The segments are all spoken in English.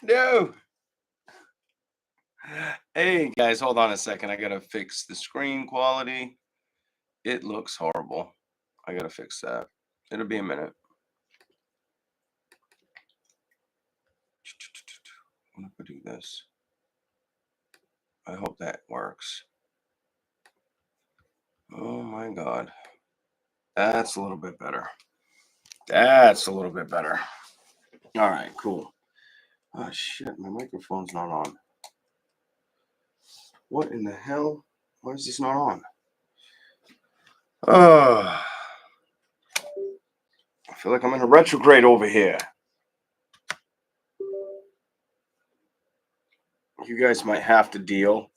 No. Hey guys, hold on a second. I gotta fix the screen quality. It looks horrible. I gotta fix that. It'll be a minute. I'm gonna do this. I hope that works. Oh my god. That's a little bit better. That's a little bit better. All right, cool. Oh shit, my microphone's not on. What in the hell? Why is this not on? Oh, I feel like I'm in a retrograde over here. You guys might have to deal.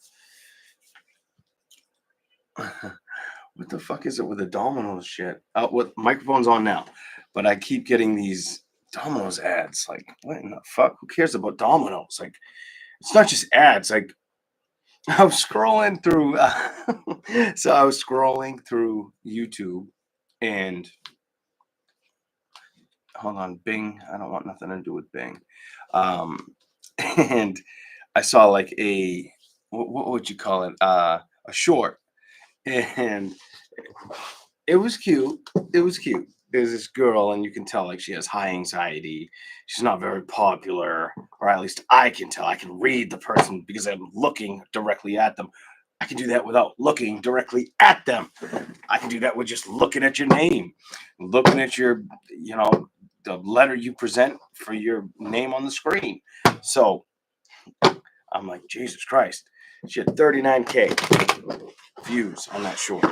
What the fuck is it with the Domino's shit? What microphone's on now? But I keep getting these Domino's ads. Like, what in the fuck? Who cares about Domino's? Like, it's not just ads. Like, I was scrolling through. So I was scrolling through YouTube, and hold on, Bing. I don't want nothing to do with Bing. And I saw like what would you call it? A short, and it was cute. It was cute. There's this girl, and you can tell like she has high anxiety. She's not very popular, or at least I can tell. I can read the person because I'm looking directly at them. I can do that without looking directly at them. I can do that with just looking at your name, looking at your, the letter you present for your name on the screen. So I'm like, Jesus Christ. She had 39K views on that short.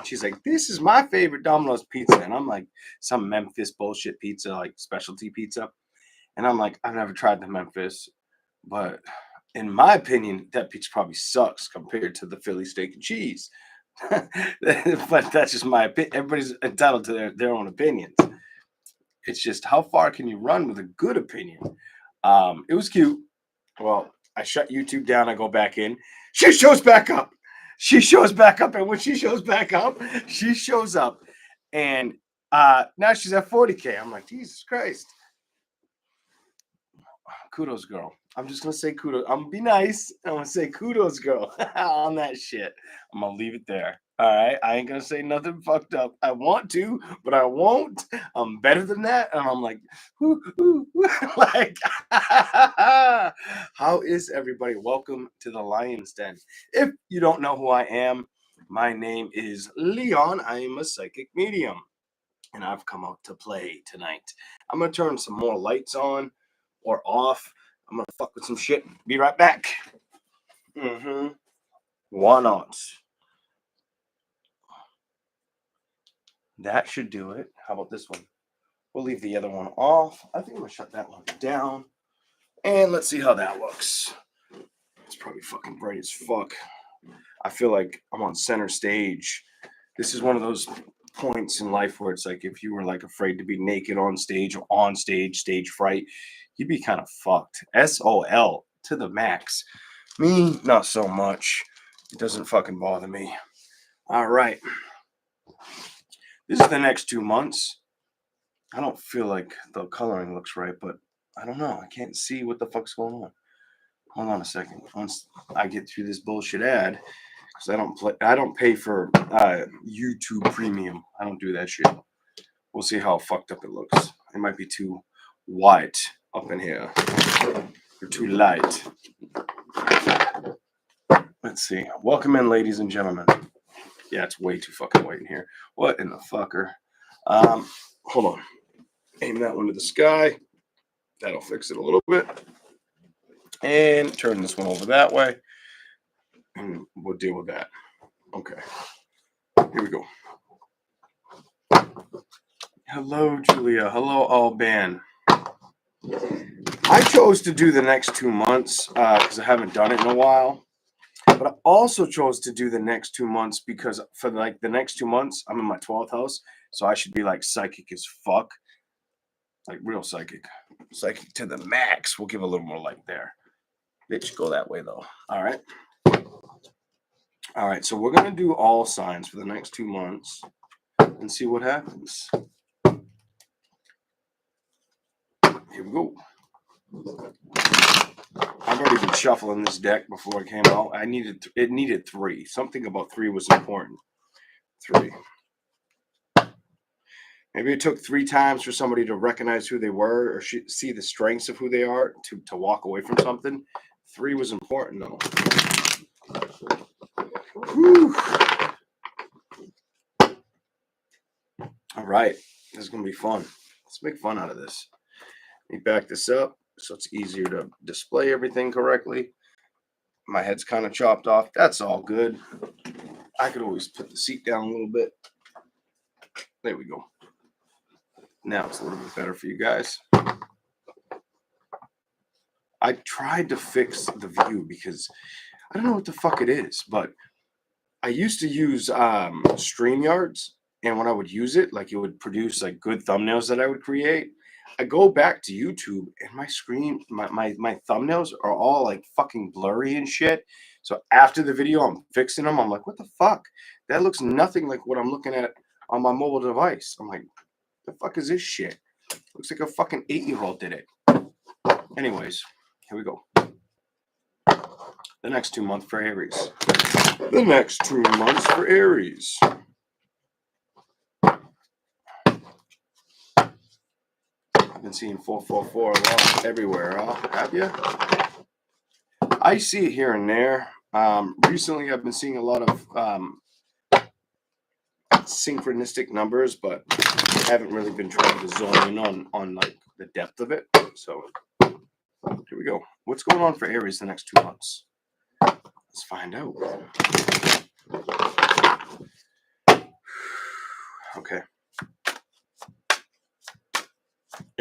She's like, this is my favorite Domino's pizza. And I'm like, some Memphis bullshit pizza, like specialty pizza. And I'm like, I've never tried the Memphis, but in my opinion, that pizza probably sucks compared to the Philly steak and cheese. But that's just my opinion. Everybody's entitled to their own opinions. It's just how far can you run with a good opinion? It was cute. Well, I shut YouTube down. I go back in. She shows back up. She shows back up. And when she shows back up, she shows up. And now she's at 40K. I'm like, Jesus Christ. Kudos, girl. I'm just going to say kudos. I'm going to be nice. I'm going to say kudos, girl, on that shit. I'm going to leave it there. All right. I ain't going to say nothing fucked up. I want to, but I won't. I'm better than that. And I'm like, like, how is everybody? Welcome to the Lion's Den. If you don't know who I am, my name is Leon. I am a psychic medium, and I've come out to play tonight. I'm going to turn some more lights on or off. I'm going to fuck with some shit. Be right back. Why not? That should do it. How about this one? We'll leave the other one off. I think I'm going to shut that one down. And let's see how that looks. It's probably fucking bright as fuck. I feel like I'm on center stage. This is one of those points in life where it's like if you were like afraid to be naked on stage or on stage, stage fright, you'd be kind of fucked. SOL to the max. Me, not so much. It doesn't fucking bother me. All right. This is the next 2 months. I don't feel like the coloring looks right, but I don't know. I can't see what the fuck's going on. Hold on a second. Once I get through this bullshit ad, because I don't pay for YouTube Premium. I don't do that shit. We'll see how fucked up it looks. It might be too white up in here. Or too light. Let's see. Welcome in, ladies and gentlemen. Yeah, it's way too fucking white in here. What in the fucker? Hold on. Aim that one to the sky. That'll fix it a little bit. And turn this one over that way. And we'll deal with that. Okay. Here we go. Hello, Julia. Hello, Alban. I chose to do the next 2 months because I haven't done it in a while. But I also chose to do the next 2 months because for like the next 2 months, I'm in my 12th house. So I should be like psychic as fuck. Like real psychic. Psychic to the max. We'll give a little more light there. Bitch, go that way though. All right. All right. So we're going to do all signs for the next 2 months and see what happens. Here we go. shuffling this deck before it came out. It needed 3. Something about 3 was important. 3. Maybe it took 3 times for somebody to recognize who they were or see the strengths of who they are to walk away from something. 3 was important, though. Whew. All right. This is going to be fun. Let's make fun out of this. Let me back this up so it's easier to display everything correctly. My head's kind of chopped off. That's all good. I could always put the seat down a little bit. There we go. Now it's a little bit better for you guys. I tried to fix the view because I don't know what the fuck it is, but I used to use StreamYards, and when I would use it, like it would produce like good thumbnails that I would create. I go back to YouTube and my screen, my thumbnails are all like fucking blurry and shit. So after the video, I'm fixing them. I'm like, what the fuck? That looks nothing like what I'm looking at on my mobile device. I'm like, the fuck is this shit? Looks like a fucking 8-year-old did it. Anyways, here we go. The next 2 months for Aries. The next 2 months for Aries. I've been seeing 444 a lot everywhere, huh? Have you? I see it here and there. Recently, I've been seeing a lot of synchronistic numbers, but I haven't really been trying to zone in on like the depth of it. So here we go. What's going on for Aries the next 2 months? Let's find out. Okay.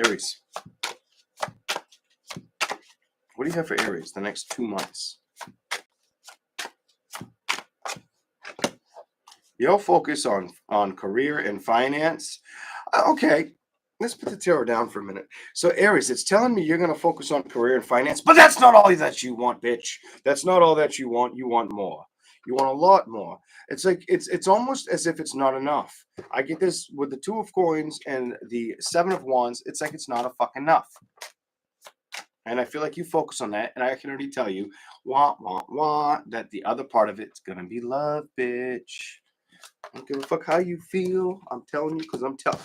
Aries. What do you have for Aries the next 2 months? You'll focus on career and finance. Okay, let's put the tarot down for a minute. So Aries, it's telling me you're going to focus on career and finance, but that's not all that you want, bitch. That's not all that you want. You want more. You want a lot more. It's like it's almost as if it's not enough. I get this with the 2 of coins and the 7 of wands. It's like it's not a fuck enough. And I feel like you focus on that, and I can already tell you, that the other part of it's gonna be love, bitch. I don't give a fuck how you feel. I'm telling you because I'm telling.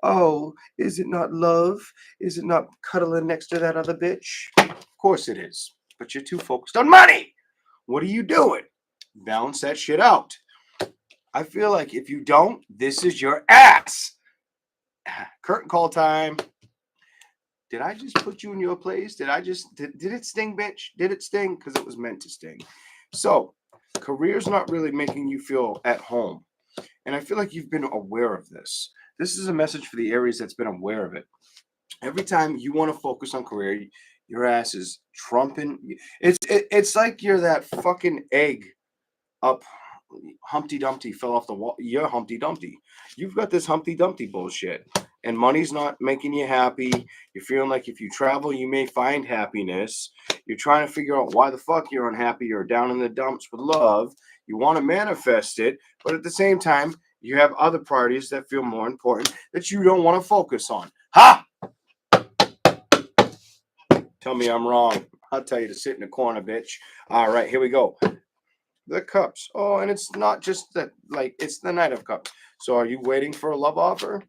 Oh, is it not love? Is it not cuddling next to that other bitch? Of course it is. But you're too focused on money. What are you doing? Balance that shit out. I feel like if you don't, this is your ass. Curtain call time. Did I just put you in your place? Did it sting, bitch? Did it sting? Because it was meant to sting. So, career's not really making you feel at home. And I feel like you've been aware of this. This is a message for the Aries that's been aware of it. Every time you want to focus on career, your ass is trumping. It's like you're that fucking egg up. Humpty Dumpty fell off the wall. You're Humpty Dumpty. You've got this Humpty Dumpty bullshit. And money's not making you happy. You're feeling like if you travel, you may find happiness. You're trying to figure out why the fuck you're unhappy. You're down in the dumps with love. You want to manifest it. But at the same time, you have other priorities that feel more important that you don't want to focus on. Ha! Tell me I'm wrong. I'll tell you to sit in the corner, bitch. All right, here we go. The cups. Oh, and it's not just that, like, it's the Knight of Cups. So are you waiting for a love offer?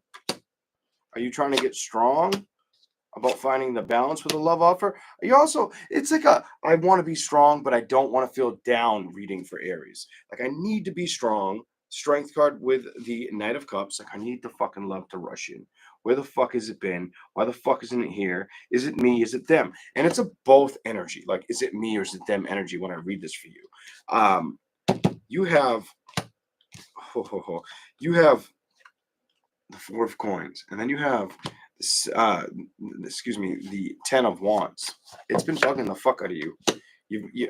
Are you trying to get strong about finding the balance with a love offer? Are you also, it's like I want to be strong, but I don't want to feel down reading for Aries. Like, I need to be strong. Strength card with the Knight of Cups. Like, I need the fucking love to rush in. Where the fuck has it been? Why the fuck isn't it here? Is it me? Is it them? And it's a both energy. Like, is it me or is it them energy when I read this for you? You have, you have the 4 of coins, and then you have this, the 10 of wands. It's been bugging the fuck out of you.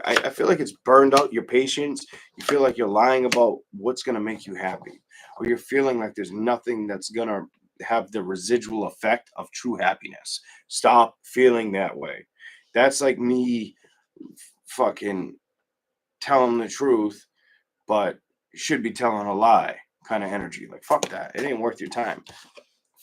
I feel like it's burned out your patience. You feel like you're lying about what's going to make you happy, or you're feeling like there's nothing that's going to have the residual effect of true happiness. Stop feeling that way. That's like me fucking telling the truth, but should be telling a lie kind of energy. Like, fuck that. It ain't worth your time.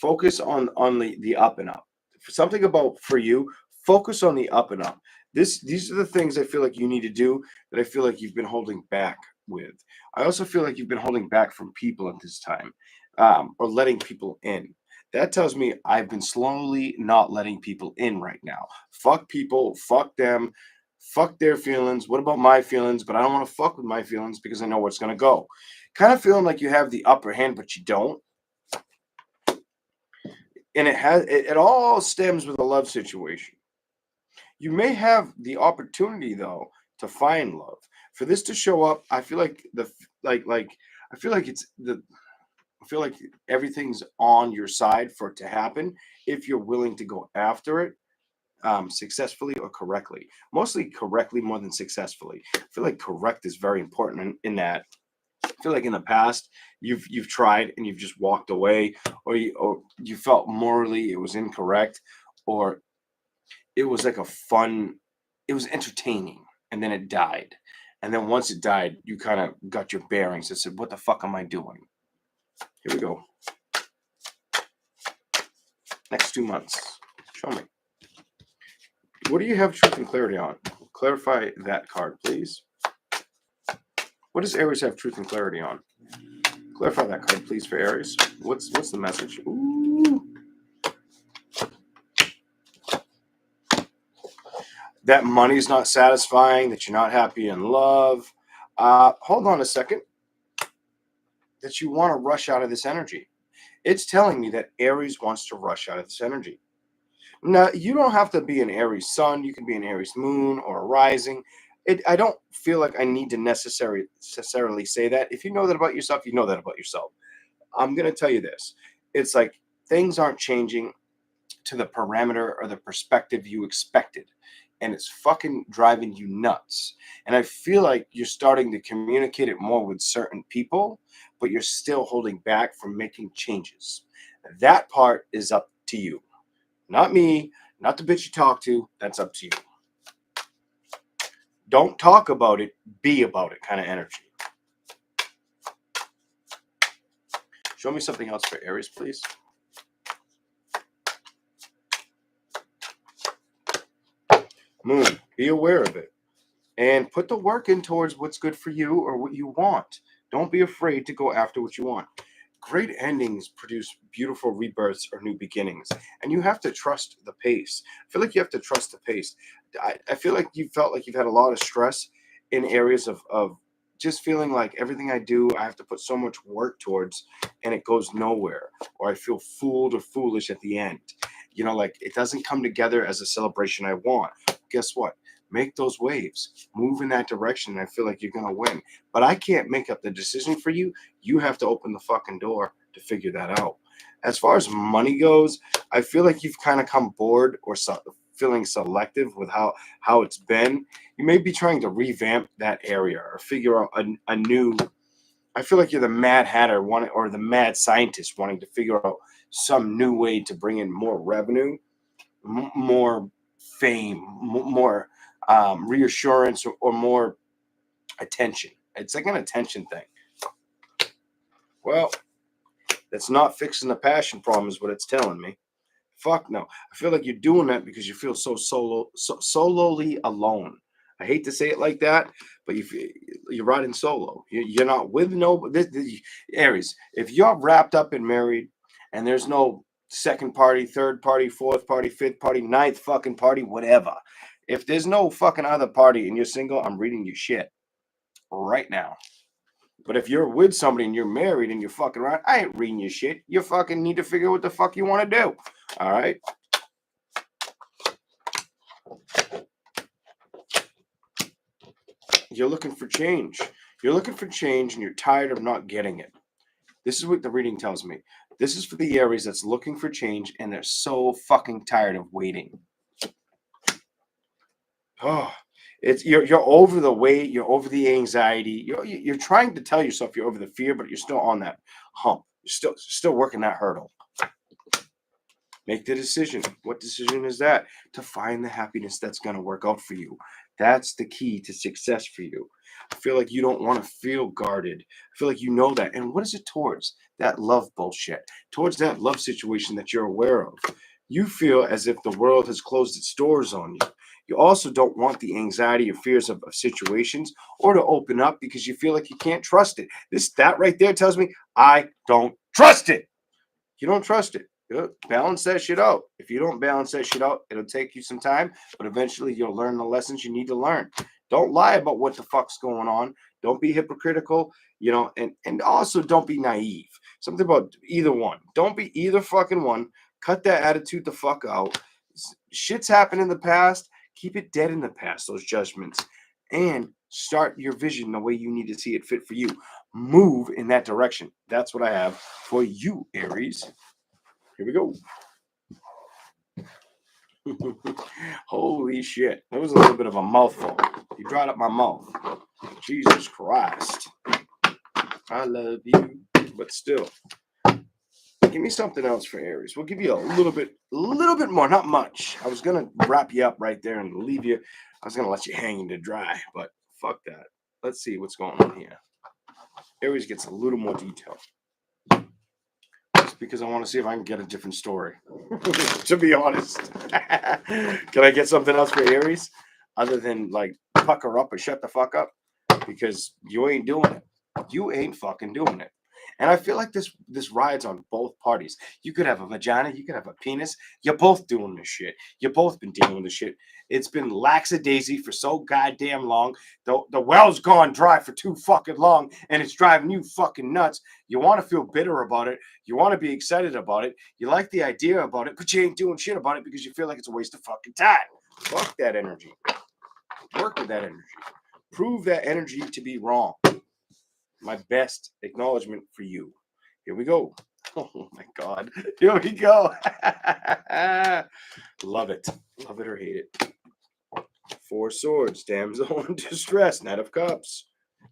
Focus on the up and up. Something about, for you, focus on the up and up. These are the things I feel like you need to do that I feel like you've been holding back with. I also feel like you've been holding back from people at this time, or letting people in. That tells me I've been slowly not letting people in right now. Fuck people, fuck them, fuck their feelings. What about my feelings? But I don't want to fuck with my feelings because I know where it's gonna go. Kind of feeling like you have the upper hand, but you don't. And it all stems with a love situation. You may have the opportunity though to find love. For this to show up, I feel like I feel like it's the I feel like everything's on your side for it to happen if you're willing to go after it, successfully or correctly. Mostly correctly more than successfully. I feel like correct is very important in that. I feel like in the past you've tried and you've just walked away, or you felt morally it was incorrect, or it was like a fun, it was entertaining, and then it died. And then once it died, you kind of got your bearings and said, what the fuck am I doing? Here we go. Next 2 months. Show me. What do you have truth and clarity on? Clarify that card, please. What does Aries have truth and clarity on? Clarify that card, please, for Aries. What's the message? Ooh. That money's not satisfying, that you're not happy in love. Hold on a second. That you want to rush out of this energy. It's telling me that Aries wants to rush out of this energy. Now, you don't have to be an Aries sun. You can be an Aries moon or a rising. I don't feel like I need to necessarily say that. If you know that about yourself, you know that about yourself. I'm going to tell you this. It's like things aren't changing to the parameter or the perspective you expected. And it's fucking driving you nuts. And I feel like you're starting to communicate it more with certain people, but you're still holding back from making changes. That part is up to you. Not me, not the bitch you talk to. That's up to you. Don't talk about it, be about it kind of energy. Show me something else for Aries, please. Moon, be aware of it. And put the work in towards what's good for you or what you want. Don't be afraid to go after what you want. Great endings produce beautiful rebirths or new beginnings. And you have to trust the pace. I feel like you have to trust the pace. I feel like you felt like you've had a lot of stress in areas of just feeling like everything I do, I have to put so much work towards and it goes nowhere. Or I feel fooled or foolish at the end. You know, like it doesn't come together as a celebration I want. Guess what? Make those waves, move in that direction, and I feel like you're gonna win. But I can't make up the decision for you. You have to open the fucking door to figure that out. As far as money goes, I feel like you've kind of come bored or feeling selective with how it's been. You may be trying to revamp that area or figure out a new. I feel like you're the Mad Hatter wanting, or the mad scientist wanting to figure out some new way to bring in more revenue, more fame, more reassurance, or more attention. It's like an attention thing. Well, that's not fixing the passion problem, is what it's telling me. Fuck no. I feel like you're doing that because you feel so solely alone. I hate to say it like that, but you're riding solo. You're not with no Aries. If you're wrapped up and married, and there's no second party, third party, fourth party, fifth party, ninth fucking party, whatever. If there's no fucking other party and you're single, I'm reading your shit right now. But if you're with somebody and you're married and you're fucking around, I ain't reading your shit. You fucking need to figure out what the fuck you want to do. All right. You're looking for change. You're looking for change and you're tired of not getting it. This is what the reading tells me. This is for the Aries that's looking for change and they're so fucking tired of waiting. Oh, you're over the weight, you're over the anxiety. You're trying to tell yourself you're over the fear, but you're still on that hump. You're still working that hurdle. Make the decision. What decision is that? To find the happiness that's going to work out for you. That's the key to success for you. I feel like you don't want to feel guarded. I feel like you know that. And what is it towards? That love bullshit. Towards that love situation that you're aware of. You feel as if the world has closed its doors on you. You also don't want the anxiety or fears of situations or to open up because you feel like you can't trust it. That right there tells me I don't trust it. You don't trust it. Balance that shit out. If you don't balance that shit out, it'll take you some time, but eventually you'll learn the lessons you need to learn. Don't lie about what the fuck's going on. Don't be hypocritical, and also don't be naive. Something about either one. Don't be either fucking one. Cut that attitude the fuck out. Shit's happened in the past. Keep it dead in the past, those judgments. And start your vision the way you need to see it fit for you. Move in that direction. That's what I have for you, Aries. Here we go. Holy shit. That was a little bit of a mouthful. You dried up my mouth. Jesus Christ. I love you. But still. Give me something else for Aries. We'll give you a little bit more, not much. I was going to wrap you up right there and leave you. I was going to let you hang to dry, but fuck that. Let's see what's going on here. Aries gets a little more detail. Just because I want to see if I can get a different story. To be honest. Can I get something else for Aries? Other than like pucker up or shut the fuck up? Because you ain't doing it. You ain't fucking doing it. And I feel like this rides on both parties. You could have a vagina, you could have a penis. You're both doing this shit. You've both been dealing with this shit. It's been lackadaisy for so goddamn long. The well's gone dry for too fucking long, and it's driving you fucking nuts. You want to feel bitter about it. You want to be excited about it. You like the idea about it, but you ain't doing shit about it because you feel like it's a waste of fucking time. Fuck that energy. Work with that energy. Prove that energy to be wrong. My best acknowledgement for you. Here we go. Oh my God. Here we go. Love it. Love it or hate it. Four Swords, Damsel in Distress, Knight of Cups,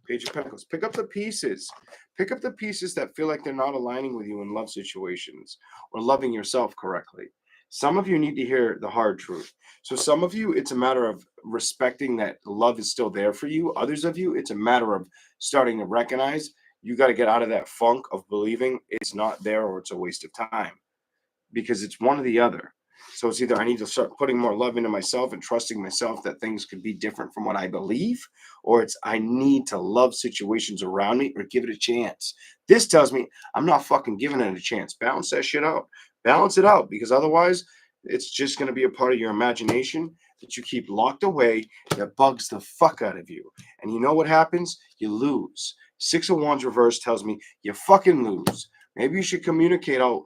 Page of Pentacles. Pick up the pieces. Pick up the pieces that feel like they're not aligning with you in love situations or loving yourself correctly. Some of you need to hear the hard truth. So some of you, it's a matter of respecting that love is still there for you. Others of you, it's a matter of starting to recognize you got to get out of that funk of believing it's not there or it's a waste of time, because it's one or the other. So it's either I need to start putting more love into myself and trusting myself that things could be different from what I believe, or it's I need to love situations around me or give it a chance. This tells me I'm not fucking giving it a chance. Balance that shit out. Balance it out, because otherwise it's just going to be a part of your imagination that you keep locked away that bugs the fuck out of you. And you know what happens? You lose. Six of Wands reverse tells me you fucking lose. Maybe you should communicate out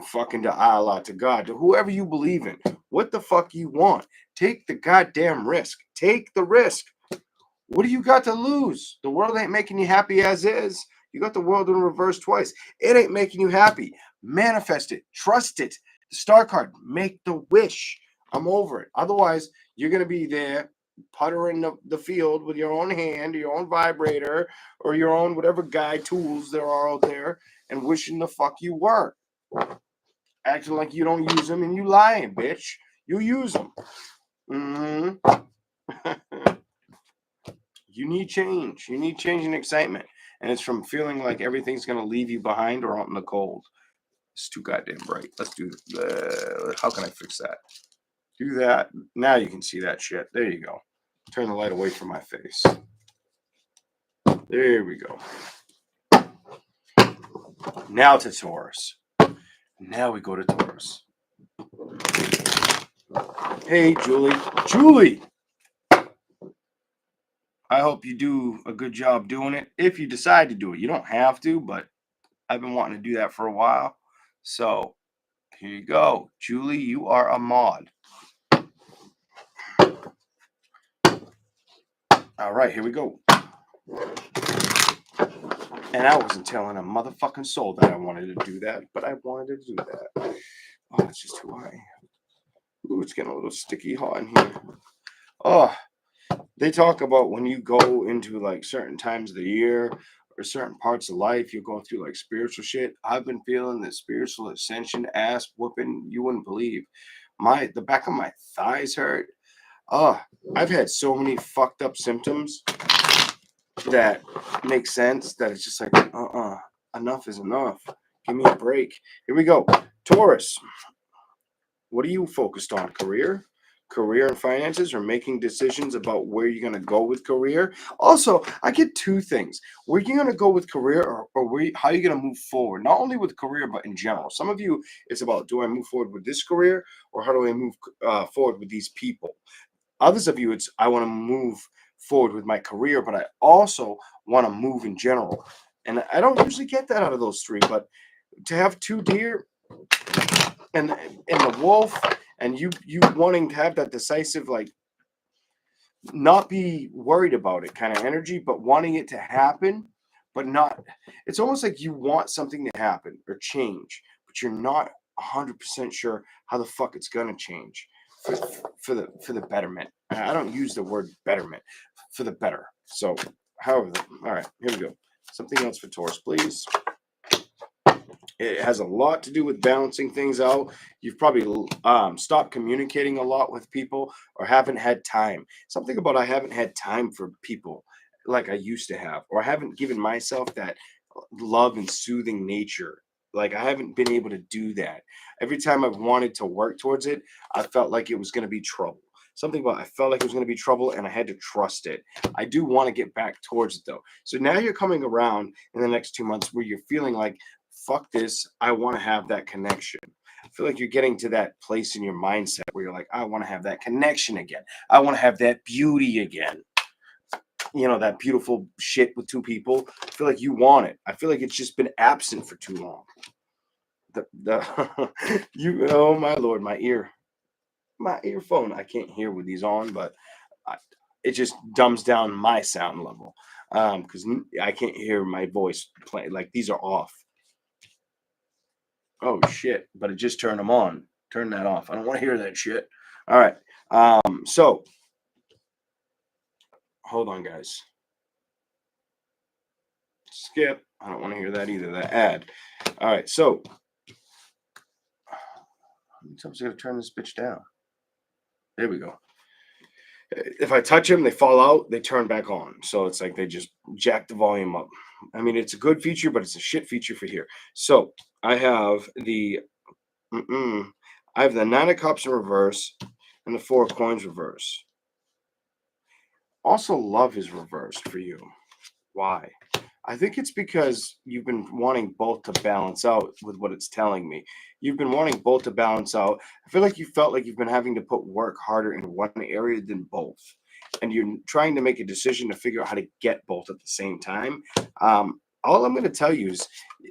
fucking to Allah, to God, to whoever you believe in. What the fuck you want? Take the goddamn risk. Take the risk. What do you got to lose? The world ain't making you happy as is. You got the world in reverse twice. It ain't making you happy. Manifest it. Trust it. The star card. Make the wish. I'm over it. Otherwise, you're going to be there puttering the field with your own hand, your own vibrator, or your own whatever guide tools there are out there, and wishing the fuck you were. Acting like you don't use them, and you lying, bitch. You use them. You need change. You need change and excitement. And it's from feeling like everything's going to leave you behind or out in the cold. It's too goddamn bright. Let's do how can I fix that? Do that. Now you can see that shit. There you go. Turn the light away from my face. There we go. Now to Taurus. Now we go to Taurus. Hey, Julie. Julie! I hope you do a good job doing it. If you decide to do it. You don't have to, but I've been wanting to do that for a while. So, here you go. Julie, you are a mod. All right, here we go. And I wasn't telling a motherfucking soul that I wanted to do that, but I wanted to do that. Oh, it's just who I am. Ooh, it's getting a little sticky hot in here. Oh, they talk about when you go into like certain times of the year or certain parts of life, you go through like spiritual shit. I've been feeling the spiritual ascension ass whooping. You wouldn't believe. The back of my thighs hurt. Oh, I've had so many fucked up symptoms that make sense that it's just like, enough is enough. Give me a break. Here we go. Taurus. What are you focused on? Career? career and finances, or making decisions about where you're going to go with career. Also, I get two things: where you're going to go with career, or how you're going to move forward, not only with career but in general. Some of you, it's about, do I move forward with this career, or how do I move forward with these people? Others of you, it's, I want to move forward with my career, but I also want to move in general. And I don't usually get that out of those three, but to have two deer and the wolf, and you wanting to have that decisive, like, not be worried about it kind of energy, but wanting it to happen, but not, it's almost like you want something to happen or change, but you're not 100% sure how the fuck it's gonna change for the betterment. I don't use the word betterment, for the better. So, however, all right, here we go. Something else for Taurus, please. It has a lot to do with balancing things out. You've probably stopped communicating a lot with people, or haven't had time. Something about, I haven't had time for people like I used to have, or I haven't given myself that love and soothing nature. Like, I haven't been able to do that. Every time I've wanted to work towards it, I felt like it was going to be trouble. Something about, I felt like it was going to be trouble, and I had to trust it. I do want to get back towards it though. So now you're coming around in the next 2 months where you're feeling like, fuck this, I want to have that connection. I feel like you're getting to that place in your mindset where you're like, I want to have that connection again. I want to have that beauty again. You know, that beautiful shit with two people. I feel like you want it. I feel like it's just been absent for too long. The you, oh my lord, my earphone, I can't hear with these on, but I, it just dumbs down my sound level, because I can't hear my voice play. Like, these are off. Oh shit! But it just turned them on. Turn that off. I don't want to hear that shit. All right. So hold on, guys. Skip. I don't want to hear that either. That ad. All right. So I'm just gonna turn this bitch down. There we go. If I touch them, they fall out. They turn back on. So it's like they just jack the volume up. I mean, it's a good feature, but it's a shit feature for here. So I have the I have the Nine of Cups in reverse and the Four of Coins reverse. Also, love is reversed for you. Why? I think it's because you've been wanting both to balance out with what it's telling me. You've been wanting both to balance out. I feel like you felt like you've been having to put work harder in one area than both. And you're trying to make a decision to figure out how to get both at the same time. All I'm going to tell you is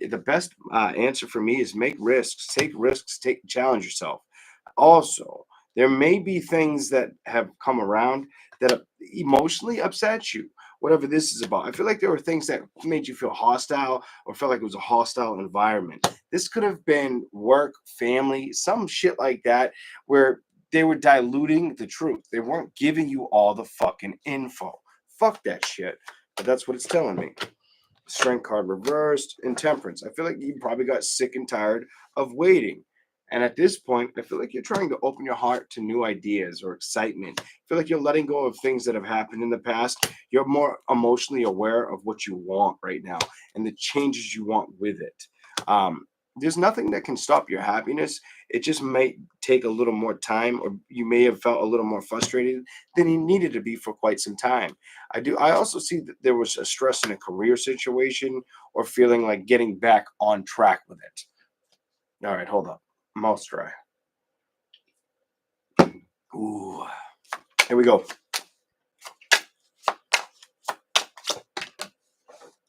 the best answer for me is make risks, challenge yourself. Also, there may be things that have come around that emotionally upset you, whatever this is about. I feel like there were things that made you feel hostile, or felt like it was a hostile environment. This could have been work, family, some shit like that, where they were diluting the truth. They weren't giving you all the fucking info. Fuck that shit. But that's what it's telling me. Strength card reversed, and Temperance. I feel like you probably got sick and tired of waiting. And at this point, I feel like you're trying to open your heart to new ideas or excitement. I feel like you're letting go of things that have happened in the past. You're more emotionally aware of what you want right now and the changes you want with it. There's nothing that can stop your happiness. It just may take a little more time, or you may have felt a little more frustrated than you needed to be for quite some time. I also see that there was a stress in a career situation, or feeling like getting back on track with it. All right, hold up. Mouth dry. Ooh. Here we go.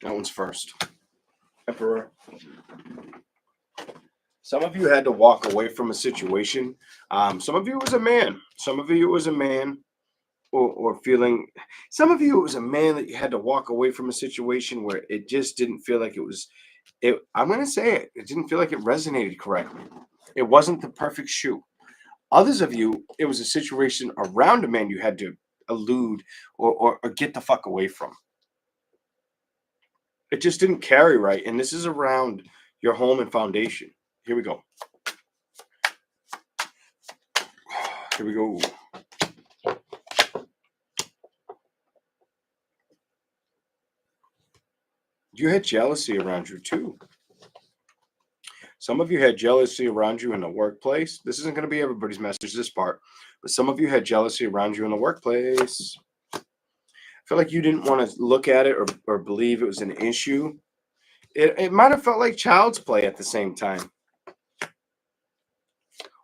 That one's first. Emperor. Some of you had to walk away from a situation. Some of you it was a man. Some of you it was a man, or feeling. Some of you it was a man that you had to walk away from a situation where it just didn't feel like it was. I'm gonna say it. It didn't feel like it resonated correctly. It wasn't the perfect shoe. Others of you, it was a situation around a man you had to elude, or get the fuck away from. It just didn't carry right. And this is around your home and foundation. Here we go. Here we go. You had jealousy around you too. Some of you had jealousy around you in the workplace. This isn't going to be everybody's message, this part, but some of you had jealousy around you in the workplace. I feel like you didn't want to look at it or believe it was an issue. It might have felt like child's play at the same time.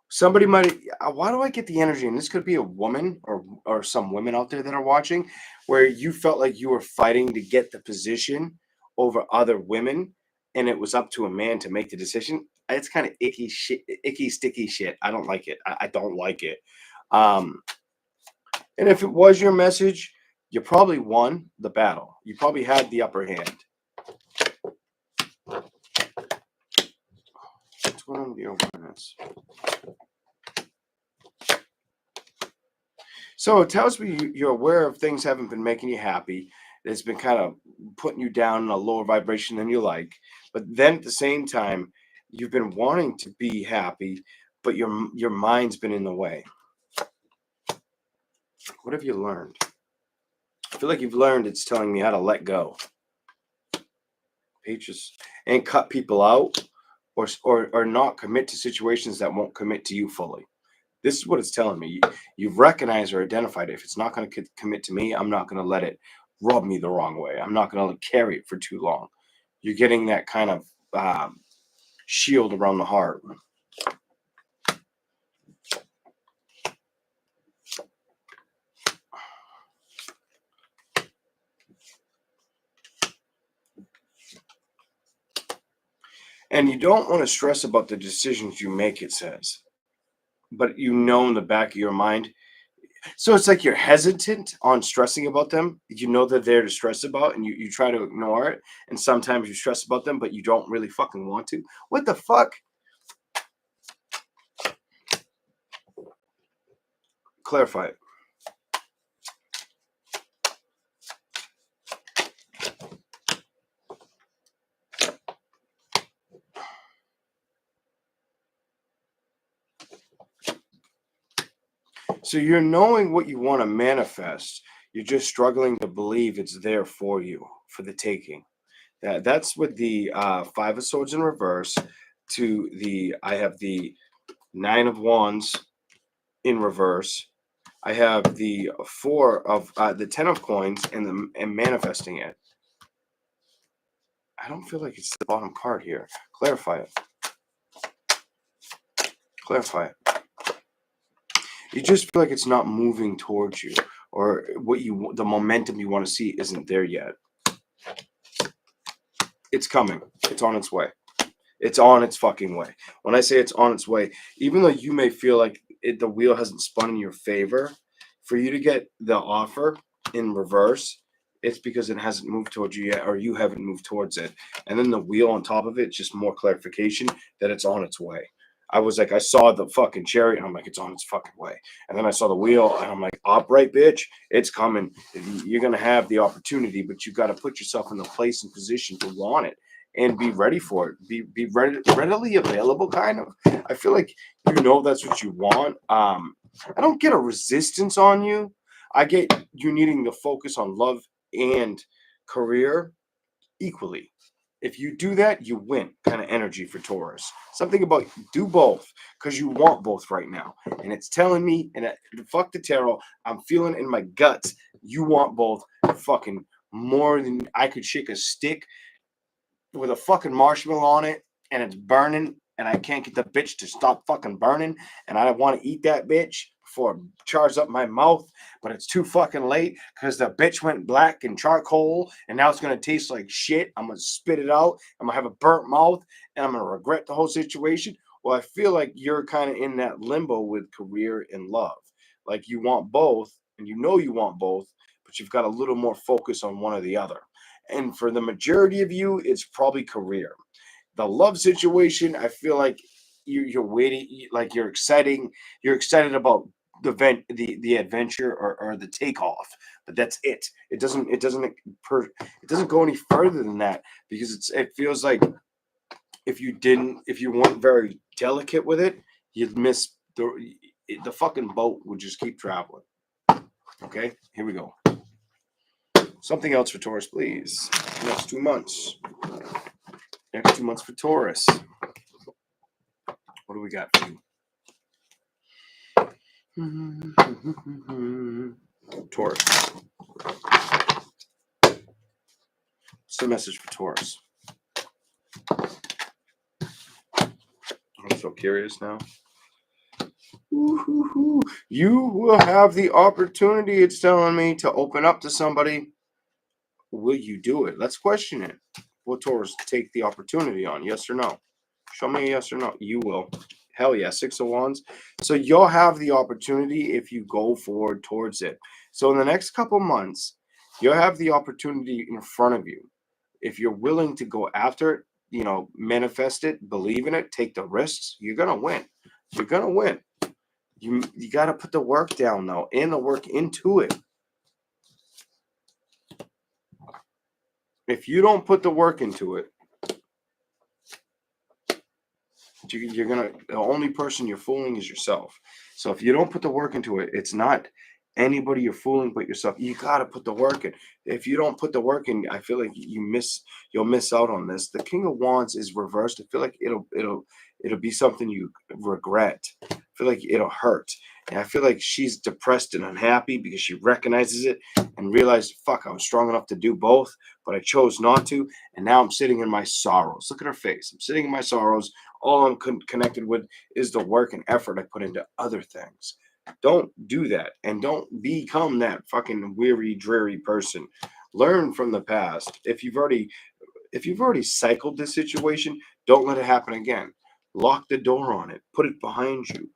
Somebody might. Why do I get the energy? And this could be a woman or some women out there that are watching, where you felt like you were fighting to get the position over other women, and it was up to a man to make the decision. It's kind of icky shit, icky sticky shit. I don't like it. I don't like it. Um, and if it was your message, you probably won the battle. You probably had the upper hand. What's going on with your awareness? So it tells me you're aware of things haven't been making you happy. It's been kind of putting you down in a lower vibration than you like. But then at the same time, you've been wanting to be happy, but your mind's been in the way. What have you learned? I feel like you've learned it's telling me how to let go. Pages and cut people out or not commit to situations that won't commit to you fully. This is what it's telling me. You've recognized or identified it. If it's not going to commit to me, I'm not going to let it rub me the wrong way. I'm not going to carry it for too long. You're getting that kind of shield around the heart. And you don't want to stress about the decisions you make, it says. But you know in the back of your mind. So it's like you're hesitant on stressing about them. You know they're there to stress about, and you try to ignore it. And sometimes you stress about them, but you don't really fucking want to. What the fuck? Clarify it. So you're knowing what you want to manifest. You're just struggling to believe it's there for you, for the taking. That's with the Five of Swords in reverse to I have the Nine of Wands in reverse. I have the the Ten of Coins and manifesting it. I don't feel like it's the bottom card here. Clarify it. Clarify it. You just feel like it's not moving towards you, or the momentum you want to see isn't there yet. It's coming. It's on its way. It's on its fucking way. When I say it's on its way, even though you may feel like the wheel hasn't spun in your favor, for you to get the offer in reverse, it's because it hasn't moved towards you yet, or you haven't moved towards it. And then the wheel on top of it, just more clarification that it's on its way. I saw the fucking chariot, and I'm like, it's on its fucking way. And then I saw the wheel, and I'm like, upright, bitch, it's coming. You're going to have the opportunity, but you've got to put yourself in the place and position to want it and be ready for it. Be readily available, kind of. I feel like that's what you want. I don't get a resistance on you. I get you needing to focus on love and career equally. If you do that, you win kind of energy for Taurus. Something about do both because you want both right now. And it's telling me, and fuck the tarot, I'm feeling in my guts, you want both fucking more than I could shake a stick with a fucking marshmallow on it and it's burning and I can't get the bitch to stop fucking burning and I want to eat that bitch before it chars up my mouth, but it's too fucking late because the bitch went black and charcoal and now it's going to taste like shit. I'm going to spit it out. I'm going to have a burnt mouth and I'm going to regret the whole situation. Well, I feel like you're kind of in that limbo with career and love. Like you want both and you want both, but you've got a little more focus on one or the other. And for the majority of you, it's probably career. The love situation, I feel like you're waiting, like you're excited about the adventure or the takeoff, but that's it. It doesn't go any further than that because it feels like if you weren't very delicate with it, you'd miss the fucking boat would just keep traveling. Okay, here we go. Something else for Taurus, please. Next 2 months. Next 2 months for Taurus. What do we got for you? Taurus. What's the message for Taurus? I'm so curious now. You will have the opportunity, it's telling me, to open up to somebody. Will you do it? Let's question it. Will Taurus take the opportunity on? Yes or no? Show me a yes or no. You will. Hell yeah, 6 of Wands. So you'll have the opportunity if you go forward towards it. So in the next couple months, you'll have the opportunity in front of you. If you're willing to go after it, manifest it, believe in it, take the risks, you're going to win. You're going to win. You got to put the work down, though, and the work into it. If you don't put the work into it, the only person you're fooling is yourself. So if you don't put the work into it, it's not anybody you're fooling but yourself. You got to put the work in. If you don't put the work in, I feel like you'll miss out on this. The King of Wands is reversed. I feel like it'll be something you regret. I feel like it'll hurt. And I feel like she's depressed and unhappy because she recognizes it and realized, fuck, I was strong enough to do both, but I chose not to. And now I'm sitting in my sorrows. Look at her face. I'm sitting in my sorrows. All I'm connected with is the work and effort I put into other things. Don't do that. And don't become that fucking weary, dreary person. Learn from the past. If you've already cycled this situation, don't let it happen again. Lock the door on it. Put it behind you.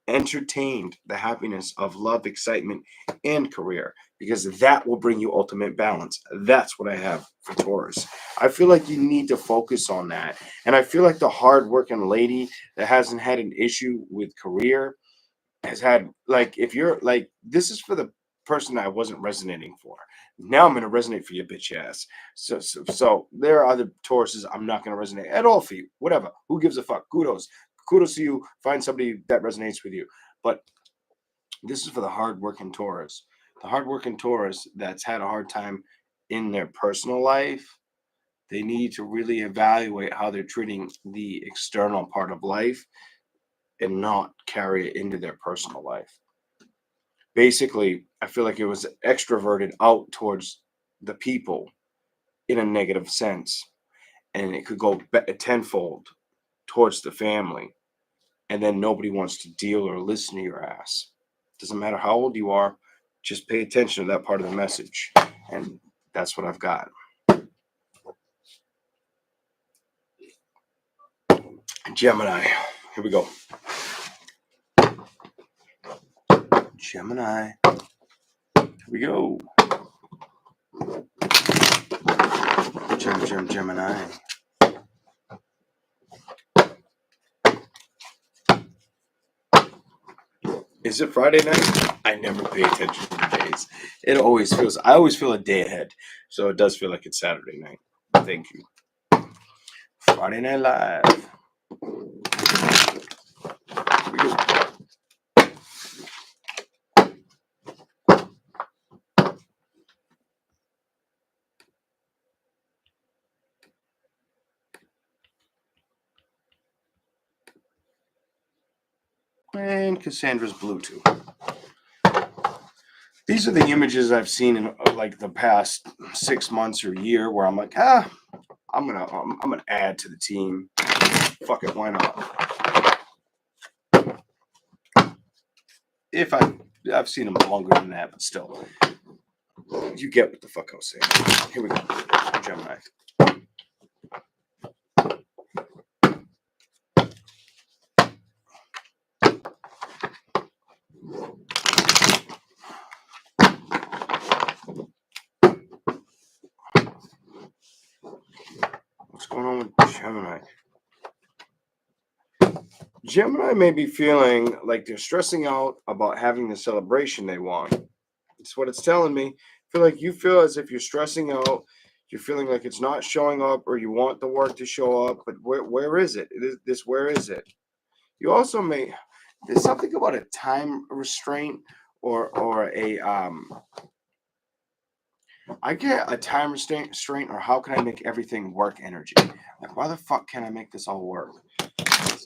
Entertained the happiness of love, excitement, and career, because that will bring you ultimate balance. That's what I have for Taurus. I feel like you need to focus on that. And I feel like the hardworking lady that hasn't had an issue with career has had, like, if you're like, this is for the person I wasn't resonating for. Now I'm going to resonate for your bitch ass. So there are other Tauruses I'm not going to resonate at all for you. Whatever. Who gives a fuck? Kudos to you. Find somebody that resonates with you. But this is for the hardworking Taurus. The hardworking Taurus that's had a hard time in their personal life. They need to really evaluate how they're treating the external part of life and not carry it into their personal life. Basically, I feel like it was extroverted out towards the people in a negative sense. And it could go tenfold towards the family. And then nobody wants to deal or listen to your ass. Doesn't matter how old you are, just pay attention to that part of the message. And that's what I've got. Gemini. Here we go. Gemini. Here we go. Gemini. Is it Friday night? I never pay attention to the days. I always feel a day ahead. So it does feel like it's Saturday night. Thank you. Friday Night Live. Here we go. And Cassandra's Bluetooth. These are the images I've seen in like the past 6 months or year where I'm like, I'm gonna add to the team. Fuck it, why not? If I've seen them longer than that, but still, you get what the fuck I was saying. Here we go, Gemini. What's going on with Gemini? Gemini may be feeling like they're stressing out about having the celebration they want. It's what it's telling me. I feel like you feel as if you're stressing out. You're feeling like it's not showing up, or you want the work to show up, but where is it? Where is it? You also there's something about a time restraint or a I get a time restraint, or how can I make everything work energy? Like, why the fuck can I make this all work?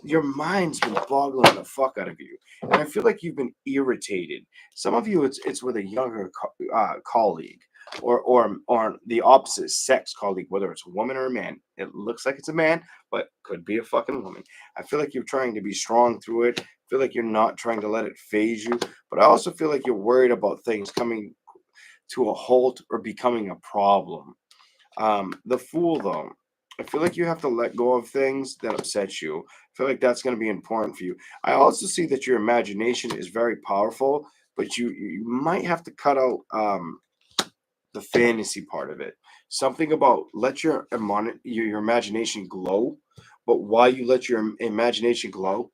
your mind's been boggling the fuck out of you, and I feel like you've been irritated. Some of you, it's with a younger colleague, or the opposite sex colleague, whether it's a woman or a man. It looks like it's a man, but could be a fucking woman. I feel like you're trying to be strong through it. I feel like you're not trying to let it phase you, but I also feel like you're worried about things coming to a halt or becoming a problem. The Fool, though, I feel like you have to let go of things that upset you. I feel like that's going to be important for you. I also see that your imagination is very powerful, but you might have to cut out the fantasy part of it. Something about let your imagination glow, but while you let your imagination glow,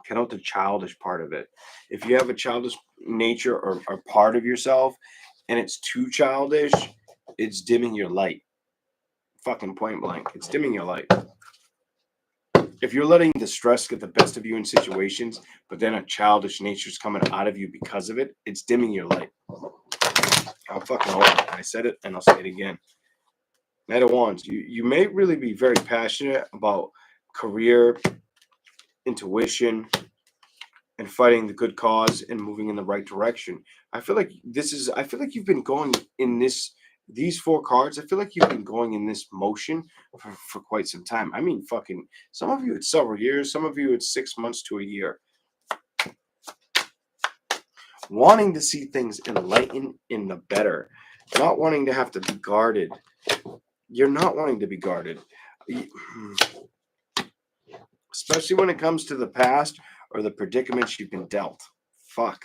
cut out the childish part of it. If you have a childish nature or part of yourself and it's too childish, it's dimming your light. Fucking point blank. It's dimming your light. If you're letting the stress get the best of you in situations, but then a childish nature's coming out of you because of it, it's dimming your light. I'm fucking old. I said it and I'll say it again. Knight of Wands, you may really be very passionate about career, intuition, and fighting the good cause and moving in the right direction. I feel like you've been going in these four cards. I feel like you've been going in this motion for quite some time. I mean, fucking, some of you it's several years, some of you it's 6 months to a year. Wanting to see things enlightened in the better, not wanting to have to be guarded. You're not wanting to be guarded. Especially when it comes to the past or the predicaments you've been dealt. Fuck.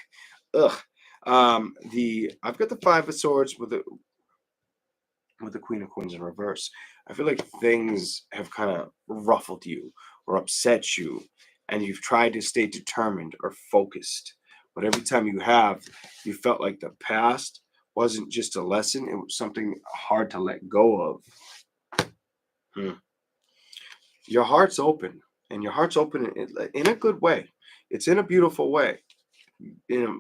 Ugh. I've got the Five of Swords with the Queen of Coins in reverse. I feel like things have kind of ruffled you or upset you, and you've tried to stay determined or focused. But every time you felt like the past wasn't just a lesson, it was something hard to let go of. Your heart's open, and your heart's open in a good way. It's in a beautiful way, in a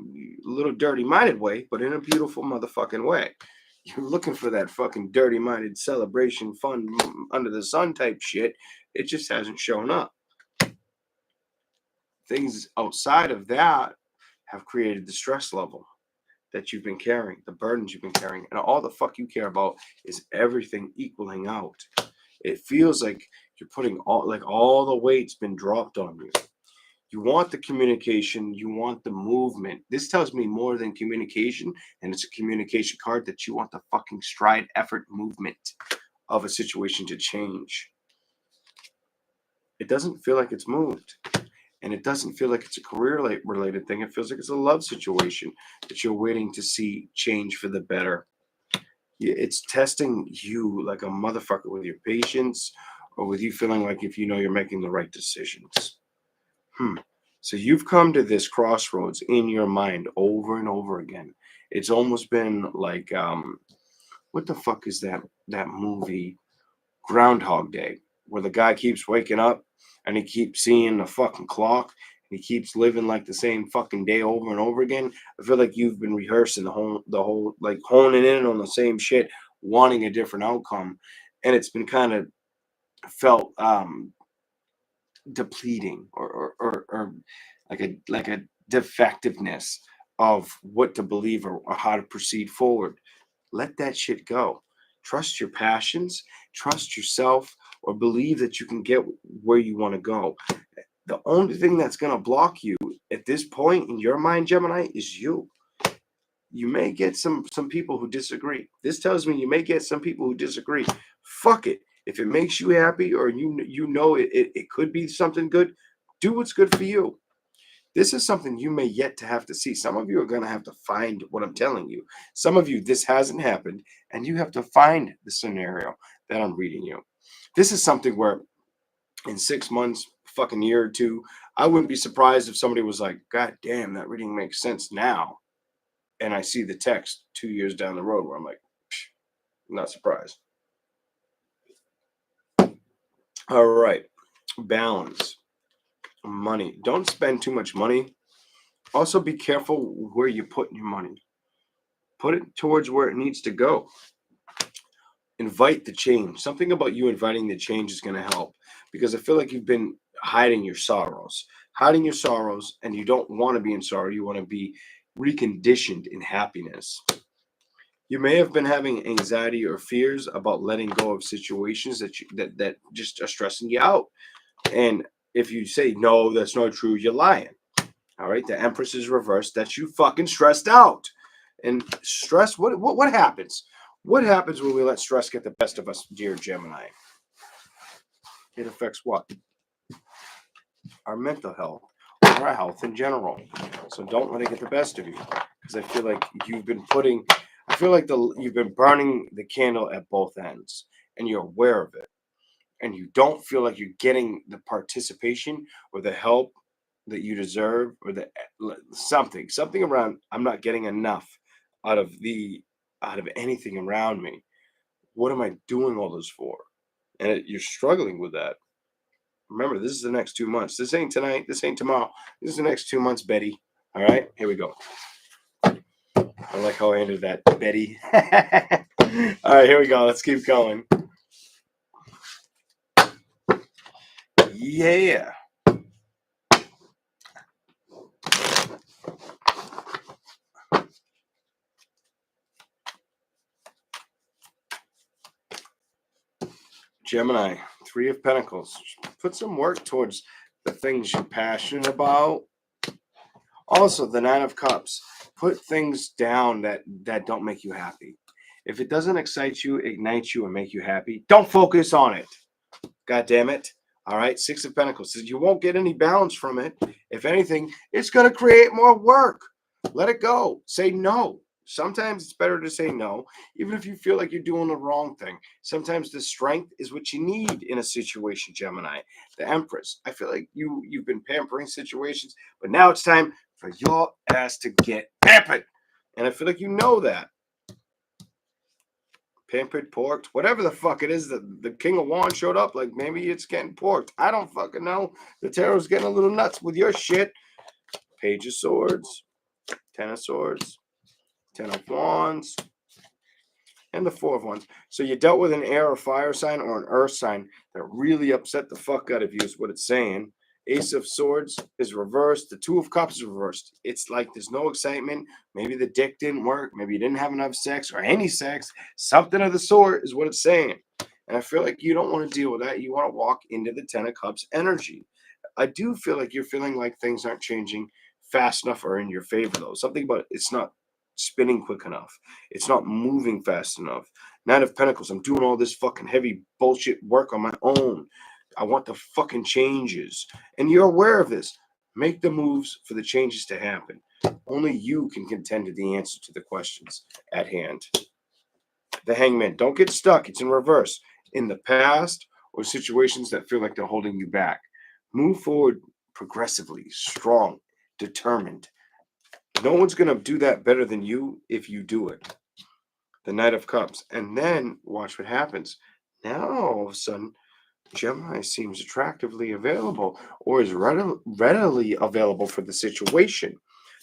little dirty-minded way, but in a beautiful motherfucking way. You're looking for that fucking dirty-minded celebration, fun, under the sun type shit. It just hasn't shown up. Things outside of that have created the stress level that you've been carrying, the burdens you've been carrying, and all the fuck you care about is everything equaling out. It feels like you're putting all the weight's been dropped on you. You want the communication, you want the movement. This tells me more than communication, and it's a communication card that you want the fucking stride, effort, movement of a situation to change. It doesn't feel like it's moved, and it doesn't feel like it's a career-related thing. It feels like it's a love situation that you're waiting to see change for the better. It's testing you like a motherfucker with your patience, or with you feeling like if you know you're making the right decisions. So you've come to this crossroads in your mind over and over again. It's almost been like, what the fuck is that movie, Groundhog Day, where the guy keeps waking up and he keeps seeing the fucking clock and he keeps living like the same fucking day over and over again. I feel like you've been rehearsing the whole like honing in on the same shit, wanting a different outcome, and it's been kind of felt depleting or like a defectiveness of what to believe or how to proceed forward. Let that shit go. Trust your passions, trust yourself, or believe that you can get where you want to go. The only thing that's going to block you at this point in your mind, Gemini, is you. You may get some people who disagree. This tells me you may get some people who disagree. Fuck it. If it makes you happy, or you know it could be something good, do what's good for you. This is something you may yet to have to see. Some of you are going to have to find what I'm telling you. Some of you, this hasn't happened, and you have to find the scenario that I'm reading you. This is something where in 6 months, fucking year or two, I wouldn't be surprised if somebody was like, God damn, that reading makes sense now. And I see the text 2 years down the road where I'm like, not surprised. All right. Balance. Money. Don't spend too much money. Also, be careful where you're putting your money. Put it towards where it needs to go. Invite the change. Something about you inviting the change is going to help, because I feel like you've been hiding your sorrows. Hiding your sorrows, and you don't want to be in sorrow. You want to be reconditioned in happiness. You may have been having anxiety or fears about letting go of situations that just are stressing you out. And if you say no, that's not true, you're lying. All right, the Empress is reversed. That's you fucking stressed out. And stress, what happens? What happens when we let stress get the best of us, dear Gemini? It affects what? Our mental health, our health in general. So don't let it get the best of you, because I feel like you've been burning the candle at both ends, and you're aware of it, and you don't feel like you're getting the participation or the help that you deserve, or the something around. I'm not getting enough out of anything around me. What am I doing all this for? And you're struggling with that. Remember, this is the next 2 months. This ain't tonight. This ain't tomorrow. This is the next 2 months, Betty. All right, here we go. I like how I ended that, Betty. All right, here we go. Let's keep going. Yeah. Gemini, Three of Pentacles. Put some work towards the things you're passionate about. Also, the Nine of Cups. Put things down that don't make you happy. If it doesn't excite you, ignite you, and make you happy, don't focus on it. God damn it. All right. Six of Pentacles says you won't get any balance from it. If anything, it's going to create more work. Let it go. Say no. Sometimes it's better to say no, even if you feel like you're doing the wrong thing. Sometimes the strength is what you need in a situation, Gemini. The Empress. I feel like you've been pampering situations, but now it's time for your ass to get pampered. And I feel like you know that. Pampered, porked, whatever the fuck it is, the King of Wands showed up. Like, maybe it's getting porked. I don't fucking know. The tarot's getting a little nuts with your shit. Page of Swords, Ten of Swords, Ten of Wands, and the Four of Wands. So you dealt with an air or fire sign or an earth sign that really upset the fuck out of you, is what it's saying. Ace of Swords is reversed. The Two of Cups is reversed. It's like there's no excitement. Maybe the dick didn't work. Maybe you didn't have enough sex or any sex. Something of the sort is what it's saying. And I feel like you don't want to deal with that. You want to walk into the Ten of Cups energy. I do feel like you're feeling like things aren't changing fast enough or in your favor, though. Something about it's not spinning quick enough. It's not moving fast enough. Nine of Pentacles. I'm doing all this fucking heavy bullshit work on my own. I want the fucking changes. And you're aware of this. Make the moves for the changes to happen. Only you can contend to the answer to the questions at hand. The Hangman. Don't get stuck. It's in reverse. In the past or situations that feel like they're holding you back. Move forward progressively, strong, determined. No one's going to do that better than you if you do it. The Knight of Cups. And then watch what happens. Now, all of a sudden, Gemini seems attractively available, or is readily available for the situation.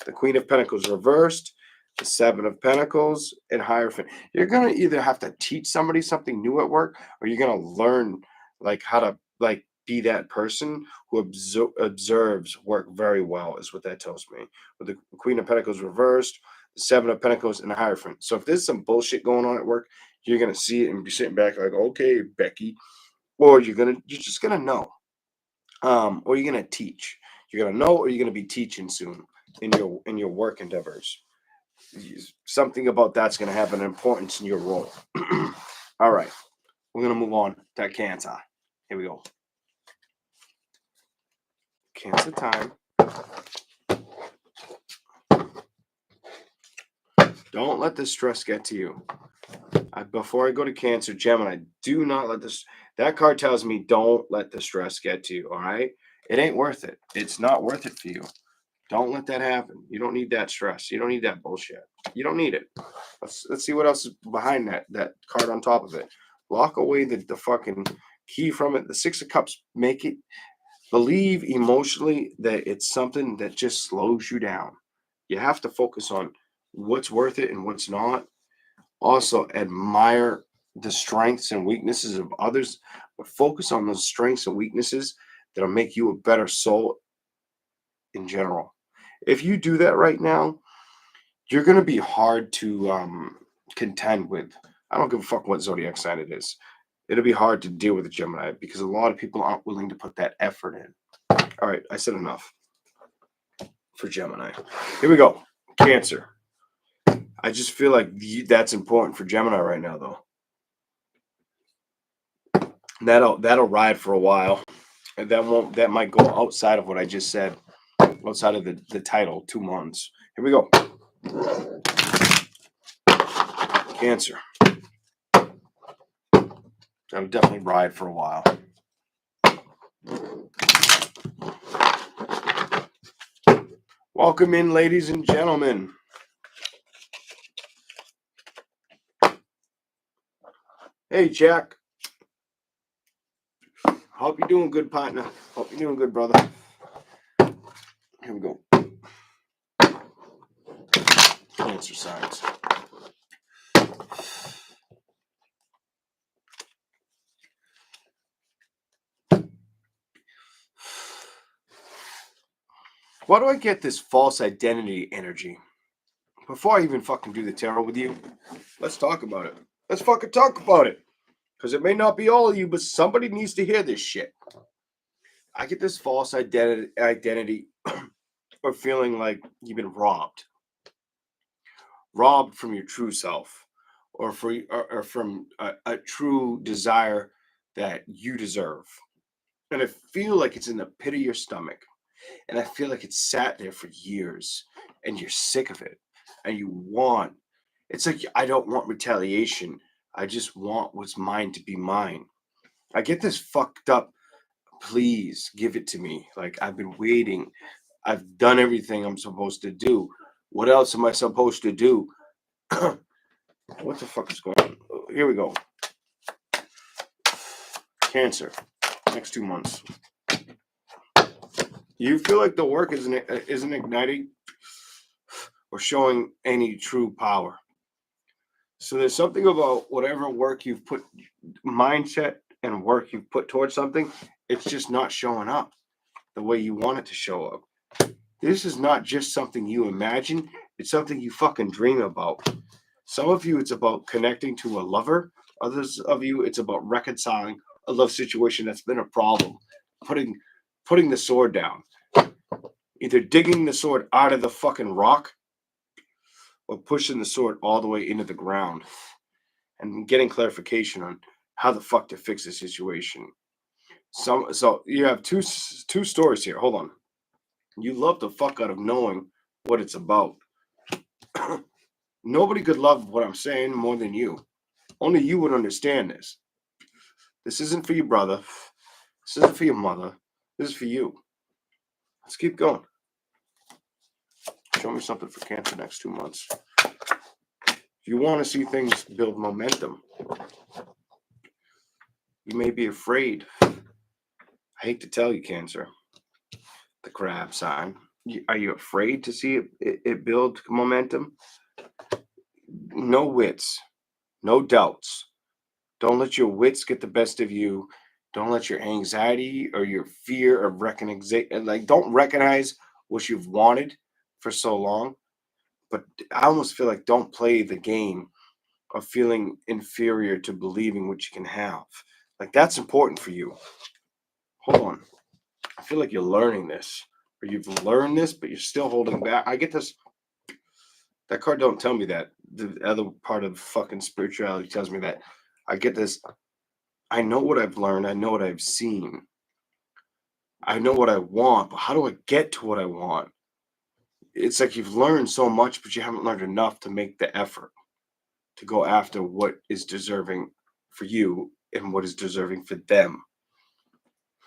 The Queen of Pentacles reversed, the Seven of Pentacles, and Hierophant. You're going to either have to teach somebody something new at work, or you're going to learn like how to be that person who observes work very well, is what that tells me. With the Queen of Pentacles reversed, the Seven of Pentacles, and the Hierophant. So if there's some bullshit going on at work, you're going to see it and be sitting back like, okay, Becky. Or you're just gonna know, or you're gonna teach. You're gonna know, or you're gonna be teaching soon in your work endeavors. Something about that's gonna have an importance in your role. All right, we're gonna move on to Cancer. Here we go. Cancer time. Don't let the stress get to you. Before I go to Cancer, Gemini, do not let this. That card tells me don't let the stress get to you. All right, it ain't worth it. It's not worth it for you. Don't let that happen. You don't need that stress. You don't need that bullshit. You don't need it. Let's see what else is behind that card on top of it. Lock away the fucking key from it. The Six of Cups. Make it believe emotionally that it's something that just slows you down. You have to focus on what's worth it and what's not. Also, admire the strengths and weaknesses of others, but focus on those strengths and weaknesses that'll make you a better soul in general. If you do that right now, you're going to be hard to contend with. I don't give a fuck what zodiac sign it is. It'll be hard to deal with a Gemini because a lot of people aren't willing to put that effort in. All right, I said enough for Gemini. Here we go. Cancer. I just feel like that's important for Gemini right now, though. That'll ride for a while, and that might go outside of what I just said, outside of the title. 2 months. Here we go. Cancer. That'll definitely ride for a while. Welcome in, ladies and gentlemen. Hey, Jack. Hope you're doing good, partner. Hope you're doing good, brother. Here we go. Cancer signs. Why do I get this false identity energy? Before I even fucking do the tarot with you, let's talk about it. Let's fucking talk about it. Because it may not be all of you, but somebody needs to hear this shit. I get this false identity or feeling like you've been robbed. Robbed from your true self. Or from a true desire that you deserve. And I feel like it's in the pit of your stomach. And I feel like it's sat there for years. And you're sick of it. And you want, it's like, I don't want retaliation. I just want what's mine to be mine. I get this fucked up, please give it to me. Like, I've been waiting. I've done everything I'm supposed to do. What else am I supposed to do? What the fuck is going on? Here we go. Cancer. Next 2 months. You feel like the work isn't igniting or showing any true power. So there's something about whatever work you've put, mindset and work you've put towards something, it's just not showing up the way you want it to show up. This is not just something you imagine, it's something you fucking dream about. Some of you, it's about connecting to a lover. Others of you, it's about reconciling a love situation that's been a problem. Putting the sword down. Either digging the sword out of the fucking rock or pushing the sword all the way into the ground and getting clarification on how the fuck to fix the situation. So you have two stories here. Hold on. You love the fuck out of knowing what it's about. Nobody could love what I'm saying more than you. Only you would understand this. This isn't for your brother. This isn't for your mother. This is for you. Let's keep going. Show me something for Cancer next 2 months. If you want to see things build momentum, you may be afraid. I hate to tell you, Cancer, the crab sign. Are you afraid to see it build momentum? No wits, no doubts. Don't let your wits get the best of you. Don't let your anxiety or your fear of don't recognize what you've wanted for so long. But I almost feel like don't play the game of feeling inferior to believing what you can have. Like, that's important for you. Hold on. I feel like you're learning this. Or you've learned this, but you're still holding back. I get this. That card don't tell me that. The other part of fucking spirituality tells me that. I get this. I know what I've learned. I know what I've seen. I know what I want, but how do I get to what I want? It's like you've learned so much, but you haven't learned enough to make the effort to go after what is deserving for you and what is deserving for them.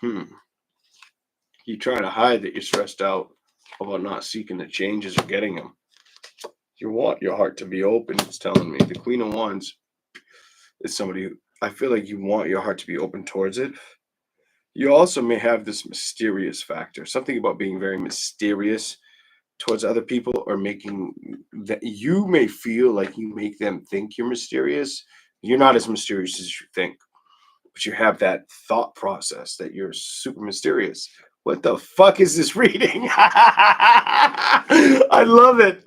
You try to hide that you're stressed out about not seeking the changes or getting them. You want your heart to be open, it's telling me. The Queen of Wands is somebody who, I feel like you want your heart to be open towards it. You also may have this mysterious factor, something about being very mysterious towards other people, or making that you may feel like you make them think you're mysterious. You're not as mysterious as you think, but you have that thought process that you're super mysterious. What the fuck is this reading? I love it.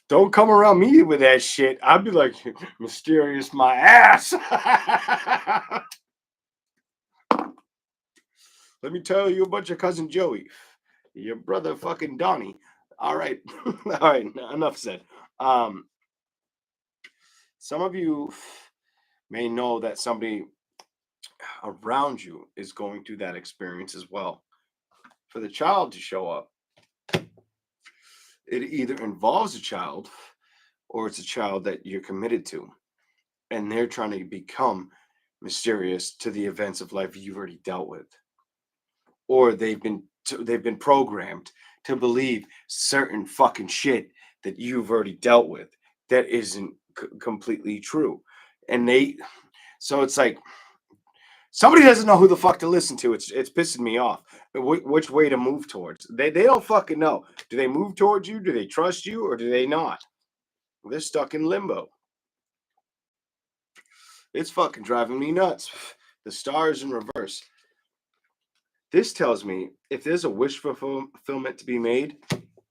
Don't come around me with that shit. I'd be like, mysterious my ass. Let me tell you about your cousin Joey, your brother fucking Donnie. All right. All right. Enough said. Um, some of you may know that somebody around you is going through that experience as well. For the child to show up, it either involves a child or it's a child that you're committed to, and they're trying to become mysterious to the events of life you've already dealt with, or they've been programmed to believe certain fucking shit that you've already dealt with that isn't completely true, and so it's like somebody doesn't know who the fuck to listen to. It's pissing me off. Which way to move towards? They don't fucking know. Do they move towards you? Do they trust you, or do they not? They're stuck in limbo. It's fucking driving me nuts. The stars in reverse. This tells me if there's a wish fulfillment to be made,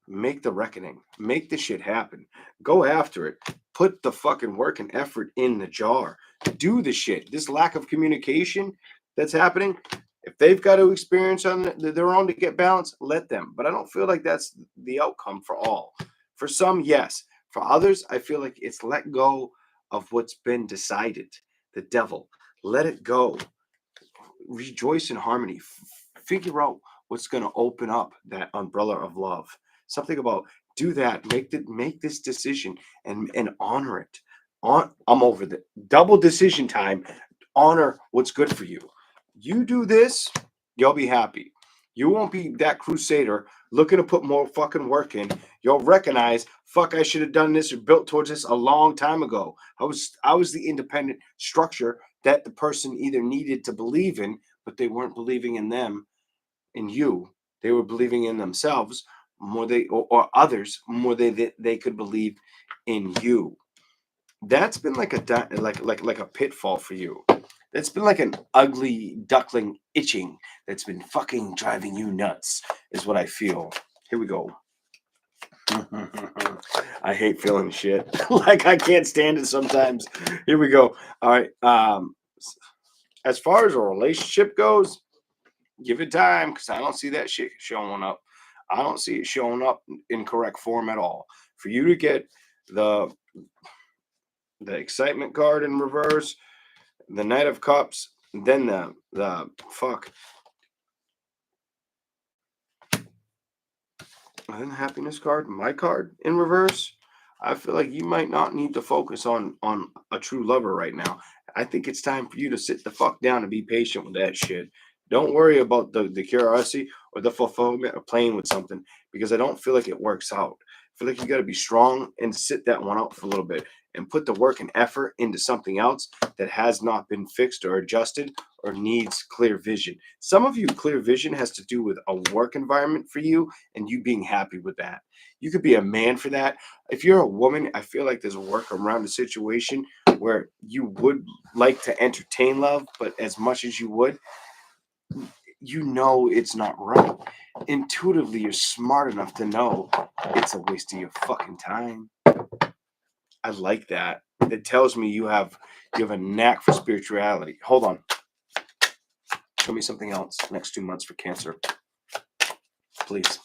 make the reckoning. Make the shit happen. Go after it. Put the fucking work and effort in the jar. Do the shit. This lack of communication that's happening, if they've got to experience on their own to get balance, let them. But I don't feel like that's the outcome for all. For some, yes. For others, I feel like it's let go of what's been decided. The devil. Let it go. Rejoice in harmony. Figure out what's going to open up that umbrella of love. Something about do that. Make this decision and honor it. I'm over the double decision time. Honor what's good for you. You do this, you'll be happy. You won't be that crusader looking to put more fucking work in. You'll recognize, fuck, I should have done this or built towards this a long time ago. I was the independent structure that the person either needed to believe in, but they weren't believing in them, in you. They were believing in themselves more or others more they could believe in you. That's been like a pitfall for you. That's been like an ugly duckling itching that's been fucking driving you nuts, is what I feel. Here we go. I hate feeling shit. Like I can't stand it sometimes. Here we go. All right. As far as a relationship goes, give it time because I don't see that shit showing up. I don't see it showing up in correct form at all. For you to get the excitement card in reverse, the Knight of Cups, then the fuck, and then the happiness card, my card in reverse. I feel like you might not need to focus on a true lover right now. I think it's time for you to sit the fuck down and be patient with that shit. Don't worry about the curiosity or the fulfillment of playing with something because I don't feel like it works out. I feel like you got to be strong and sit that one out for a little bit and put the work and effort into something else that has not been fixed or adjusted or needs clear vision. Some of you, clear vision has to do with a work environment for you and you being happy with that. You could be a man for that. If you're a woman, I feel like there's a work around the situation where you would like to entertain love, but as much as you would, you know it's not right. Intuitively, you're smart enough to know it's a waste of your fucking time. I like that. It tells me you have a knack for spirituality. Hold on. Show me something else next 2 months for Cancer. Please.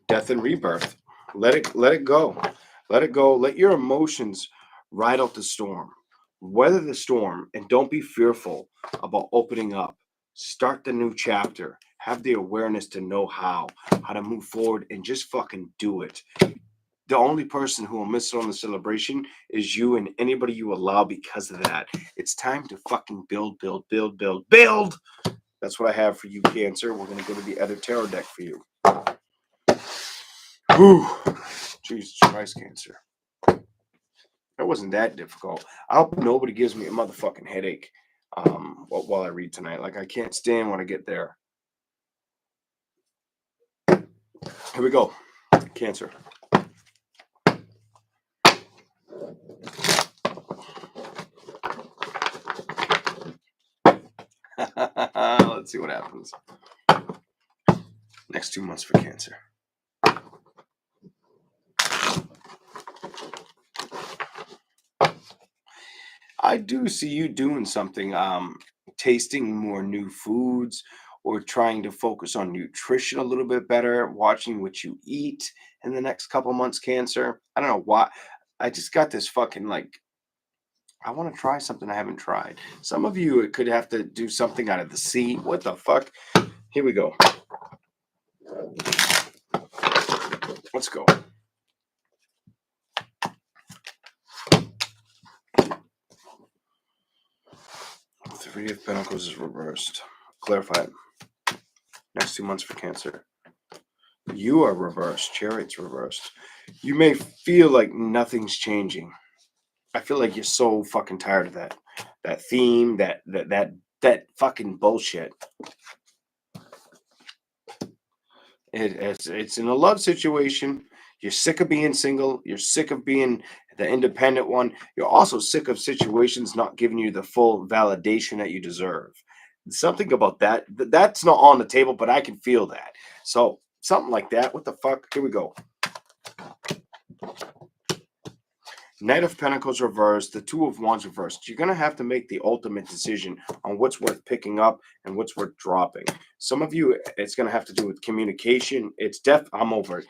Death and rebirth. Let it go. Let it go. Let your emotions ride out the storm. Weather the storm and don't be fearful about opening up. Start the new chapter. Have the awareness to know how to move forward and just fucking do it. The only person who will miss it on the celebration is you and anybody you allow because of that. It's time to fucking build. That's what I have for you, Cancer. We're going to go to the other tarot deck for you. Whew. Jesus Christ, Cancer. That wasn't that difficult. I hope nobody gives me a motherfucking headache while I read tonight. Like, I can't stand when I get there. Here we go. Cancer. Let's see what happens. Next 2 months for Cancer. I do see you doing something, tasting more new foods or trying to focus on nutrition a little bit better, watching what you eat in the next couple months, Cancer. I don't know why. I just got this fucking like, I want to try something I haven't tried. Some of you it could have to do something out of the sea. What the fuck? Here we go. Let's go. Three of Pentacles is reversed. Clarify it. Next 2 months for Cancer. You are reversed. Chariot's reversed. You may feel like nothing's changing. I feel like you're so fucking tired of that theme, that fucking bullshit. It's in a love situation. You're sick of being single. You're sick of being the independent one. You're also sick of situations not giving you the full validation that you deserve. Something about that's not on the table, but I can feel that. So something like that. What the fuck? Here we go. Knight of Pentacles reversed, the Two of Wands reversed. You're going to have to make the ultimate decision on what's worth picking up and what's worth dropping. Some of you, it's going to have to do with communication. I'm over it.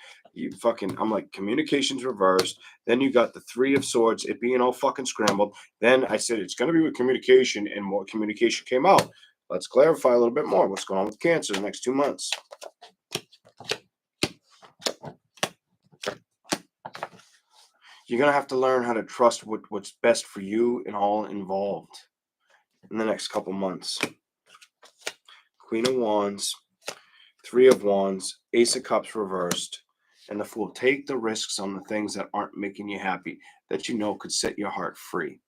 I'm like, communication's reversed. Then you got the Three of Swords, it being all fucking scrambled. Then I said, it's going to be with communication, and more communication came out. Let's clarify a little bit more. What's going on with Cancer the next 2 months? You're going to have to learn how to trust what's best for you and all involved in the next couple months. Queen of Wands, Three of Wands, Ace of Cups reversed, and the Fool. Take the risks on the things that aren't making you happy, that you know could set your heart free.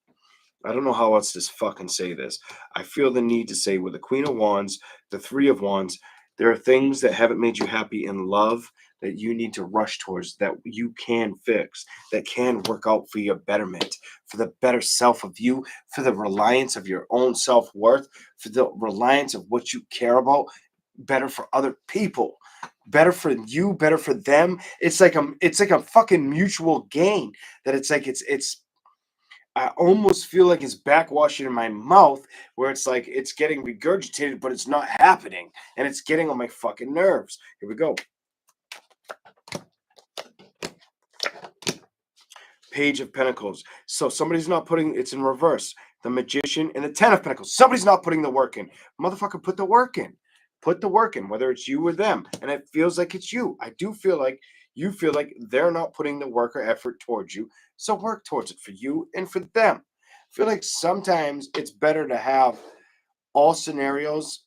I don't know how else to fucking say this. I feel the need to say with the Queen of Wands, the Three of Wands, there are things that haven't made you happy in love that you need to rush towards, that you can fix, that can work out for your betterment, for the better self of you, for the reliance of your own self-worth, for the reliance of what you care about, better for other people, better for you, better for them. It's like a fucking mutual gain, that it's like it's I almost feel like it's backwashing in my mouth, where it's like it's getting regurgitated, but it's not happening. And it's getting on my fucking nerves. Here we go. Page of Pentacles. So somebody's not putting, it's in reverse. The Magician and the Ten of Pentacles. Somebody's not putting the work in. Motherfucker, put the work in. Put the work in, whether it's you or them. And it feels like it's you. I do feel like you feel like they're not putting the work or effort towards you. So work towards it for you and for them. I feel like sometimes it's better to have all scenarios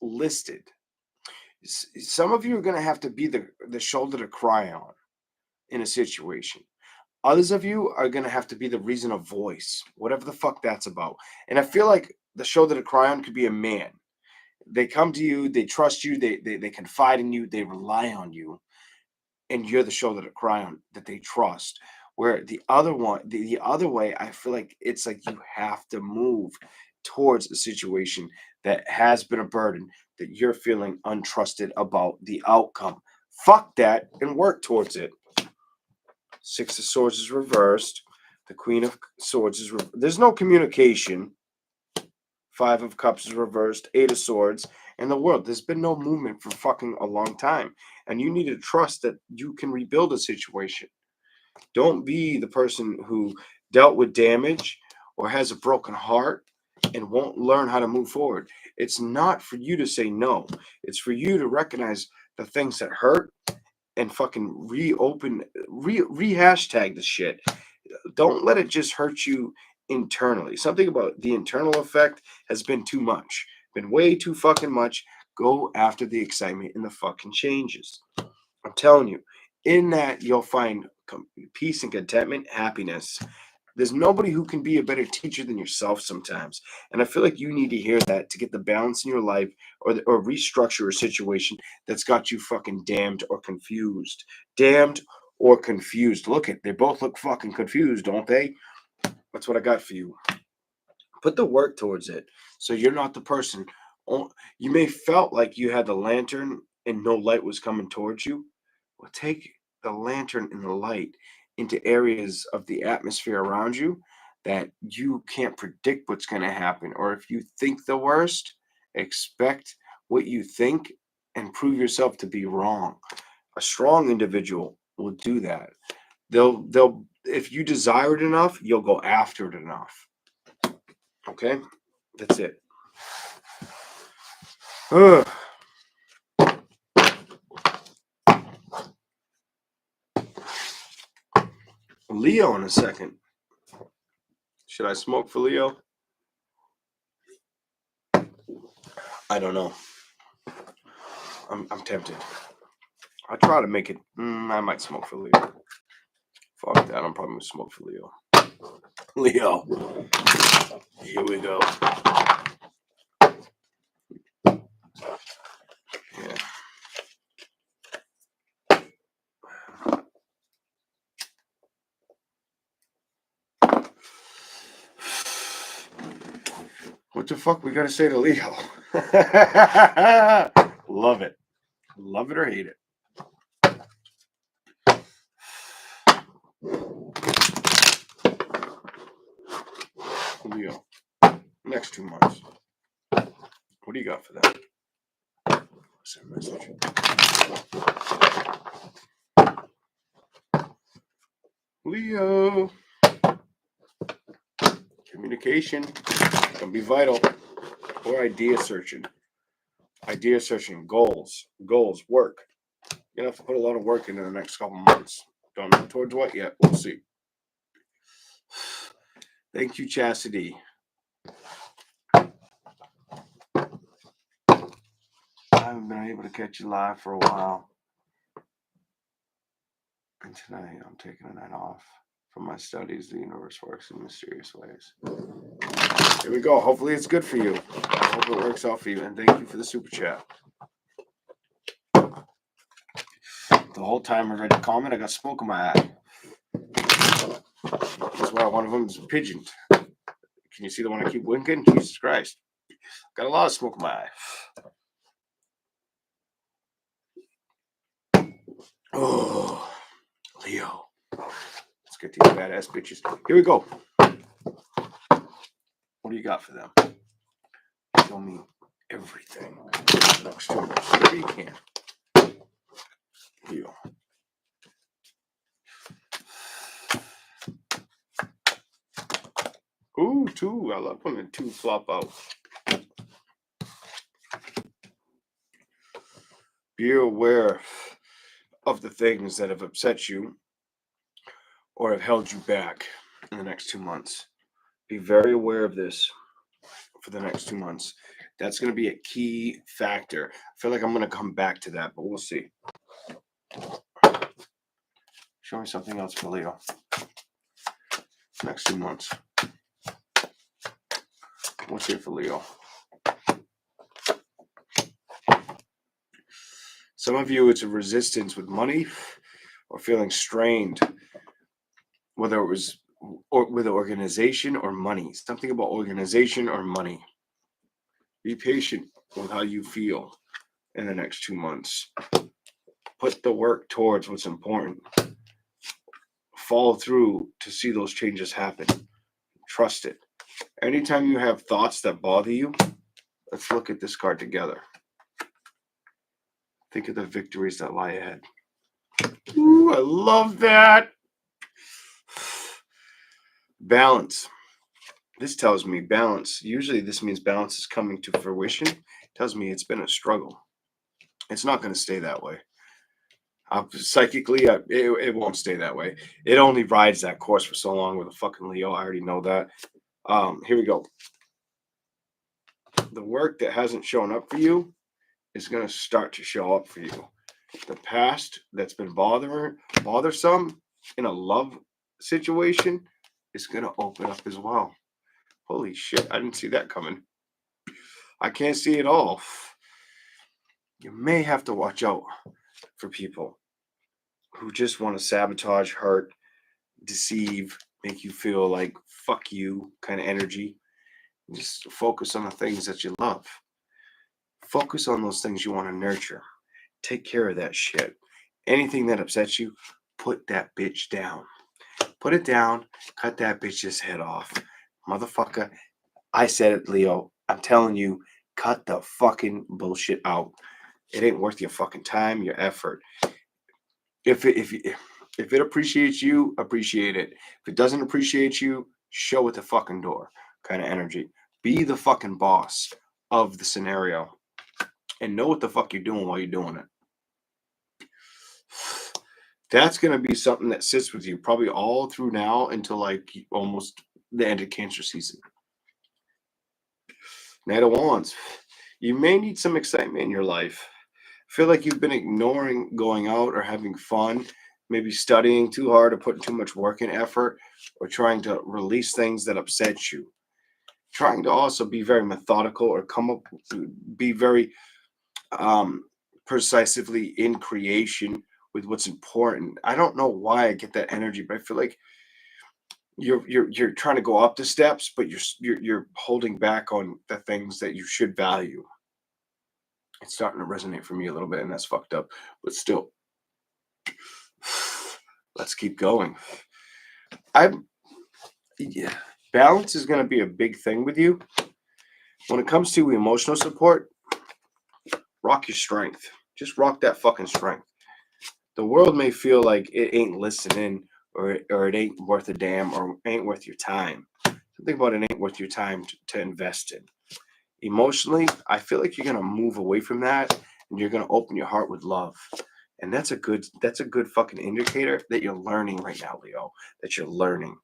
listed. Some of you are going to have to be the shoulder to cry on in a situation. Others of you are going to have to be the reason of voice, whatever the fuck that's about. And I feel like the shoulder to cry on could be a man. They come to you, they trust you, they confide in you, they rely on you, and you're the shoulder to cry on that they trust. Where the other one, the other way, I feel like it's like you have to move towards a situation that has been a burden, that you're feeling untrusted about the outcome. Fuck that and work towards it. Six of Swords is reversed. The Queen of Swords is there's no communication. Five of Cups is reversed. Eight of Swords. In the world, there's been no movement for fucking a long time. And you need to trust that you can rebuild a situation. Don't be the person who dealt with damage or has a broken heart and won't learn how to move forward. It's not for you to say no. It's for you to recognize the things that hurt and fucking re-hashtag the shit. Don't let it just hurt you internally. Something about the internal effect has been too much. Been way too fucking much. Go after the excitement and the fucking changes. I'm telling you, in that you'll find peace and contentment, happiness. There's nobody who can be a better teacher than yourself sometimes. And I feel like you need to hear that to get the balance in your life, or restructure a situation that's got you fucking damned or confused. Damned or confused. They both look fucking confused, don't they? That's what I got for you. Put the work towards it. So you're not the person You may felt like you had the lantern and no light was coming towards you. Well, take the lantern and the light into areas of the atmosphere around you that you can't predict what's going to happen. Or if you think the worst, expect what you think and prove yourself to be wrong. A strong individual will do that. They'll if you desire it enough, you'll go after it enough. Okay? That's it. Ugh. Leo in a second. Should I smoke for Leo? I don't know. I'm tempted. I try to make it. I might smoke for Leo. Fuck that. I'm probably gonna smoke for Leo. Leo. Here we go. Yeah. What the fuck we gotta say to Leo? Love it. Love it or hate it. Leo. Next 2 months. What do you got for that? Send a message. Leo. Communication can be vital. Or idea searching. Idea searching. Goals. Goals. Work. You're gonna have to put a lot of work into the next couple months. Don't know towards what yet. We'll see. Thank you, Chastity. I haven't been able to catch you live for a while. And tonight I'm taking a night off from my studies. The universe works in mysterious ways. Here we go. Hopefully it's good for you. I hope it works out for you. And thank you for the super chat. The whole time I read the comment, I got smoke in my eye. That's why one of them is a pigeon. Can you see the one I keep winking? Jesus Christ. Got a lot of smoke in my eye. Oh, Leo. Let's get these badass bitches. Here we go. What do you got for them? Show me everything. Next to whatever you can. Leo. Ooh, 2. I love when the 2 flop out. Be aware of the things that have upset you or have held you back in the next 2 months. Be very aware of this for the next 2 months. That's going to be a key factor. I feel like I'm going to come back to that, but we'll see. Show me something else for Leo. Next 2 months. What's here for Leo? Some of you, it's a resistance with money or feeling strained, whether it was with organization or money. Something about organization or money. Be patient with how you feel in the next 2 months. Put the work towards what's important. Follow through to see those changes happen. Trust it. Anytime you have thoughts that bother you, let's look at this card together. Think of the victories that lie ahead. Ooh, I love that. Balance. This tells me balance. Usually this means balance is coming to fruition. It tells me it's been a struggle. It's not going to stay that way. Psychically, it won't stay that way. It only rides that course for so long with a fucking Leo. I already know that. Here we go. The work that hasn't shown up for you is going to start to show up for you. The past that's been bothersome in a love situation is going to open up as well. Holy shit, I didn't see that coming. I can't see it all. You may have to watch out for people who just want to sabotage, hurt, deceive, make you feel like fuck you kind of energy. Just focus on the things that you love. Focus on those things you want to nurture. Take care of that shit. Anything that upsets you, put that bitch down. Put it down. Cut that bitch's head off. Motherfucker, I said it, Leo. I'm telling you, cut the fucking bullshit out. It ain't worth your fucking time, your effort. If it appreciates you, appreciate it. If it doesn't appreciate you, show it the fucking door. Kind of energy. Be the fucking boss of the scenario and know what the fuck you're doing while you're doing it. That's going to be something that sits with you probably all through now until like almost the end of Cancer season. Knight of Wands. You may need some excitement in your life. Feel like you've been ignoring going out or having fun, maybe studying too hard or putting too much work and effort, or trying to release things that upset you. Trying to also be very methodical or be very precisely in creation with what's important. I don't know why I get that energy, but I feel like you're trying to go up the steps, but you're holding back on the things that you should value. It's starting to resonate for me a little bit, and that's fucked up. But still, let's keep going. Yeah, balance is going to be a big thing with you. When it comes to emotional support, rock your strength. Just rock that fucking strength. The world may feel like it ain't listening or it ain't worth a damn or ain't worth your time. Think about it ain't worth your time to invest in. Emotionally, I feel like you're gonna move away from that and you're gonna open your heart with love. And that's a good fucking indicator that you're learning right now, Leo. That you're learning.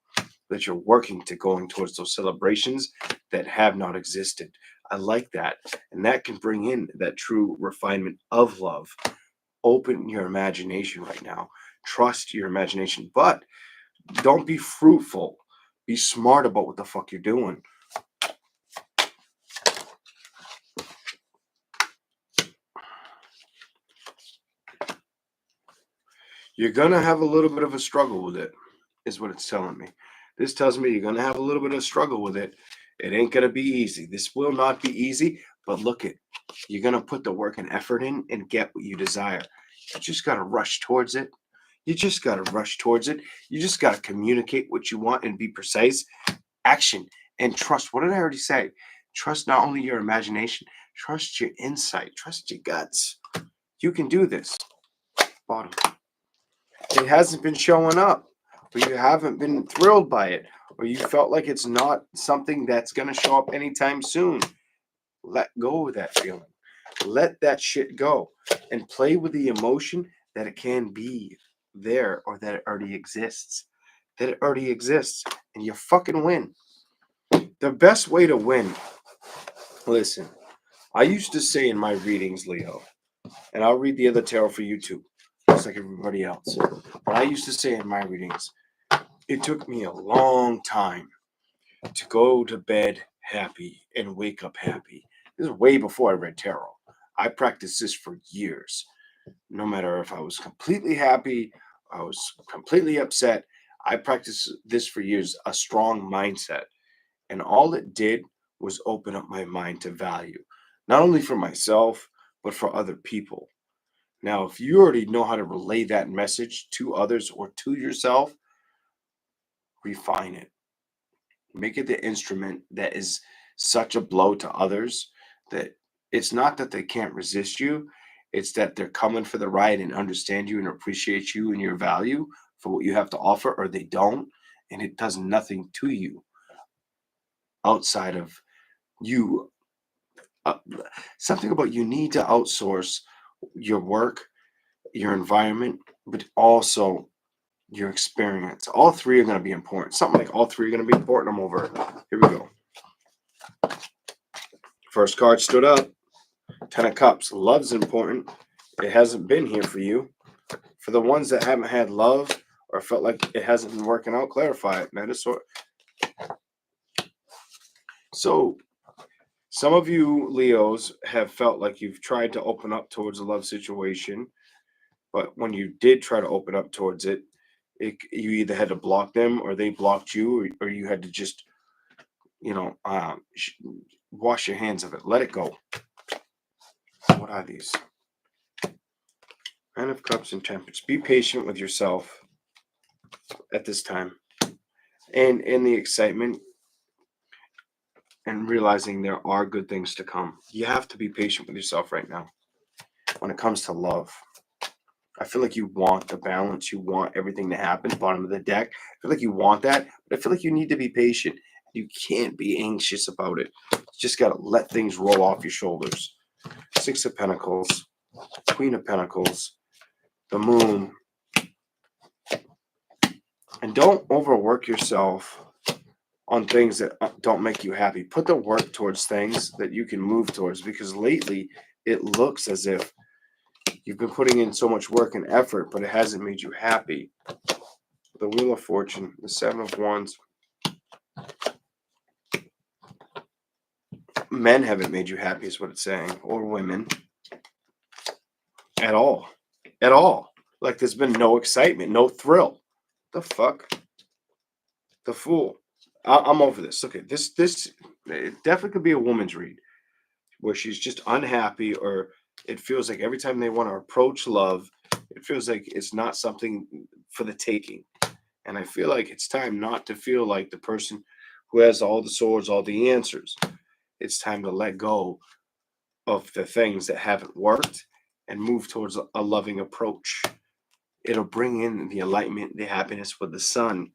That you're working to going towards those celebrations that have not existed. I like that. And that can bring in that true refinement of love. Open your imagination right now. Trust your imagination, but don't be fruitful. Be smart about what the fuck you're doing. You're going to have a little bit of a struggle with it, is what it's telling me. This tells me you're going to have a little bit of a struggle with it. It ain't going to be easy. This will not be easy, but look it. You're going to put the work and effort in and get what you desire. You just got to rush towards it. You just got to rush towards it. You just got to communicate what you want and be precise. Action and trust. What did I already say? Trust not only your imagination, trust your insight, trust your guts. You can do this. Bottom. It hasn't been showing up, or you haven't been thrilled by it, or you felt like it's not something that's going to show up anytime soon. Let go of that feeling. Let that shit go and play with the emotion that it can be there or that it already exists. That it already exists, and you fucking win. The best way to win, listen, I used to say in my readings, Leo, and I'll read the other tarot for you too, just like everybody else. But I used to say in my readings, it took me a long time to go to bed happy and wake up happy. This is way before I read tarot. I practiced this for years. No matter if I was completely happy, I was completely upset, I practiced this for years, a strong mindset. And all it did was open up my mind to value, not only for myself, but for other people. Now, if you already know how to relay that message to others or to yourself, refine it. Make it the instrument that is such a blow to others that it's not that they can't resist you, it's that they're coming for the ride and understand you and appreciate you and your value for what you have to offer, or they don't, and it does nothing to you outside of you. Something about you need to outsource your work, your environment, but also your experience. All three are going to be important. Something like all three are going to be important. I'm over it. Here we go. First card stood up. 10 of Cups. Love's important. It hasn't been here for you. For the ones that haven't had love or felt like it hasn't been working out, clarify it. Knight of Swords. So, some of you Leos have felt like you've tried to open up towards a love situation, but when you did try to open up towards it, you either had to block them or they blocked you, or you had to just, wash your hands of it. Let it go. What are these? Nine of Cups and Temperance. Be patient with yourself at this time. And in the excitement and realizing there are good things to come. You have to be patient with yourself right now. When it comes to love, I feel like you want the balance. You want everything to happen. Bottom of the deck. I feel like you want that, but I feel like you need to be patient. You can't be anxious about it. You just got to let things roll off your shoulders. Six of Pentacles, Queen of Pentacles, the Moon. And don't overwork yourself on things that don't make you happy. Put the work towards things that you can move towards, because lately it looks as if you've been putting in so much work and effort, but it hasn't made you happy. The Wheel of Fortune, the Seven of Wands. Men haven't made you happy is what it's saying, or women. At all. At all. Like there's been no excitement, no thrill. The fuck? The Fool. I'm over this. Okay, this it definitely could be a woman's read where she's just unhappy, or it feels like every time they want to approach love, it feels like it's not something for the taking. And I feel like it's time not to feel like the person who has all the swords, all the answers. It's time to let go of the things that haven't worked and move towards a loving approach. It'll bring in the enlightenment, the happiness with the sun.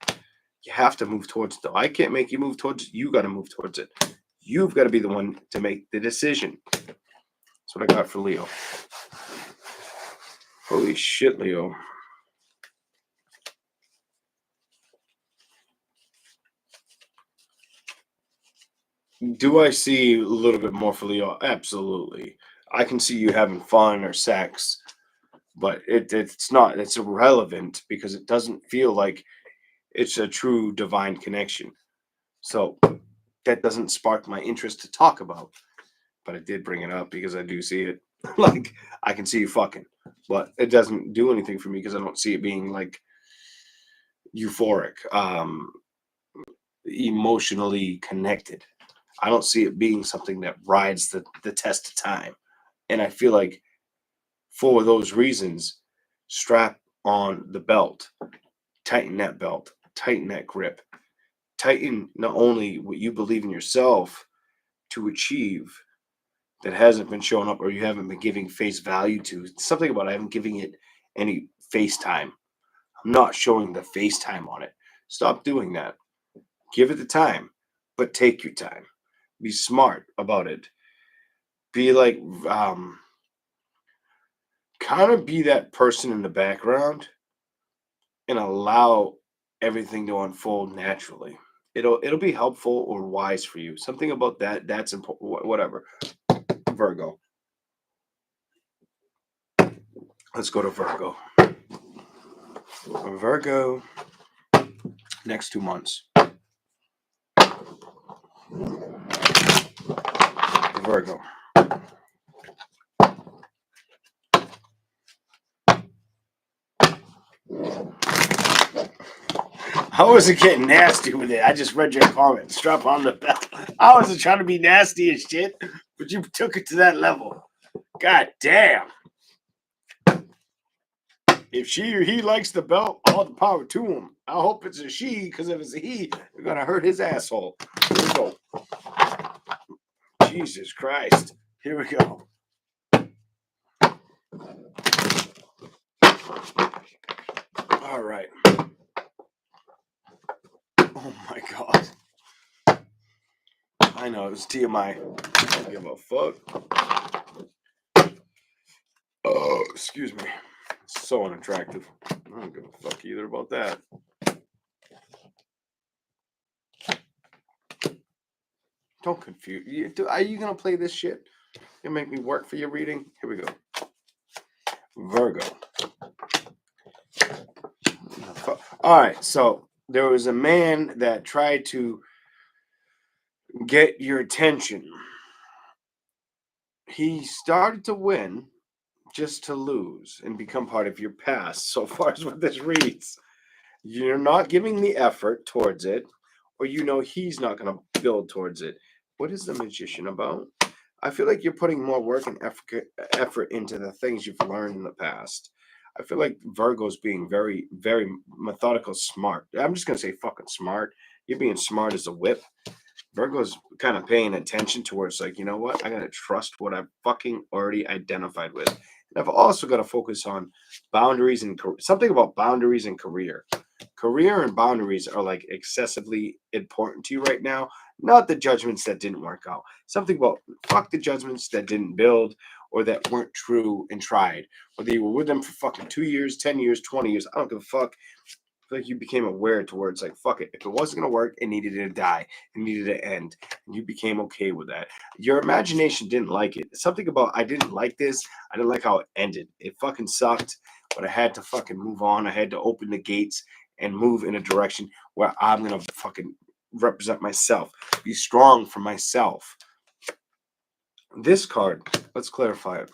You have to move towards it, though. I can't make you move towards it. You got to move towards it. You've got to be the one to make the decision. That's what I got for Leo. Holy shit, Leo. Do I see a little bit more for Leo? Absolutely. I can see you having fun or sex, but it's not. It's irrelevant because it doesn't feel like it's a true divine connection. So that doesn't spark my interest to talk about. But I did bring it up because I do see it. Like, I can see you fucking, but it doesn't do anything for me because I don't see it being like euphoric, emotionally connected. I don't see it being something that rides the test of time. And I feel like for those reasons, strap on the belt, tighten that belt, tighten that grip, tighten not only what you believe in yourself to achieve that hasn't been showing up or you haven't been giving face value to. Something about I haven't giving it any face time. I'm not showing the face time on it. Stop doing that. Give it the time, but take your time. Be smart about it. Be like, kind of be that person in the background and allow everything to unfold naturally. It'll be helpful or wise for you. Something about that's important. Whatever. Virgo. Let's go to Virgo. Virgo. Next 2 months. Virgo. I wasn't getting nasty with it. I just read your comment. Strap on the belt. I wasn't trying to be nasty and shit, but you took it to that level. God damn. If she or he likes the belt, all the power to him. I hope it's a she, because if it's a he, we're gonna hurt his asshole. Here we go. Jesus Christ. Here we go. All right. Oh my God. I know, it was TMI. I don't give a fuck. Oh, excuse me. So unattractive. I don't give a fuck either about that. Don't confuse you. Are you gonna play this shit? You make me work for your reading? Here we go. Virgo. All right, so there was a man that tried to get your attention. He started to win just to lose and become part of your past. So far as what this reads, you're not giving the effort towards it, or he's not going to build towards it. What is the Magician about? I feel like you're putting more work and effort into the things you've learned in the past. I feel like Virgo's being very, very methodical, smart. I'm just gonna say fucking smart. You're being smart as a whip. Virgo's kind of paying attention towards like, you know what? I gotta trust what I've fucking already identified with. And I've also got to focus on boundaries and something about boundaries and career. Career and boundaries are like excessively important to you right now, not the judgments that didn't work out. Something about fuck the judgments that didn't build or that weren't true and tried. Whether you were with them for fucking 2 years, 10 years, 20 years, I don't give a fuck. I feel like you became aware towards like fuck it. If it wasn't gonna work, it needed to die. It needed to end. And you became okay with that. Your imagination didn't like it. Something about I didn't like this. I didn't like how it ended. It fucking sucked. But I had to fucking move on. I had to open the gates and move in a direction where I'm gonna fucking represent myself. Be strong for myself. This card, let's clarify it.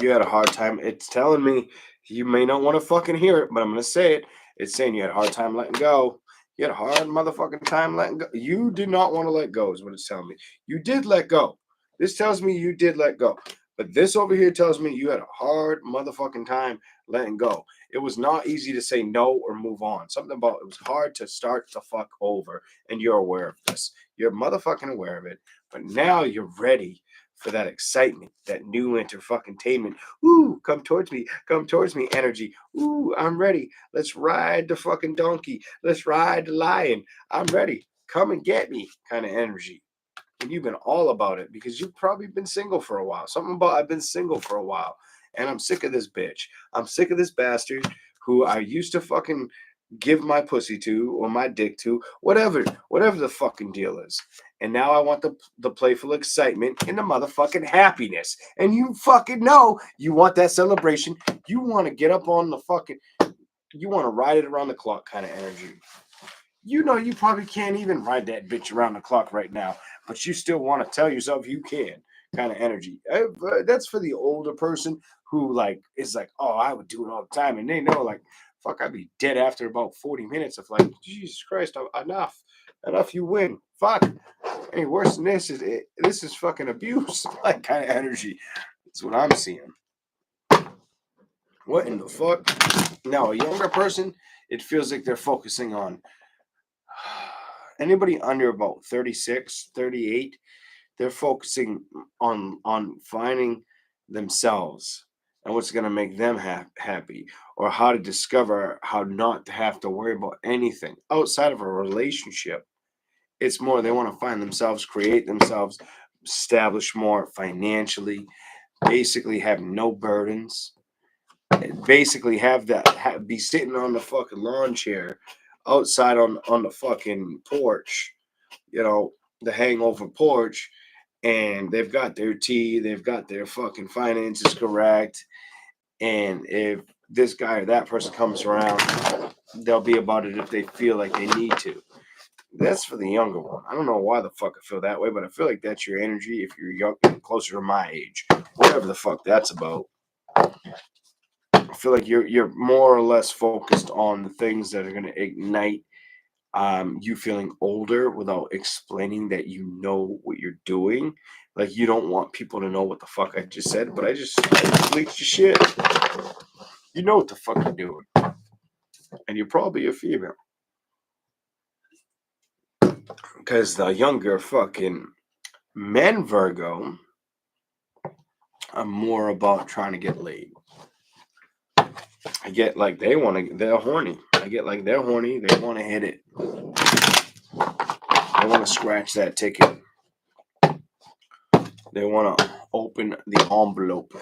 You had a hard time. It's telling me you may not want to fucking hear it, but I'm gonna say it. It's saying you had a hard time letting go. You had a hard motherfucking time letting go. You did not want to let go, is what it's telling me. You did let go. This tells me you did let go. But this over here tells me you had a hard motherfucking time letting go. It was not easy to say no or move on. Something about it was hard to start the fuck over. And you're aware of this. You're motherfucking aware of it. But now you're ready for that excitement, that new entertainment. Ooh, come towards me, energy. Ooh, I'm ready. Let's ride the fucking donkey. Let's ride the lion. I'm ready. Come and get me, kind of energy. And you've been all about it because you've probably been single for a while. Something about I've been single for a while. And I'm sick of this bitch. I'm sick of this bastard who I used to fucking give my pussy to or my dick to, whatever the fucking deal is. And now I want the playful excitement and the motherfucking happiness. And you fucking know you want that celebration. You want to get up on the fucking, you want to ride it around the clock kind of energy. You know you probably can't even ride that bitch around the clock right now, but you still want to tell yourself you can kind of energy. That's for the older person who like is like, oh, I would do it all the time. And they know like, fuck, I'd be dead after about 40 minutes of like, Jesus Christ, enough, you win. Fuck. Any worse than this is this is fucking abuse, like kind of energy. That's what I'm seeing. What in the fuck? Now, a younger person, it feels like they're focusing on anybody under about 36, 38. They're focusing on finding themselves and what's going to make them happy, or how to discover how not to have to worry about anything outside of a relationship. It's more they want to find themselves, create themselves, establish more financially, basically have no burdens, basically have that be sitting on the fucking lawn chair outside on the fucking porch, you know, the hangover porch, and they've got their tea, they've got their fucking finances correct, and if this guy or that person comes around, they'll be about it if they feel like they need to. That's for the younger one. I don't know why the fuck I feel that way, but I feel like that's your energy if you're young, closer to my age, whatever the fuck that's about. I feel like you're more or less focused on the things that are going to ignite you feeling older without explaining that you know what you're doing. Like you don't want people to know what the fuck I just said, but I just bleached your shit. You know what the fuck you're doing, and you're probably a female because the younger fucking men Virgo are more about trying to get laid. I get like they're horny. I get like they're horny. They want to hit it. They want to scratch that ticket. They want to open the envelope.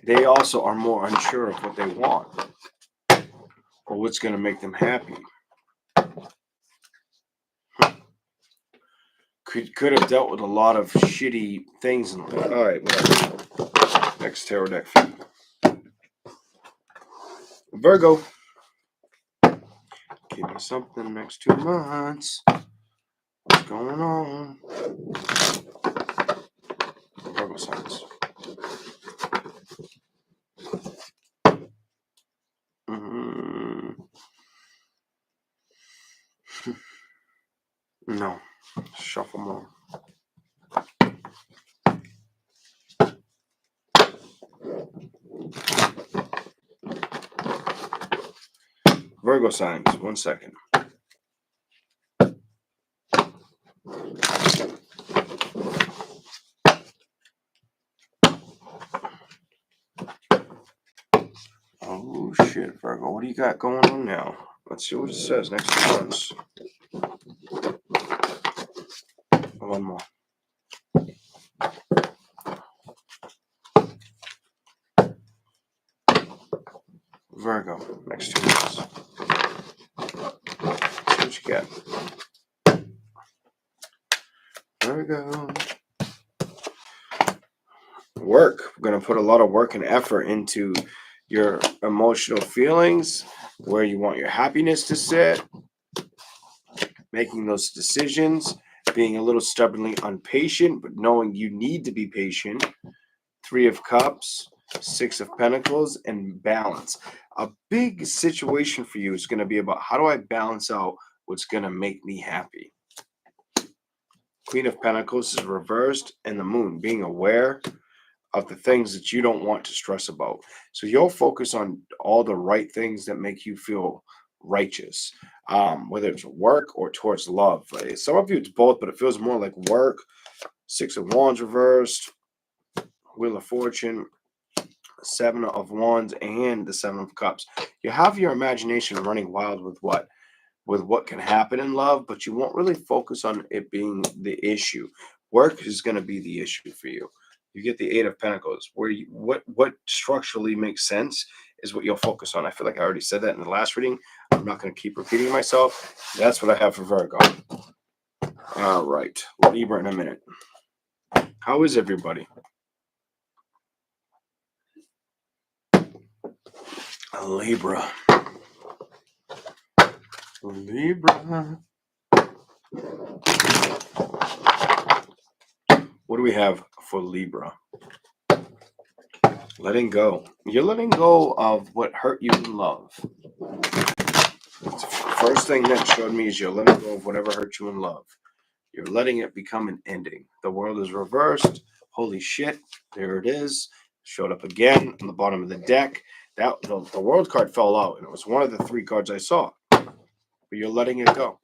They also are more unsure of what they want or what's going to make them happy. Could have dealt with a lot of shitty things. All right, whatever. Next tarot deck. Virgo. Give me something next 2 months. What's going on? Virgo signs. Virgo signs, 1 second. Oh shit, Virgo, what do you got going on now? Let's see what it says next 2 months. One more. Virgo, next 2 months. Let's see what you get. Virgo. Work. We're going to put a lot of work and effort into your emotional feelings, where you want your happiness to sit, making those decisions, being a little stubbornly impatient, but knowing you need to be patient. 3 of Cups, 6 of Pentacles, and balance. A big situation for you is going to be about how do I balance out what's going to make me happy. Queen of Pentacles is reversed, and the Moon, being aware of the things that you don't want to stress about. So you'll focus on all the right things that make you feel righteous, whether it's work or towards love. Some of you it's both, but it feels more like work. 6 of Wands reversed, Wheel of Fortune, 7 of Wands, and the 7 of Cups. You have your imagination running wild with what can happen in love, but you won't really focus on it being the issue. Work is going to be the issue for you. You get the 8 of Pentacles, where what structurally makes sense is what you'll focus on. I feel like I already said that in the last reading. I'm not going to keep repeating myself. That's what I have for Virgo. All right, Libra in a minute. How is everybody? Libra. What do we have for Libra? Letting go. You're letting go of what hurt you in love. The first thing that showed me is you're letting go of whatever hurt you in love. You're letting it become an ending. The world is reversed. Holy shit. There it is. Showed up again on the bottom of the deck. The world card fell out, and it was one of the 3 cards I saw. But you're letting it go.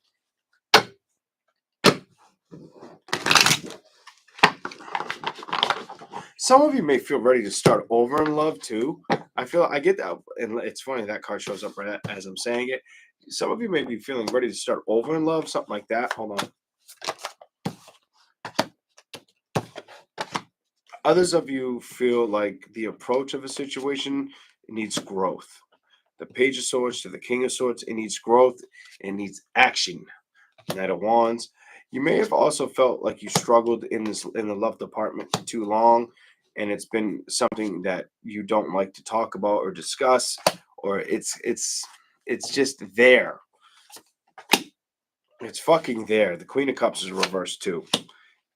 Some of you may feel ready to start over in love too. I get that, and it's funny that card shows up right as I'm saying it. Some of you may be feeling ready to start over in love, something like that. Hold on. Others of you feel like the approach of a situation needs growth. The Page of Swords to the King of Swords, it needs growth, it needs action. Knight of Wands. You may have also felt like you struggled in the love department for too long, and it's been something that you don't like to talk about or discuss, or it's just there. It's fucking there. The Queen of Cups is reversed too.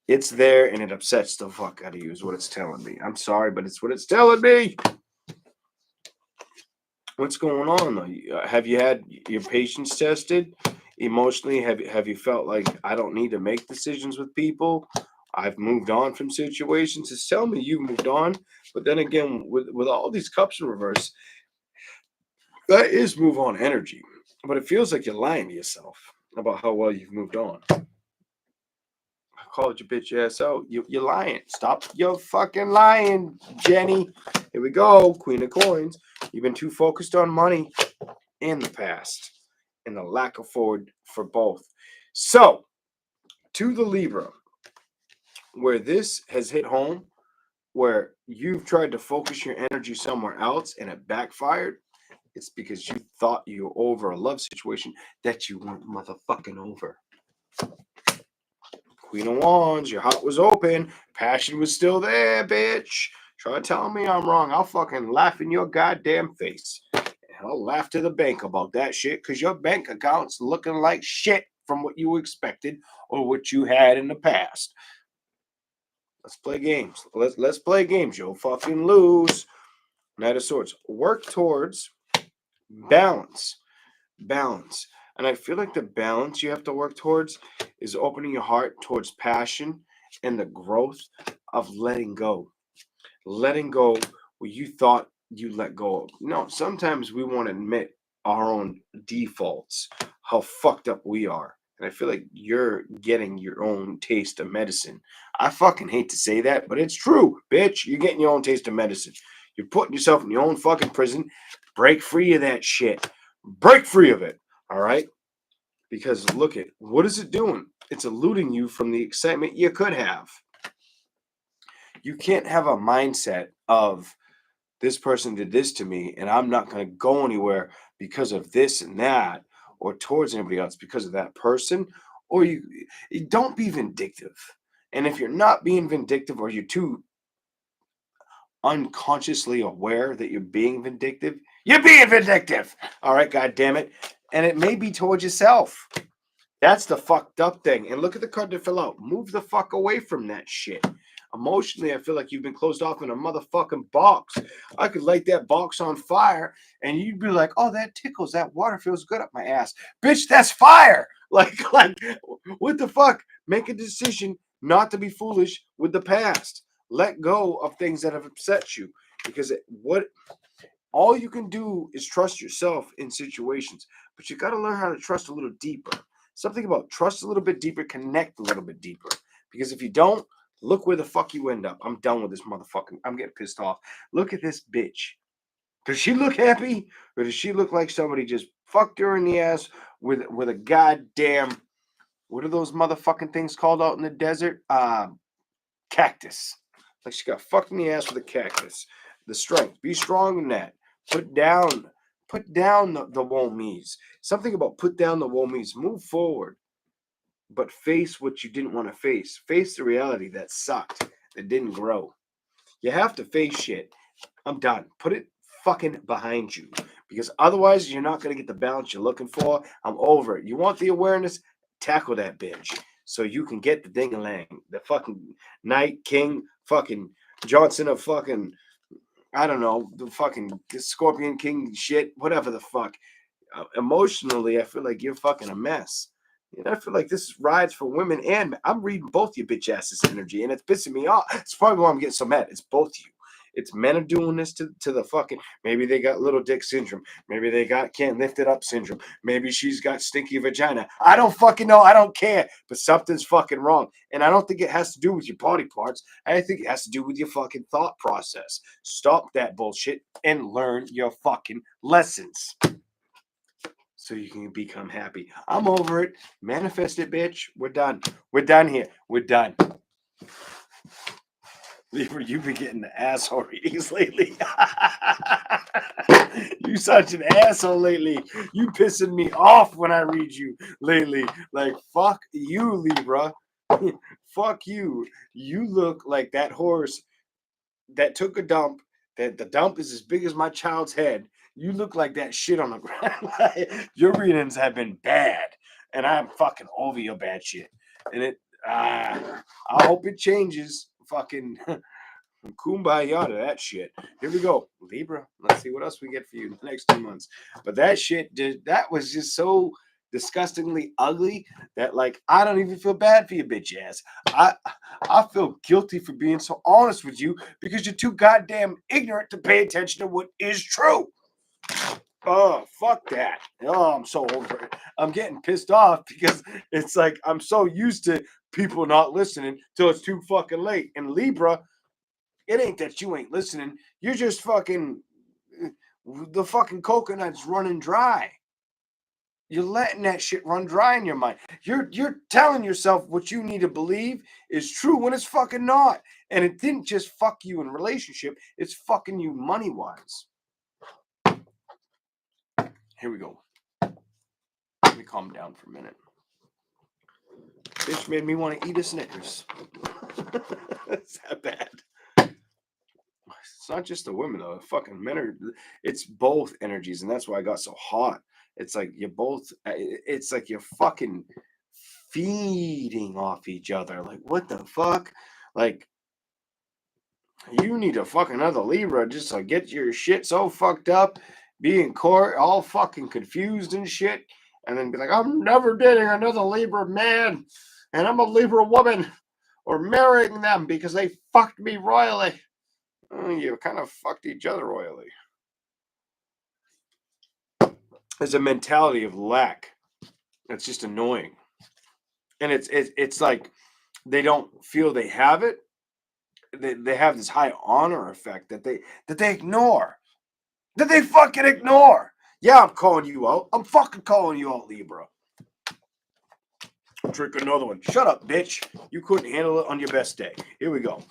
It's there, and it upsets the fuck out of you is what it's telling me. I'm sorry, but it's what it's telling me. What's going on though? Have you had your patience tested? Emotionally, have you felt like I don't need to make decisions with people? I've moved on from situations. It's telling me you've moved on, but then again, with all these cups in reverse, that is move on energy. But it feels like you're lying to yourself about how well you've moved on. I called your bitch ass out. You're lying. Stop your fucking lying, Jenny. Here we go. Queen of Coins. You've been too focused on money in the past, and the lack of forward for both. So, to the Libra, where this has hit home, where you've tried to focus your energy somewhere else and it backfired, it's because you thought you were over a love situation that you weren't motherfucking over. Queen of Wands, your heart was open, passion was still there, bitch. Try to tell me I'm wrong, I'll fucking laugh in your goddamn face. I'll laugh to the bank about that shit because your bank account's looking like shit from what you expected or what you had in the past. Let's play games. Let's play games. You'll fucking lose. Knight of Swords. Work towards balance. Balance. And I feel like the balance you have to work towards is opening your heart towards passion and the growth of letting go. Letting go where you thought you let go of. No, sometimes we won't admit our own defaults, how fucked up we are. And I feel like you're getting your own taste of medicine. I fucking hate to say that, but it's true, bitch. You're getting your own taste of medicine. You're putting yourself in your own fucking prison. Break free of that shit. Break free of it. All right? Because look at what is it doing? It's eluding you from the excitement you could have. You can't have a mindset of this person did this to me and I'm not going to go anywhere because of this and that or towards anybody else because of that person. Or you don't be vindictive. And if you're not being vindictive or you're too unconsciously aware that you're being vindictive, you're being vindictive. All right, God damn it. And it may be towards yourself. That's the fucked up thing. And look at the card that fell out. Move the fuck away from that shit. Emotionally, I feel like you've been closed off in a motherfucking box. I could light that box on fire and you'd be like, oh, that tickles. That water feels good up my ass. Bitch, that's fire. Like, what the fuck? Make a decision not to be foolish with the past. Let go of things that have upset you. Because all you can do is trust yourself in situations. But you got to learn how to trust a little deeper. Something about trust a little bit deeper, connect a little bit deeper. Because if you don't, look where the fuck you end up. I'm done with this motherfucking. I'm getting pissed off. Look at this bitch. Does she look happy, or does she look like somebody just fucked her in the ass with a goddamn, what are those motherfucking things called out in the desert? Cactus. Like she got fucked in the ass with a cactus. The strength. Be strong in that. Put down. Put down the woe me's. Something about put down the woe me's. Move forward. But face what you didn't want to face. Face the reality that sucked. That didn't grow. You have to face shit. I'm done. Put it fucking behind you. Because otherwise you're not going to get the balance you're looking for. I'm over it. You want the awareness? Tackle that bitch. So you can get the ding-a-lang. The fucking Night King, fucking Johnson of fucking, I don't know, the fucking Scorpion King shit, whatever the fuck. Emotionally, I feel like you're fucking a mess. And I feel like this rides for women and men. I'm reading both your bitch asses energy, and it's pissing me off. It's probably why I'm getting so mad. It's both of you. It's men are doing this to the fucking. Maybe they got little dick syndrome. Maybe they got can't lift it up syndrome. Maybe she's got stinky vagina. I don't fucking know. I don't care. But something's fucking wrong. And I don't think it has to do with your body parts. I think it has to do with your fucking thought process. Stop that bullshit and learn your fucking lessons so you can become happy. I'm over it. Manifest it, bitch. We're done. We're done here. We're done. Libra, you've been getting the asshole readings lately. You such an asshole lately. You pissing me off when I read you lately. Like, fuck you, Libra. Fuck you. You look like that horse that took a dump, that the dump is as big as my child's head. You look like that shit on the ground. Your readings have been bad, and I'm fucking over your bad shit. And I hope it changes. Fucking kumbaya to that shit. Here we go, Libra. Let's see what else we get for you in the next 2 months. But that shit, that was just so disgustingly ugly that like I don't even feel bad for your bitch ass. I feel guilty for being so honest with you because you're too goddamn ignorant to pay attention to what is true. Oh, fuck that. Oh, I'm so over it. I'm getting pissed off because it's like I'm so used to people not listening till it's too fucking late. And Libra, it ain't that you ain't listening. You're just fucking the fucking coconut's running dry. You're letting that shit run dry in your mind. You're telling yourself what you need to believe is true when it's fucking not. And it didn't just fuck you in relationship, it's fucking you money wise. Here we go. Let me calm down for a minute. Bitch made me want to eat a Snickers. It's that bad. It's not just the women though. Fucking men are. It's both energies, and that's why I got so hot. It's like you're both. It's like you're fucking feeding off each other. Like what the fuck? Like you need a fucking another Libra just to get your shit so fucked up, be in court all fucking confused and shit, and then be like, I'm never dating another Libra man, and I'm a Libra woman, or marrying them because they fucked me royally. You kind of fucked each other royally. is a mentality of lack. That's just annoying. And it's like they don't feel they have it. They have this high honor effect that they ignore. That they fucking ignore. Yeah, I'm calling you out. I'm fucking calling you out, Libra. Drink another one. Shut up, bitch. You couldn't handle it on your best day. Here we go.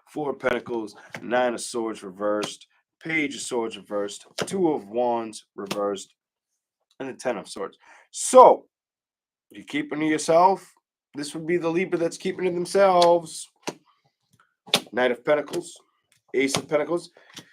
Four of Pentacles, Nine of Swords reversed, Page of Swords reversed, Two of Wands reversed, and the Ten of Swords. So, you keeping to yourself? This would be the Libra that's keeping to themselves. Knight of Pentacles, Ace of Pentacles.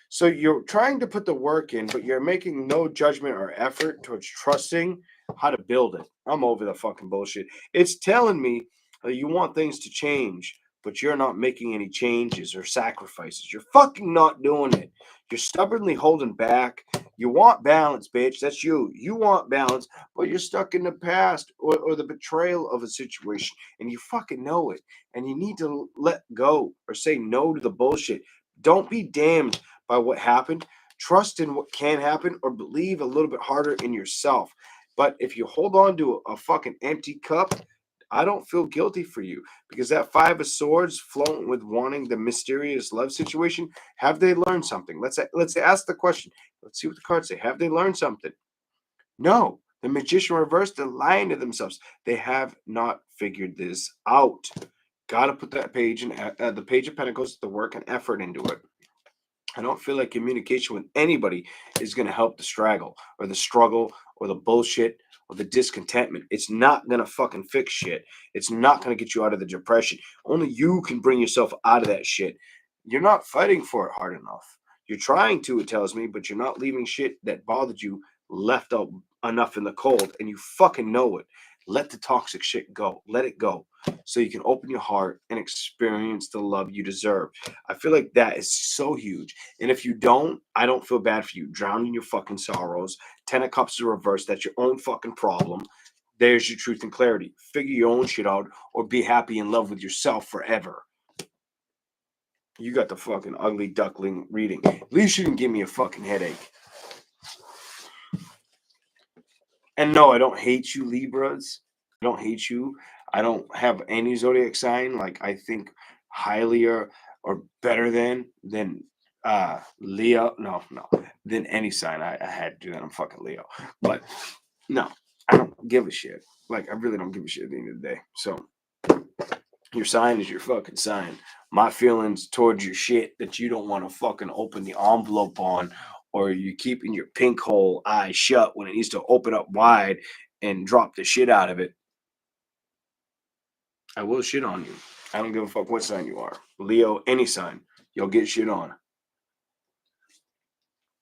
So you're trying to put the work in, but you're making no judgment or effort towards trusting how to build it. I'm over the fucking bullshit. It's telling me that you want things to change, but you're not making any changes or sacrifices. You're fucking not doing it. You're stubbornly holding back. You want balance, bitch. That's you. You want balance, but you're stuck in the past or the betrayal of a situation, and you fucking know it. And you need to let go or say no to the bullshit. Don't be damned by what happened. Trust in what can happen or believe a little bit harder in yourself. But if you hold on to a fucking empty cup, I don't feel guilty for you because that Five of Swords flowing with wanting the mysterious love situation, have they learned something? Let's ask the question. Let's see what the cards say. Have they learned something? No. The Magician reversed, they're lying to themselves. They have not figured this out. Got to put that page in the Page of Pentacles, the work and effort into it. I don't feel like communication with anybody is going to help the struggle or the bullshit or the discontentment. It's not going to fucking fix shit. It's not going to get you out of the depression. Only you can bring yourself out of that shit. You're not fighting for it hard enough. You're trying to, it tells me, but you're not leaving shit that bothered you left out enough in the cold, and you fucking know it. Let the toxic shit go. Let it go so you can open your heart and experience the love you deserve. I feel like that is so huge. And if you don't, I don't feel bad for you. Drown in your fucking sorrows. Ten of Cups is reversed. That's your own fucking problem. There's your truth and clarity. Figure your own shit out or be happy in love with yourself forever. You got the fucking ugly duckling reading. At least you didn't give me a fucking headache. And no, I don't hate you, Libras. I don't hate you. I don't have any zodiac sign. Like, I think highly or better than Leo. No, than any sign. I had to do that. I'm fucking Leo. But no, I don't give a shit. Like, I really don't give a shit at the end of the day. So your sign is your fucking sign. My feelings towards your shit that you don't want to fucking open the envelope on, or you keeping your pink hole eye shut when it needs to open up wide and drop the shit out of it. I will shit on you. I don't give a fuck what sign you are. Leo, any sign, you'll get shit on.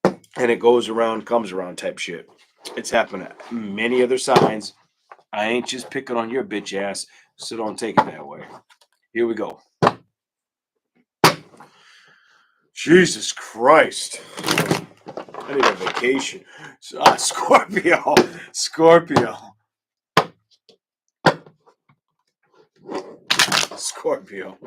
And it goes around, comes around type shit. It's happened to many other signs. I ain't just picking on your bitch ass, so don't take it that way. Here we go. Jesus Christ. I need a vacation. Scorpio. Scorpio. Scorpio.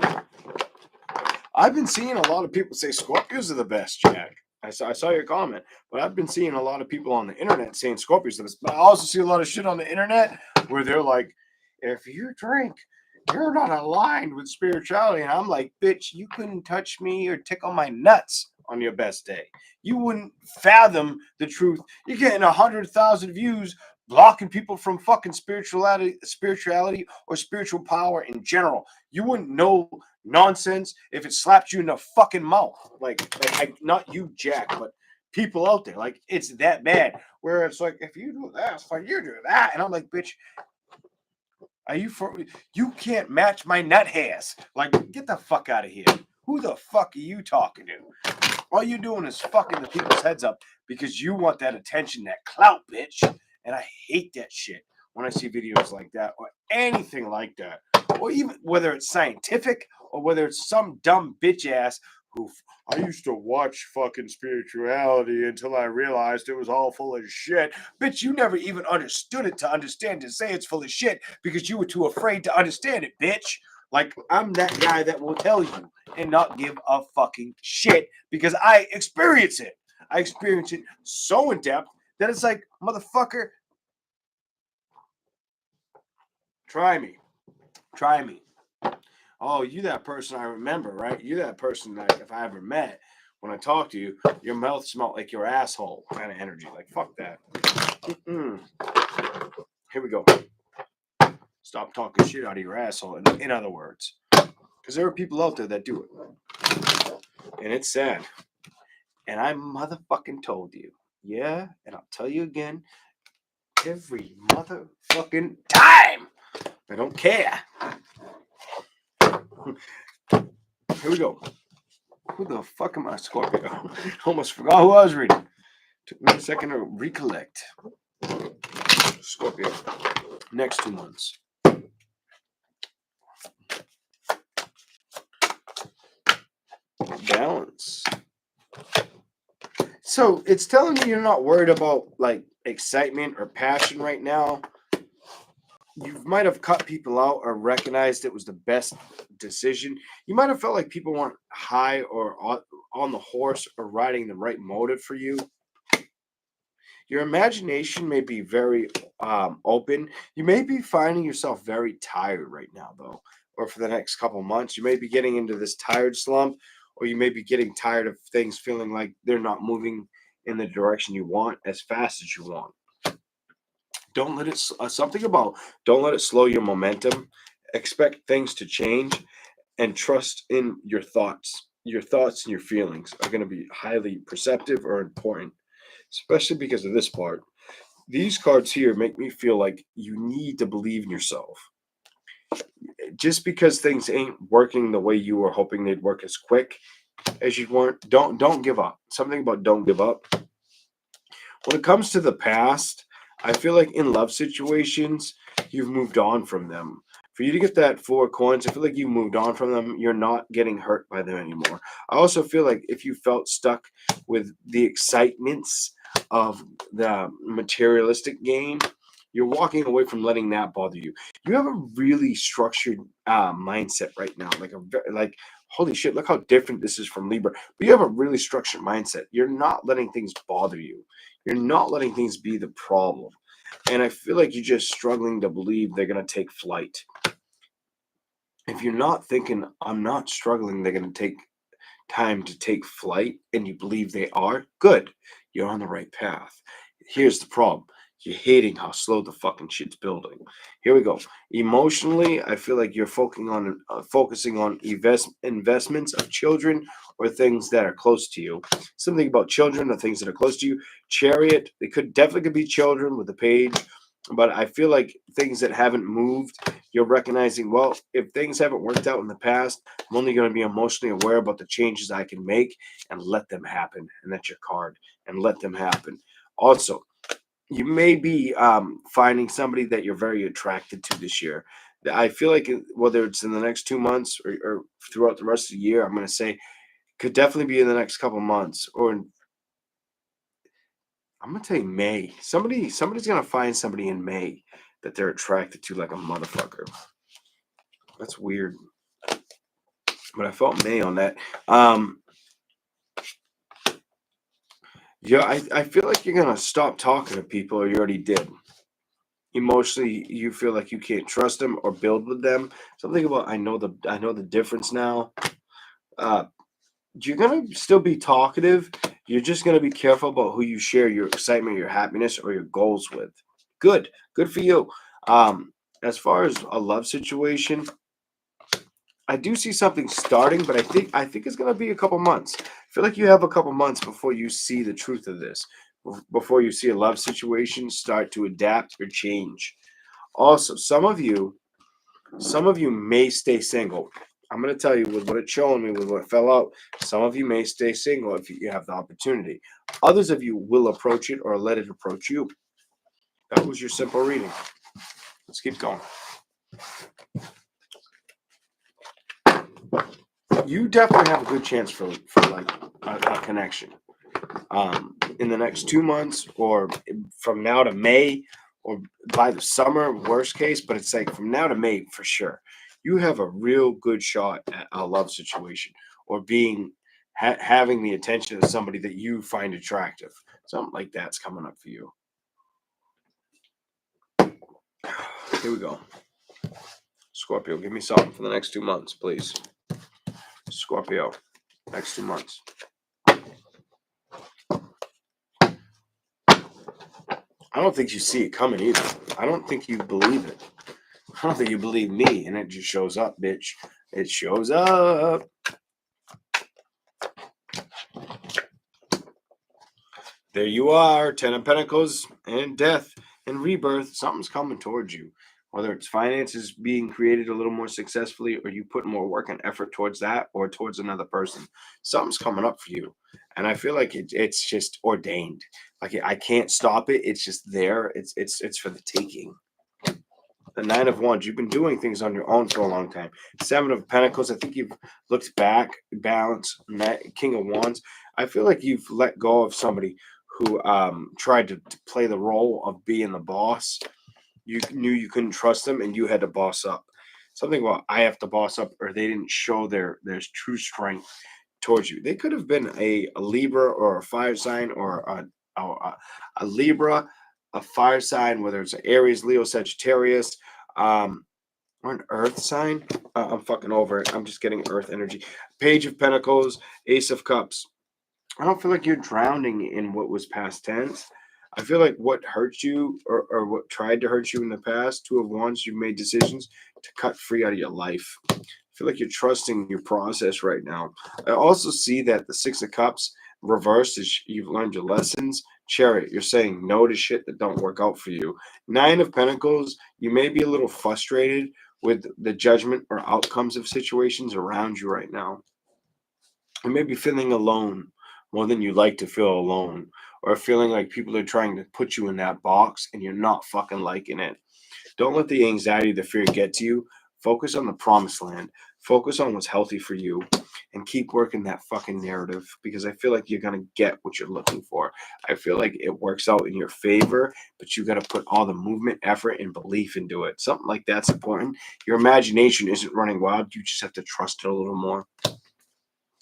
I've been seeing a lot of people say Scorpios are the best, Jack. I saw your comment, but I've been seeing a lot of people on the internet saying Scorpios are the best. But I also see a lot of shit on the internet where they're like, if you drink, you're not aligned with spirituality. And I'm like, bitch, you couldn't touch me or tickle my nuts on your best day. You wouldn't fathom the truth. You're getting 100,000 views blocking people from fucking spirituality or spiritual power in general. You wouldn't know nonsense if it slapped you in the fucking mouth. Not you, Jack, but people out there. Like, it's that bad. Where it's like, if you do this, like you do that, and I'm like, bitch, are you for? You can't match my nut hairs. Like, get the fuck out of here. Who the fuck are you talking to? All you doing is fucking the people's heads up because you want that attention, that clout, bitch. And I hate that shit when I see videos like that or anything like that. Or even whether it's scientific or whether it's some dumb bitch ass who I used to watch fucking spirituality until I realized it was all full of shit. Bitch, you never even understood it to understand to say it's full of shit because you were too afraid to understand it, bitch. Like, I'm that guy that will tell you and not give a fucking shit because I experience it. I experience it so in depth that it's like, motherfucker, try me. Try me. Oh, you that person I remember, right? You that person that if I ever met, when I talk to you, your mouth smelled like your asshole kind of energy. Like, fuck that. Mm-mm. Here we go. Stop talking shit out of your asshole, in other words. Because there are people out there that do it. And it's sad. And I motherfucking told you. Yeah, and I'll tell you again every motherfucking time. I don't care. Here we go. Who the fuck am I, Scorpio? Almost forgot who I was reading. Took me a second to recollect. Scorpio. Next 2 months. Balance. So it's telling me you're not worried about like excitement or passion right now. You might have cut people out or recognized it was the best decision. You might have felt like people weren't high or on the horse or riding the right motive for you. Your imagination may be very open. You may be finding yourself very tired right now, though, or for the next couple months. You may be getting into this tired slump, or you may be getting tired of things feeling like they're not moving in the direction you want as fast as you want. Don't let it something about don't let it slow your momentum. Expect things to change and trust in your thoughts. Your thoughts and your feelings are going to be highly perceptive or important, especially because of this part. These cards here make me feel like you need to believe in yourself. Just because things ain't working the way you were hoping they'd work as quick as you weren't, don't give up. Something about don't give up. When it comes to the past, I feel like in love situations, you've moved on from them. For you to get that 4 coins, I feel like you moved on from them. You're not getting hurt by them anymore. I also feel like if you felt stuck with the excitements of the materialistic gain, you're walking away from letting that bother you. You have a really structured mindset right now, like holy shit, look how different this is from Libra. But you have a really structured mindset. You're not letting things bother you. You're not letting things be the problem. And I feel like you're just struggling to believe they're going to take flight. If you're not thinking, I'm not struggling, they're going to take time to take flight, and you believe they are, good. You're on the right path. Here's the problem. You're hating how slow the fucking shit's building. Here we go. Emotionally, I feel like you're focusing on investments of children or things that are close to you. Something about children or things that are close to you. Chariot, they could be children with a page, but I feel like things that haven't moved, you're recognizing, well, if things haven't worked out in the past, I'm only going to be emotionally aware about the changes I can make and let them happen. And that's your card. And let them happen. Also, you may be finding somebody that you're very attracted to this year. I feel like whether it's in the next 2 months or throughout the rest of the year, I'm going to say could definitely be in the next couple months, or I'm going to say May. Somebody's going to find somebody in May that they're attracted to like a motherfucker. That's weird, but I felt May on that. Yeah, I feel like you're gonna stop talking to people, or you already did. Emotionally, you feel like you can't trust them or build with them. Something about I know the difference now. Uh, you're gonna still be talkative. You're just gonna be careful about who you share your excitement, your happiness, or your goals with. Good for you. As far as a love situation, I do see something starting, but I think it's gonna be a couple months. I feel like you have a couple months before you see the truth of this, before you see a love situation start to adapt or change. Also, some of you may stay single. I'm gonna tell you with what it's showing me, with what fell out. Some of you may stay single if you have the opportunity. Others of you will approach it or let it approach you. That was your simple reading. Let's keep going. You definitely have a good chance for like a connection in the next 2 months, or from now to May, or by the summer, worst case. But it's like from now to May for sure. You have a real good shot at a love situation or being having the attention of somebody that you find attractive. Something like that's coming up for you. Here we go. Scorpio, give me something for the next 2 months, please. Scorpio, next 2 months. I don't think you see it coming either. I don't think you believe it. I don't think you believe me, and it just shows up, bitch. It shows up. There you are, 10 of Pentacles and death and rebirth. Something's coming towards you. Whether it's finances being created a little more successfully, or you put more work and effort towards that, or towards another person. Something's coming up for you. And I feel like it's just ordained. Like I can't stop it. It's just there. It's for the taking. The Nine of Wands. You've been doing things on your own for a long time. Seven of Pentacles. I think you've looked back, balance. King of Wands. I feel like you've let go of somebody who tried to play the role of being the boss. You knew you couldn't trust them, and you had to boss up. Something about I have to boss up, or they didn't show their true strength towards you. They could have been a Libra or a fire sign, or a Libra, a fire sign, whether it's an Aries, Leo, Sagittarius, or an earth sign. I'm fucking over it. I'm just getting earth energy. Page of Pentacles, Ace of Cups. I don't feel like you're drowning in what was past tense. I feel like what hurt you, or what tried to hurt you in the past, Two of Wands, you've made decisions to cut free out of your life. I feel like you're trusting your process right now. I also see that the Six of Cups reversed is you've learned your lessons. Chariot, you're saying no to shit that don't work out for you. Nine of Pentacles, you may be a little frustrated with the judgment or outcomes of situations around you right now. You may be feeling alone more than you like to feel alone, or feeling like people are trying to put you in that box and you're not fucking liking it. Don't let the anxiety, the fear get to you. Focus on the promised land. Focus on what's healthy for you, and keep working that fucking narrative, because I feel like you're going to get what you're looking for. I feel like it works out in your favor, but you got to put all the movement, effort, and belief into it. Something like that's important. Your imagination isn't running wild. You just have to trust it a little more. That's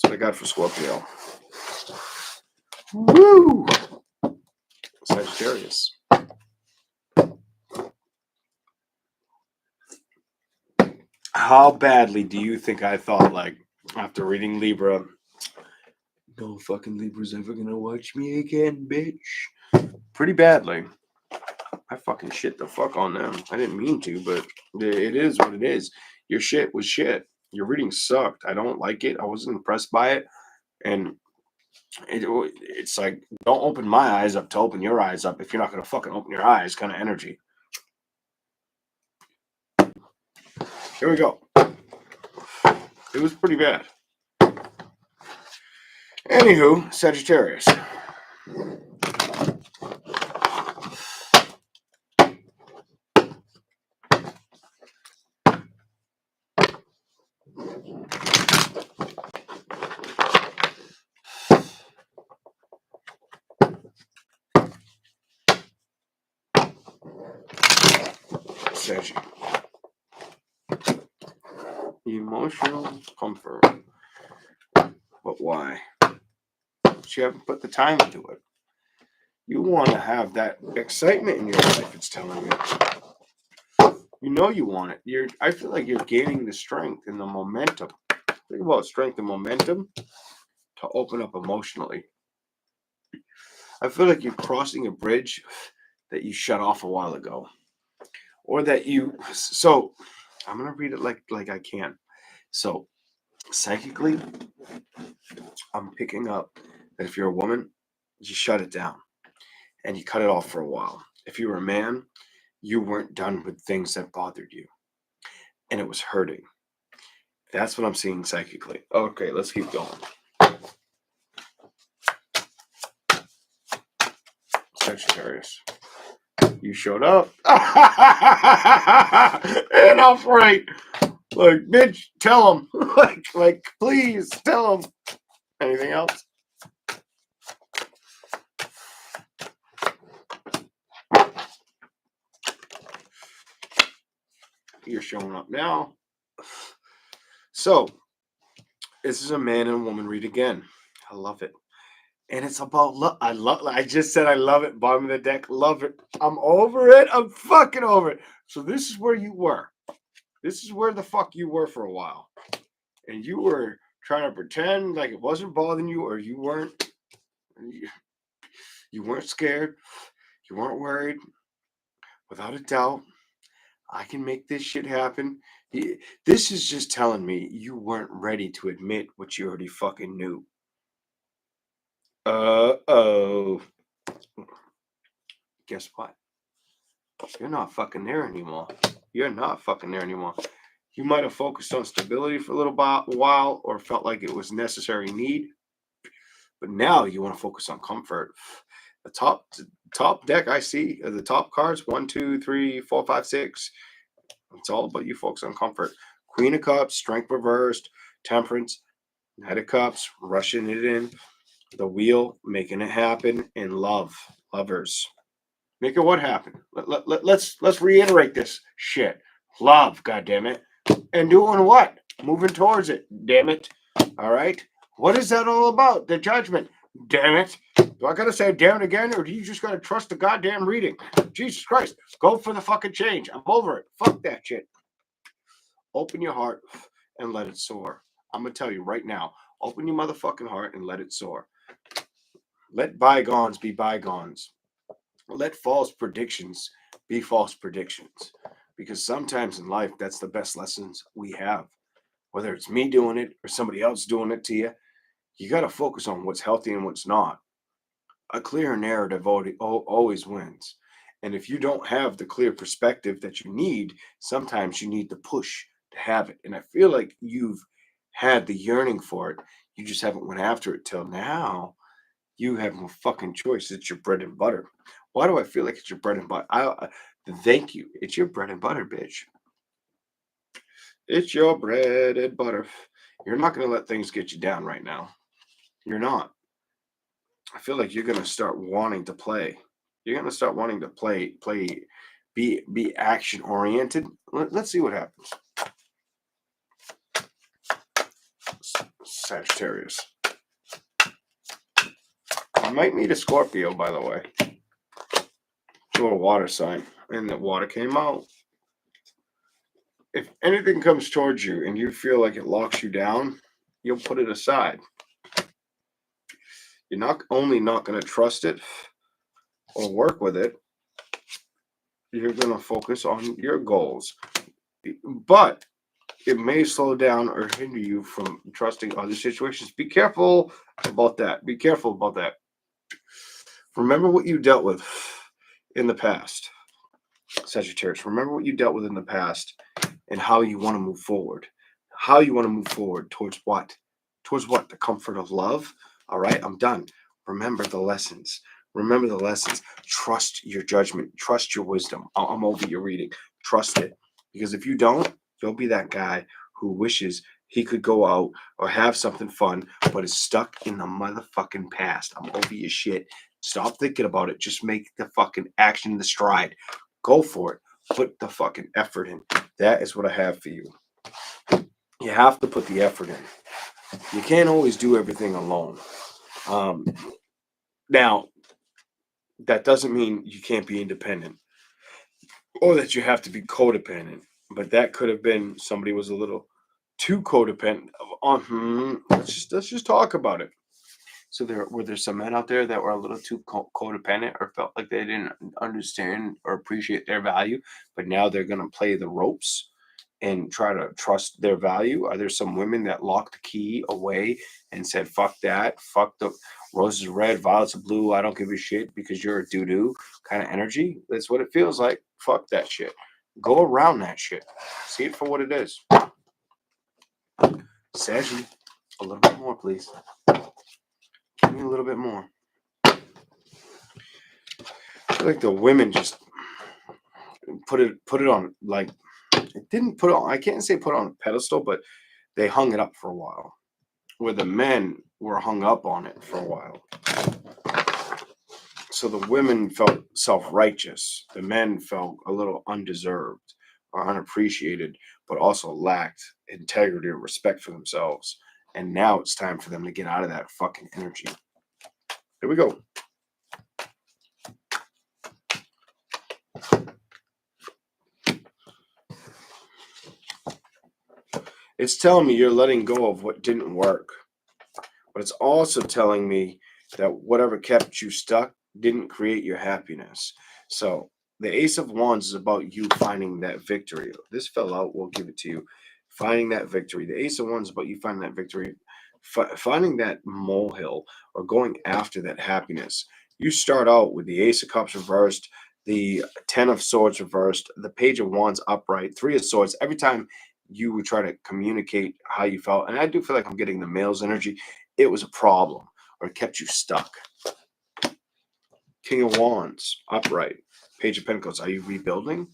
what I got for Scorpio. Woo! Sagittarius. How badly do you think I thought, like, after reading Libra, no fucking Libra's ever gonna watch me again, bitch? Pretty badly. I fucking shit the fuck on them. I didn't mean to, but it is what it is. Your shit was shit. Your reading sucked. I don't like it. I wasn't impressed by it. And it's like, don't open my eyes up to open your eyes up if you're not going to fucking open your eyes kind of energy. Here we go. It was pretty bad. Anywho, Sagittarius. Sagittarius. Emotional comfort. But why? But you haven't put the time into it. You want to have that excitement in your life, it's telling you. You know you want it. I feel like you're gaining the strength and the momentum. Think about strength and momentum to open up emotionally. I feel like you're crossing a bridge that you shut off a while ago. Or that so I'm going to read it like I can. So psychically, I'm picking up that if you're a woman, you shut it down and you cut it off for a while. If you were a man, you weren't done with things that bothered you and it was hurting. That's what I'm seeing psychically. Okay, let's keep going. Sagittarius. You showed up. And I'm right. Like, bitch, tell him. like, please tell him. Anything else? You're showing up now. So, this is a man and woman read again. I love it. And it's about love. I just said I love it. Bottom of the deck, love it. I'm over it. I'm fucking over it. So this is where you were. This is where the fuck you were for a while. And you were trying to pretend like it wasn't bothering you, or you weren't scared. You weren't worried. Without a doubt, I can make this shit happen. This is just telling me you weren't ready to admit what you already fucking knew. Uh-oh. Guess what? You're not fucking there anymore. You're not fucking there anymore. You might have focused on stability for a little while or felt like it was necessary need, but now you want to focus on comfort. The top deck I see, the top cards, 1, 2, 3, 4, 5, 6. It's all about you focus on comfort. Queen of Cups, Strength reversed, Temperance, Knight of Cups, rushing it in, the Wheel, making it happen, and lovers. Make it what happen? Let's reiterate this shit. Love, goddammit. And doing what? Moving towards it, damn it. All right? What is that all about? The judgment. Damn it. Do I gotta say damn it again, or do you just gotta trust the goddamn reading? Jesus Christ. Go for the fucking change. I'm over it. Fuck that shit. Open your heart and let it soar. I'm gonna tell you right now. Open your motherfucking heart and let it soar. Let bygones be bygones. Let false predictions be false predictions, because sometimes in life that's the best lessons we have, whether it's me doing it or somebody else doing it to you. You got to focus on what's healthy and what's not. A clear narrative always wins, and if you don't have the clear perspective that you need, sometimes you need the push to have it. And I feel like you've had the yearning for it, you just haven't went after it till now. You have no fucking choice. It's your bread and butter. Why do I feel like it's your bread and butter? Thank you. It's your bread and butter, bitch. It's your bread and butter. You're not going to let things get you down right now. You're not. I feel like you're going to start wanting to play. You're going to start wanting to play, be action oriented. Let's see what happens. Sagittarius. I might meet a Scorpio, by the way. It's a little water sign, and the water came out. If anything comes towards you and you feel like it locks you down, you'll put it aside. You're not only not going to trust it or work with it, you're going to focus on your goals. But it may slow down or hinder you from trusting other situations. Be careful about that. Be careful about that. Remember what you dealt with in the past, Sagittarius. Remember what you dealt with in the past and how you want to move forward. How you want to move forward towards what? Towards what? The comfort of love. All right, I'm done. Remember the lessons. Remember the lessons. Trust your judgment. Trust your wisdom. I'm over your reading. Trust it. Because if you don't, you'll be that guy who wishes he could go out or have something fun, but is stuck in the motherfucking past. I'm over your shit. Stop thinking about it. Just make the fucking action the stride. Go for it. Put the fucking effort in. That is what I have for you. You have to put the effort in. You can't always do everything alone. Now, that doesn't mean you can't be independent or that you have to be codependent. But that could have been somebody was a little too codependent. Let's just talk about it. So were there some men out there that were a little too codependent or felt like they didn't understand or appreciate their value, but now they're going to play the ropes and try to trust their value? Are there some women that locked the key away and said, fuck that, fuck the roses are red, violets are blue, I don't give a shit because you're a doo-doo kind of energy? That's what it feels like. Fuck that shit. Go around that shit. See it for what it is. Saggy, a little bit more, please. Give me a little bit more. I feel like the women just put it on, like, it didn't put on, I can't say put on a pedestal, but they hung it up for a while, where the men were hung up on it for a while. So the women felt self-righteous. The men felt a little undeserved or unappreciated, but also lacked integrity or respect for themselves. And now it's time for them to get out of that fucking energy. Here we go. It's telling me you're letting go of what didn't work. But it's also telling me that whatever kept you stuck didn't create your happiness. So the Ace of Wands is about you finding that victory. This fell out, we'll give it to you. Finding that victory. The Ace of Wands is about you finding that victory, finding that molehill or going after that happiness. You start out with the Ace of Cups reversed, the Ten of Swords reversed, the Page of Wands upright, Three of Swords. Every time you would try to communicate how you felt, and I do feel like I'm getting the male's energy, it was a problem or it kept you stuck. King of Wands, upright. Page of Pentacles. Are you rebuilding?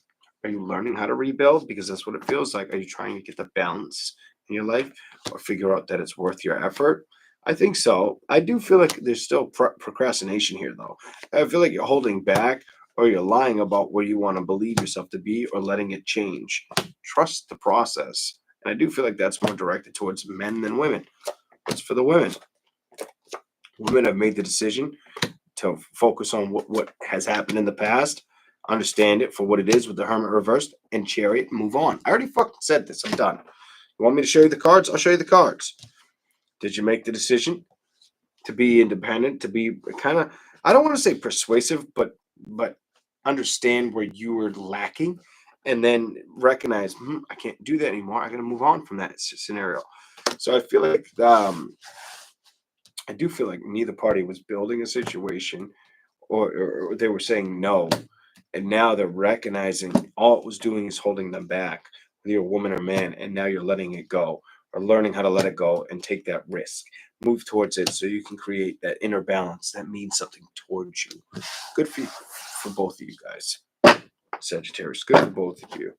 Are you learning how to rebuild? Because that's what it feels like. Are you trying to get the balance in your life or figure out that it's worth your effort? I think so. I do feel like there's still procrastination here, though. I feel like you're holding back or you're lying about where you want to believe yourself to be or letting it change. Trust the process. And I do feel like that's more directed towards men than women. It's for the women. Women have made the decision to focus on what has happened in the past, understand it for what it is with the Hermit reversed, and Chariot, move on. I already fucking said this. I'm done. You want me to show you the cards? I'll show you the cards. Did you make the decision to be independent, to be kind of, I don't want to say persuasive, but understand where you were lacking and then recognize, I can't do that anymore. I got to move on from that scenario. So I feel like I do feel like neither party was building a situation or they were saying no. And now they're recognizing all it was doing is holding them back, whether you're a woman or man, and now you're letting it go or learning how to let it go and take that risk. Move towards it so you can create that inner balance that means something towards you. Good for both of you guys. Sagittarius, good for both of you.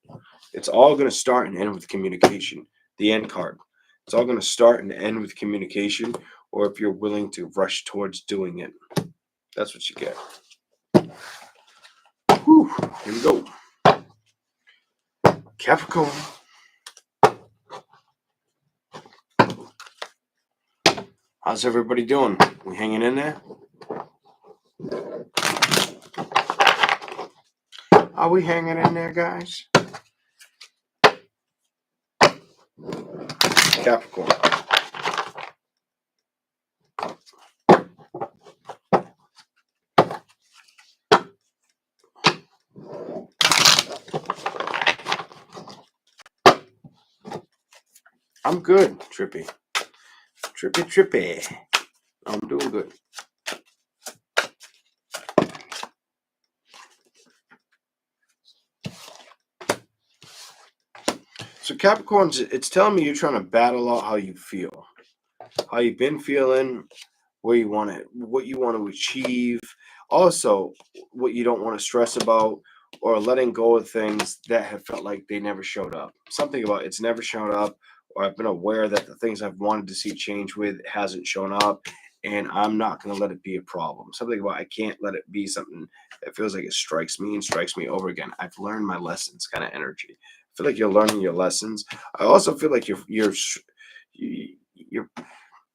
It's all going to start and end with communication. The end card. It's all going to start and end with communication, or if you're willing to rush towards doing it. That's what you get. Whew, here we go. Capricorn. How's everybody doing? We hanging in there? Are we hanging in there, guys? Capricorn. I'm good, Trippy. Trippy. I'm doing good. So Capricorns, it's telling me you're trying to battle out how you feel, how you've been feeling, where you want to, what you want to achieve. Also, what you don't want to stress about, or letting go of things that have felt like they never showed up. Something about it's never shown up, or I've been aware that the things I've wanted to see change with hasn't shown up, and I'm not going to let it be a problem. Something about I can't let it be something that feels like it strikes me and strikes me over again. I've learned my lessons, kind of energy. I feel like you're learning your lessons. I also feel like your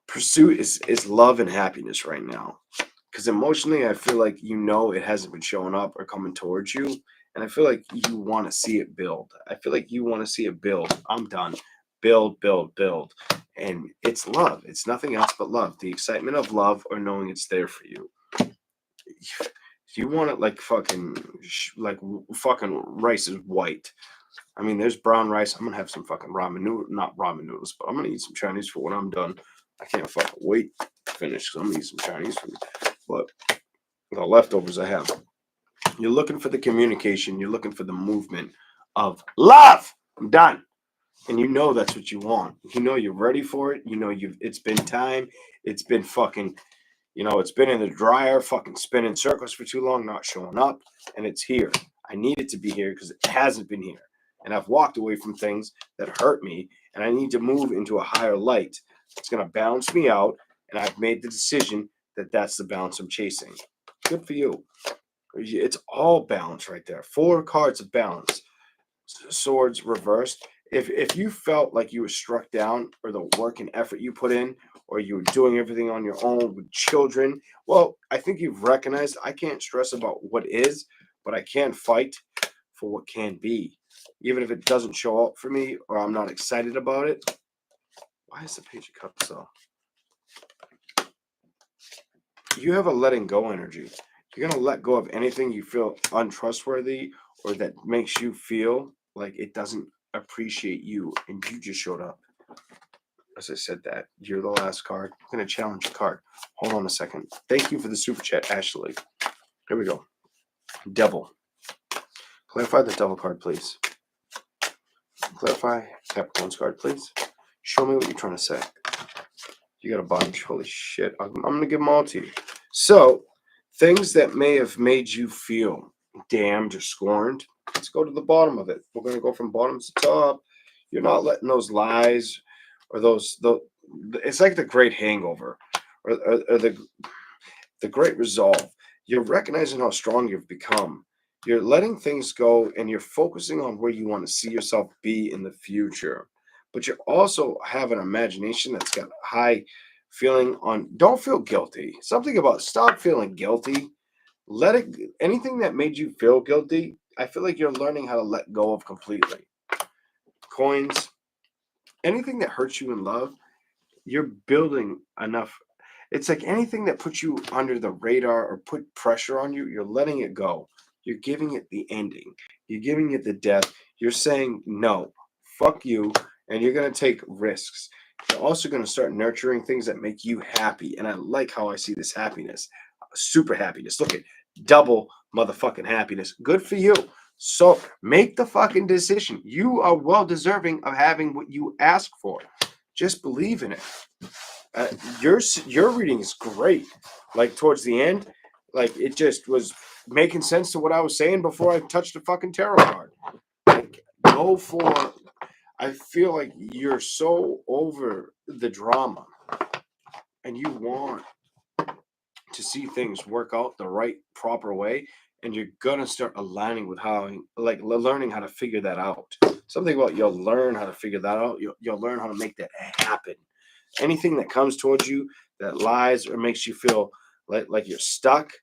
pursuit is love and happiness right now. Because emotionally, I feel like it hasn't been showing up or coming towards you. And I feel like you want to see it build. I feel like you want to see it build. I'm done. Build, build, build. And it's love. It's nothing else but love. The excitement of love or knowing it's there for you. You want it like fucking rice is white. I mean, there's brown rice. I'm going to have some fucking not ramen noodles, but I'm going to eat some Chinese food when I'm done. I can't fucking wait to finish because I'm going to eat some Chinese food. But the leftovers I have. You're looking for the communication. You're looking for the movement of love. I'm done. And that's what you want. You're ready for it. It's been time. It's been fucking, it's been in the dryer, fucking spinning circles for too long, not showing up. And it's here. I need it to be here because it hasn't been here. And I've walked away from things that hurt me. And I need to move into a higher light. It's going to balance me out. And I've made the decision that that's the balance I'm chasing. Good for you. It's all balance right there. 4 cards of balance. Swords reversed. If you felt like you were struck down, or the work and effort you put in, or you were doing everything on your own with children, well, I think you've recognized I can't stress about what is, but I can fight for what can be. Even if it doesn't show up for me or I'm not excited about it. Why is the Page of Cups though? You have a letting go energy. You're going to let go of anything you feel untrustworthy or that makes you feel like it doesn't appreciate you, and you just showed up. As I said that, you're the last card. I'm going to challenge a card. Hold on a second. Thank you for the super chat, Ashley. Here we go. Devil. Clarify the devil card, please. Clarify Capricorn's card, please. Show me what you're trying to say. You got a bunch. Holy shit. I'm going to give them all to you. So, things that may have made you feel damned or scorned, let's go to the bottom of it. We're going to go from bottom to top. You're not letting those lies or it's like the great hangover or the great resolve. You're recognizing how strong you've become. You're letting things go and you're focusing on where you want to see yourself be in the future. But you also have an imagination that's got high feeling on. Don't feel guilty. Something about stop feeling guilty. Let it, anything that made you feel guilty, I feel like you're learning how to let go of completely. Coins, anything that hurts you in love, you're building enough. It's like anything that puts you under the radar or put pressure on you, you're letting it go. You're giving it the ending. You're giving it the death. You're saying, no, fuck you. And you're going to take risks. You're also going to start nurturing things that make you happy. And I like how I see this happiness. Super happiness. Look at double motherfucking happiness. Good for you. So make the fucking decision. You are well deserving of having what you ask for. Just believe in it. Your reading is great. Like towards the end, like it just was making sense to what I was saying before I touched the fucking tarot card. Like go for. I feel like you're so over the drama, and you want to see things work out the right proper way, and you're gonna start aligning with how, like learning how to figure that out. Something about you'll learn how to figure that out. You'll learn how to make that happen. Anything that comes towards you that lies or makes you feel like you're stuck,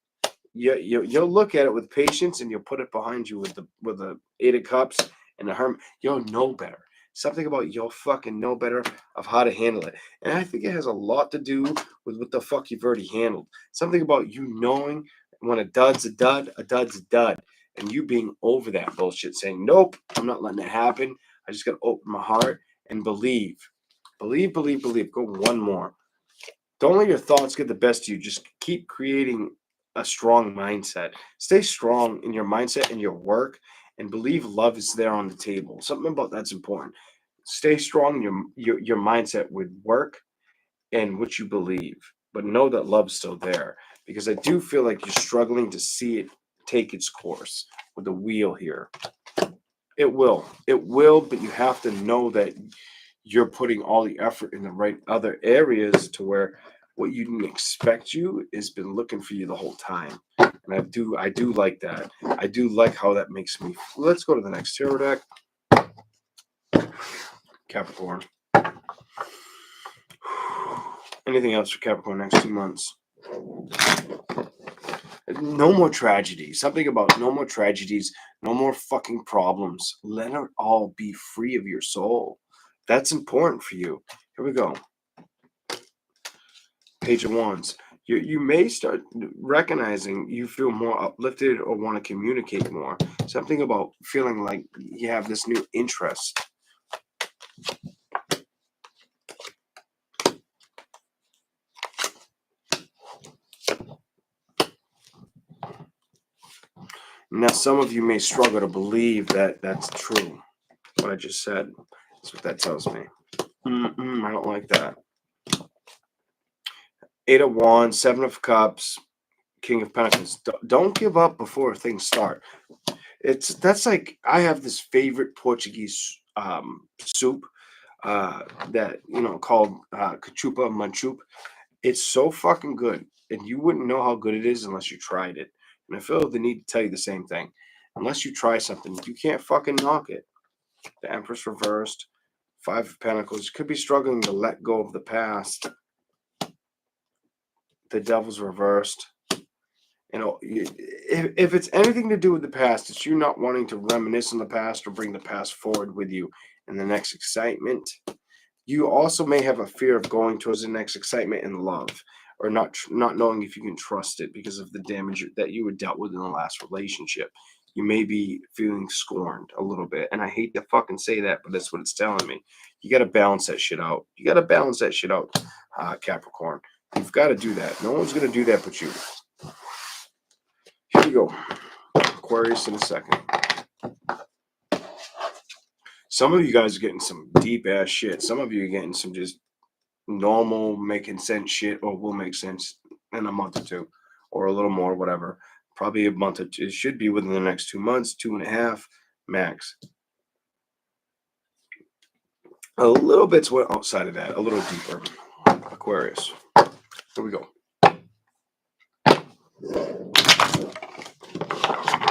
you'll look at it with patience and you'll put it behind you with the Eight of Cups and the Hermit. You'll know better. Something about you'll fucking know better of how to handle it. And I think it has a lot to do with what the fuck you've already handled. Something about you knowing when a dud's a dud, a dud's a dud. And you being over that bullshit, saying, nope, I'm not letting it happen. I just got to open my heart and believe. Believe, believe, believe. Go one more. Don't let your thoughts get the best of you. Just keep creating a strong mindset. Stay strong in your mindset and your work, and believe love is there on the table. Something about that's important. Stay strong in your mindset with work and what you believe, but know that love's still there, because I do feel like you're struggling to see it take its course with the wheel here. It will, but you have to know that you're putting all the effort in the right other areas to where what you didn't expect you has been looking for you the whole time. And I do like that. I do like how that makes me. Let's go to the next tarot deck. Capricorn. Anything else for Capricorn next 2 months? No more tragedies. Something about no more tragedies, no more fucking problems. Let it all be free of your soul. That's important for you. Here we go. Page of Wands. You may start recognizing you feel more uplifted or want to communicate more. Something about feeling like you have this new interest. Now, some of you may struggle to believe that that's true. What I just said. That's what that tells me. I don't like that. Eight of Wands, Seven of Cups, King of Pentacles. Don't give up before things start. That's like I have this favorite Portuguese soup that called cachupa manchup. It's so fucking good, and you wouldn't know how good it is unless you tried it. And I feel the need to tell you the same thing. Unless you try something, you can't fucking knock it. The Empress reversed. Five of Pentacles. You could be struggling to let go of the past. The Devil's reversed. You know, if it's anything to do with the past, it's you not wanting to reminisce on the past or bring the past forward with you in the next excitement. You also may have a fear of going towards the next excitement in love, or not knowing if you can trust it because of the damage that you were dealt with in the last relationship. You may be feeling scorned a little bit, and I hate to fucking say that, but that's what it's telling me. You got to balance that shit out. You got to balance that shit out, Capricorn. You've got to do that. No one's going to do that but you. Here we go. Aquarius in a second. Some of you guys are getting some deep ass shit. Some of you are getting some just normal making sense shit, or will make sense in a month or two, or a little more, whatever. Probably a month or two. It should be within the next 2 months, 2.5 max. A little bit's went outside of that, a little deeper. Aquarius. Here we go.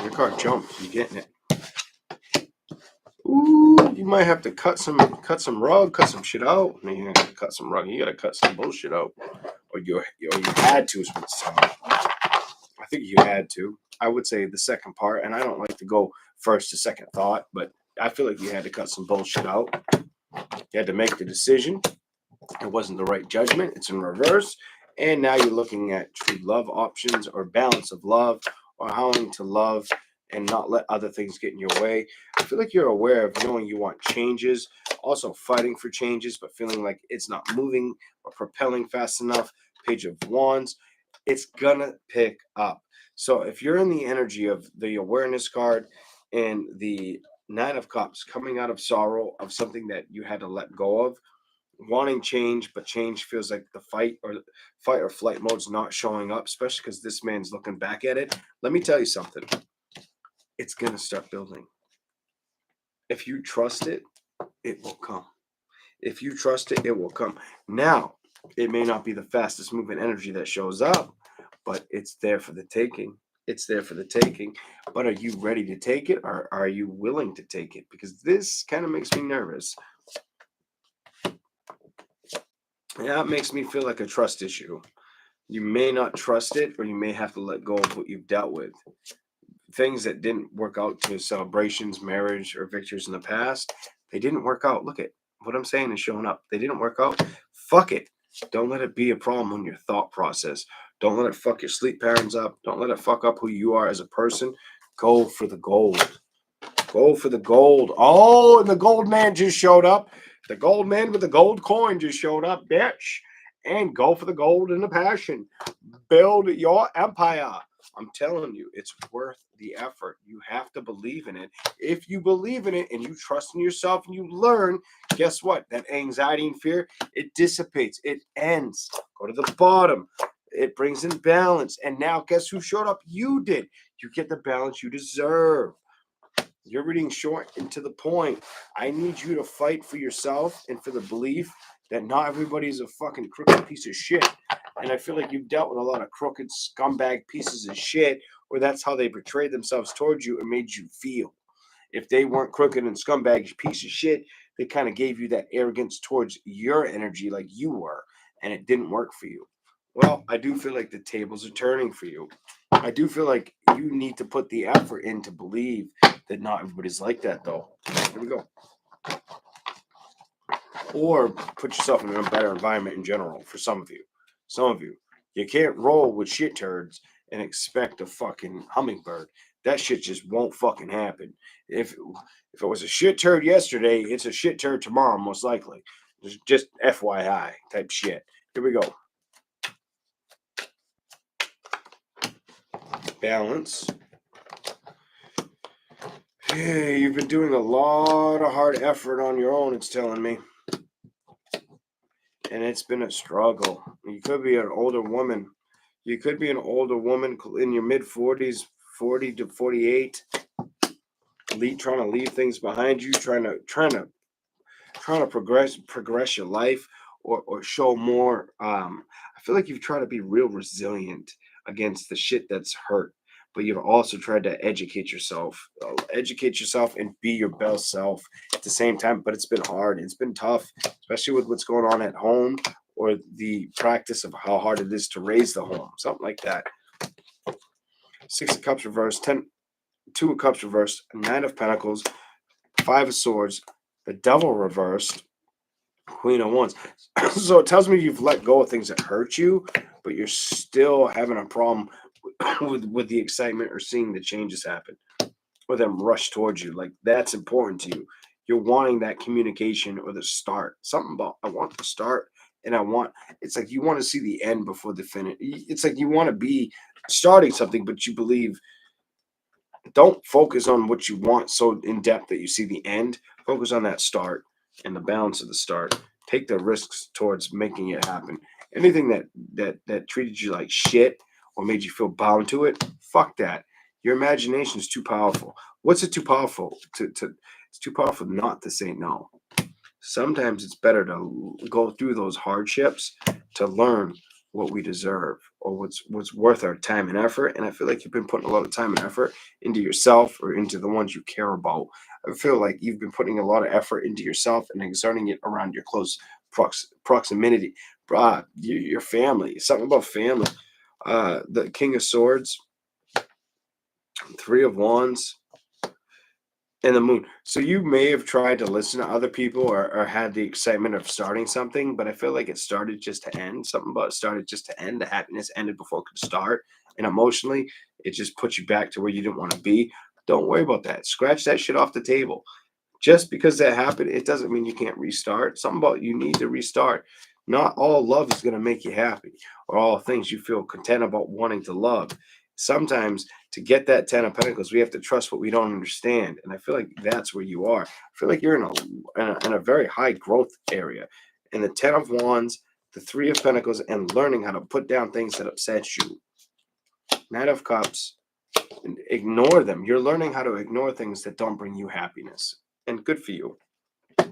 Your card jumped. You're getting it. Ooh, you might have to cut some rug, cut some shit out. I mean, you gotta cut some rug. You gotta cut some bullshit out, or you had to is what it's telling me. I think you had to. I would say the second part, and I don't like to go first to second thought, but I feel like you had to cut some bullshit out. You had to make the decision. It wasn't the right judgment. It's in reverse, and now you're looking at true love options or balance of love, or how to love and not let other things get in your way. I feel like you're aware of knowing you want changes, also fighting for changes, but feeling like it's not moving or propelling fast enough. Page of Wands. It's gonna pick up. So if you're in the energy of the awareness card and the Nine of Cups, coming out of sorrow of something that you had to let go of, wanting change, but change feels like the fight or flight mode's not showing up, especially because this man's looking back at it. Let me tell you something. It's gonna start building. If you trust it, it will come. If you trust it, it will come. Now, it may not be the fastest moving energy that shows up, but it's there for the taking. It's there for the taking. But are you ready to take it, or are you willing to take it? Because this kind of makes me nervous. Yeah, it makes me feel like a trust issue. You may not trust it, or you may have to let go of what you've dealt with. Things that didn't work out to celebrations, marriage, or victories in the past, they didn't work out. Look at what I'm saying is showing up. They didn't work out. Fuck it. Don't let it be a problem in your thought process. Don't let it fuck your sleep patterns up. Don't let it fuck up who you are as a person. Go for the gold. Go for the gold. Oh, and the gold man just showed up. The gold man with the gold coin just showed up, bitch. And go for the gold and the passion. Build your empire. I'm telling you, it's worth the effort. You have to believe in it. If you believe in it and you trust in yourself and you learn, guess what? That anxiety and fear, it dissipates. It ends. Go to the bottom. It brings in balance. And now, guess who showed up? You did. You get the balance you deserve. You're reading short and to the point. I need you to fight for yourself and for the belief that not everybody's a fucking crooked piece of shit. And I feel like you've dealt with a lot of crooked scumbag pieces of shit, or that's how they portrayed themselves towards you and made you feel. If they weren't crooked and scumbag piece of shit, they kind of gave you that arrogance towards your energy like you were, and it didn't work for you. Well, I do feel like the tables are turning for you. I do feel like you need to put the effort in to believe that not everybody's like that, though. Here we go. Or put yourself in a better environment in general for some of you. Some of you. You can't roll with shit turds and expect a fucking hummingbird. That shit just won't fucking happen. If it was a shit turd yesterday, it's a shit turd tomorrow, most likely. Just FYI type shit. Here we go. Balance. Hey, you've been doing a lot of hard effort on your own, it's telling me. And it's been a struggle. You could be an older woman. You could be an older woman in your mid-40s, 40 to 48, trying to leave things behind you, trying to progress your life, or show more. I feel like you've tried to be real resilient against the shit that's hurt. but you've also tried to educate yourself. Educate yourself and be your best self at the same time. But it's been hard. It's been tough, especially with what's going on at home or the practice of how hard it is to raise the home, something like that. Six of Cups reversed, Two of Cups reversed, Nine of Pentacles, Five of Swords, the Devil reversed, Queen of Wands. So it tells me you've let go of things that hurt you, but you're still having a problem with the excitement or seeing the changes happen or them rush towards you. Like that's important to you. You're wanting that communication or the start. Something about I want the start and it's like you want to see the end before the finish. It's like you want to be starting something, but you believe don't focus on what you want so in depth that you see the end. Focus on that start and the balance of the start. Take the risks towards making it happen. Anything that treated you like shit or made you feel bound to it, fuck that. Your imagination is too powerful. What's it too powerful to it's too powerful not to say no. Sometimes it's better to go through those hardships to learn what we deserve or what's worth our time and effort. And I feel like you've been putting a lot of time and effort into yourself or into the ones you care about. I feel like you've been putting a lot of effort into yourself and exerting it around your close proximity, your family. Something about family. The King of Swords, Three of Wands, and the Moon. So you may have tried to listen to other people or had the excitement of starting something, but I feel like it started just to end. Something about it started just to end. The happiness ended before it could start. And emotionally, it just put you back to where you didn't want to be. Don't worry about that. Scratch that shit off the table. Just because that happened, it doesn't mean you can't restart. Something about you need to restart. Not all love is going to make you happy or all things you feel content about wanting to love. Sometimes to get that 10 of Pentacles, we have to trust what we don't understand. And I feel like that's where you are. I feel like you're in a very high growth area. And the 10 of Wands, the Three of Pentacles, and learning how to put down things that upset you. Knight of Cups, and ignore them. You're learning how to ignore things that don't bring you happiness. And good for you.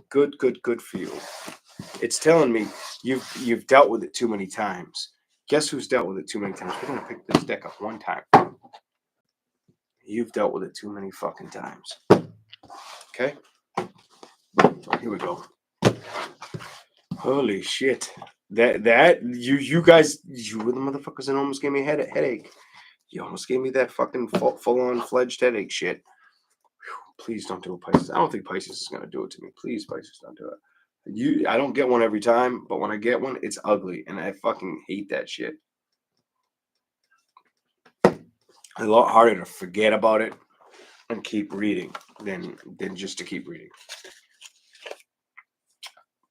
Good for you. It's telling me you've dealt with it too many times. Guess who's dealt with it too many times? We're going to pick this deck up one time. You've dealt with it too many fucking times. Okay? Here we go. Holy shit. You guys, you were the motherfuckers that almost gave me a headache. You almost gave me that fucking full-on fledged headache shit. Whew, please don't do it, Pisces. I don't think Pisces is going to do it to me. Please, Pisces, don't do it. I don't get one every time, but when I get one, it's ugly, and I fucking hate that shit. A lot harder to forget about it and keep reading than just to keep reading.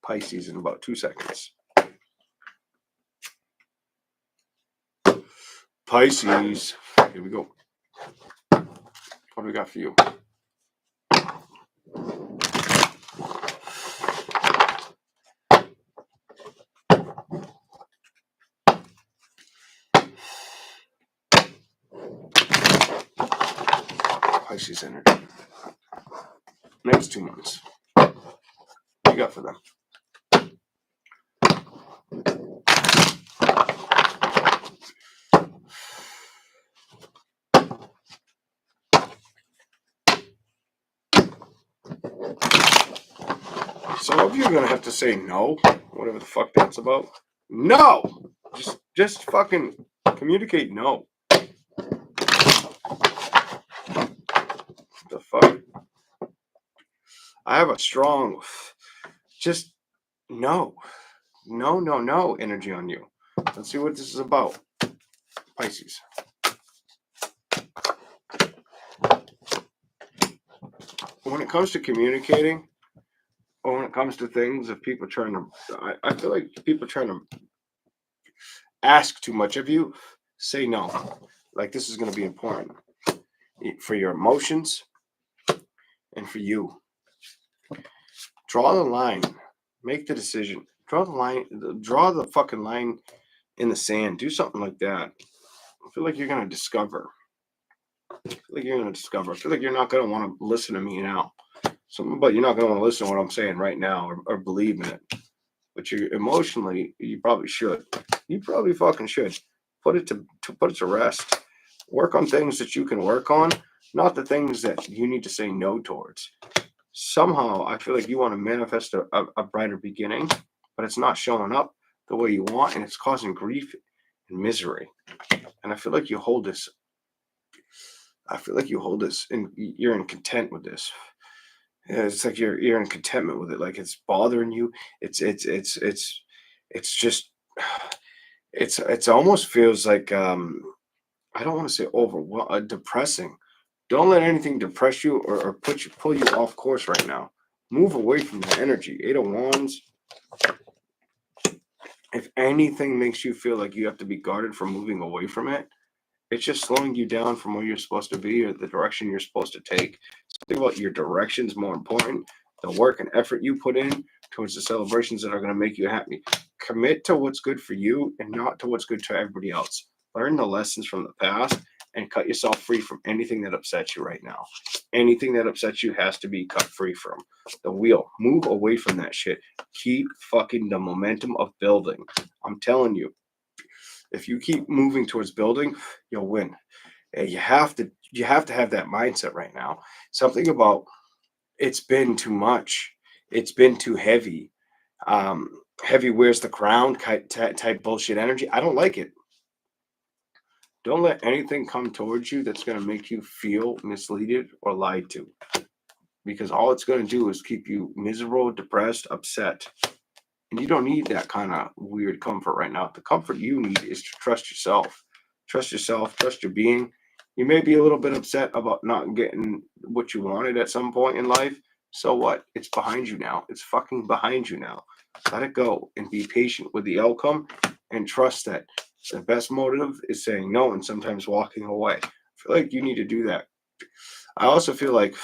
Pisces in about 2 seconds. Pisces. Here we go. What do we got for you? Pisces energy. Next 2 months. What do you got for them? Some of you are going to have to say no, whatever the fuck that's about. No! Just fucking communicate no. The fuck? I have a strong, just no energy on you. Let's see what this is about. Pisces. When it comes to communicating, or when it comes to things of people trying to, I feel like people trying to ask too much of you, say no. Like this is going to be important for your emotions and for you. Draw the line. Make the decision. Draw the line. Draw the fucking line in the sand. Do something like that. I feel like you're going to discover. I feel like you're not going to want to listen to me now. But you're not going to want to listen to what I'm saying right now or believe in it. But you emotionally, you probably should. You probably fucking should. Put it to rest. Work on things that you can work on, not the things that you need to say no towards. Somehow, I feel like you want to manifest a brighter beginning, but it's not showing up the way you want, and it's causing grief and misery. And I feel like you hold this. I feel like you hold this, and you're in content with this. Yeah, it's like you're in contentment with it. Like it's bothering you. It's just it's almost feels like I don't want to say depressing. Don't let anything depress you or pull you off course right now. Move away from that energy. Eight of Wands. If anything makes you feel like you have to be guarded from moving away from it, it's just slowing you down from where you're supposed to be or the direction you're supposed to take. Something about your direction is more important. The work and effort you put in towards the celebrations that are going to make you happy. Commit to what's good for you and not to what's good to everybody else. Learn the lessons from the past and cut yourself free from anything that upsets you right now. Anything that upsets you has to be cut free from. The wheel. Move away from that shit. Keep fucking the momentum of building. I'm telling you, if you keep moving towards building, you'll win. And you have to have that mindset right now. Something about it's been too much. It's been too heavy. Um, Heavy wears the crown type bullshit energy. I don't like it. Don't let anything come towards you that's going to make you feel misleaded or lied to, because all it's going to do is keep you miserable, depressed, upset. And you don't need that kind of weird comfort right now. The comfort you need is to trust yourself. Trust yourself, trust your being. You may be a little bit upset about not getting what you wanted at some point in life. So what? It's behind you now. It's fucking behind you now. Let it go and be patient with the outcome and trust that the best motive is saying no and sometimes walking away. I feel like you need to do that. I also feel like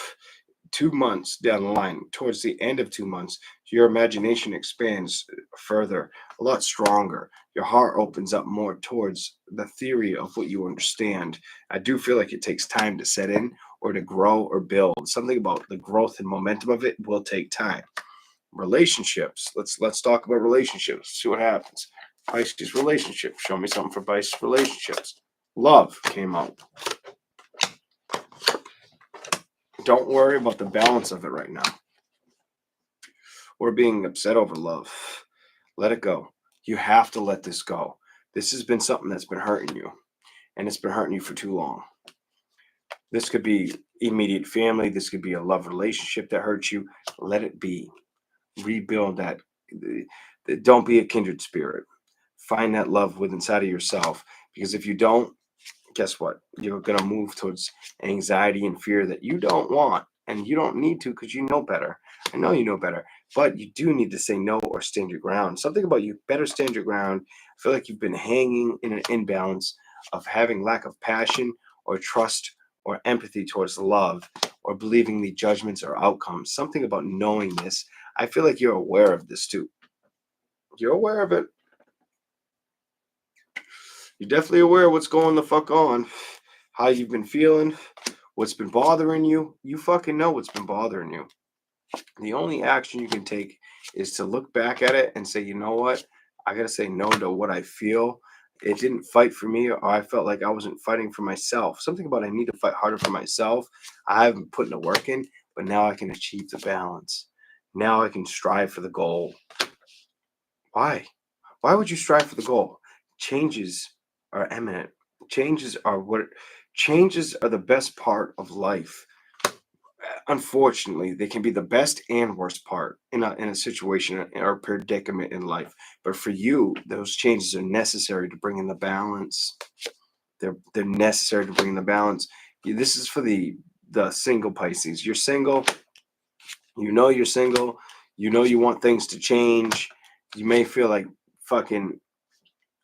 2 months down the line, towards the end of 2 months, your imagination expands further, a lot stronger. Your heart opens up more towards the theory of what you understand. I do feel like it takes time to set in or to grow or build. Something about the growth and momentum of it will take time. Relationships. Let's talk about relationships. See what happens. Pisces relationship. Show me something for Pisces relationships. Love came out. Don't worry about the balance of it right now. Or being upset over love. Let it go. You have to let this go. This has been something that's been hurting you, and it's been hurting you for too long. This could be immediate family. This could be a love relationship that hurts you. Let it be. Rebuild that. Don't be a kindred spirit. Find that love within inside of yourself, because if you don't, guess what? You're going to move towards anxiety and fear that you don't want, and you don't need to because you know better. I know you know better, but you do need to say no or stand your ground. Something about you better stand your ground. I feel like you've been hanging in an imbalance of having lack of passion or trust or empathy towards love or believing the judgments or outcomes. Something about knowing this. I feel like you're aware of this too. You're aware of it. You're definitely aware of what's going the fuck on, how you've been feeling, what's been bothering you. You fucking know what's been bothering you. The only action you can take is to look back at it and say, you know what? I got to say no to what I feel. It didn't fight for me, or I felt like I wasn't fighting for myself. Something about I need to fight harder for myself. I haven't put the work in, but now I can achieve the balance. Now I can strive for the goal. Why? Why would you strive for the goal? Changes are imminent. Changes are the best part of life. Unfortunately, they can be the best and worst part in a situation or predicament in life. But for you, those changes are necessary to bring in the balance. They're necessary to bring in the balance. This is for the single Pisces. You're single. You know you're single. You know you want things to change. You may feel like fucking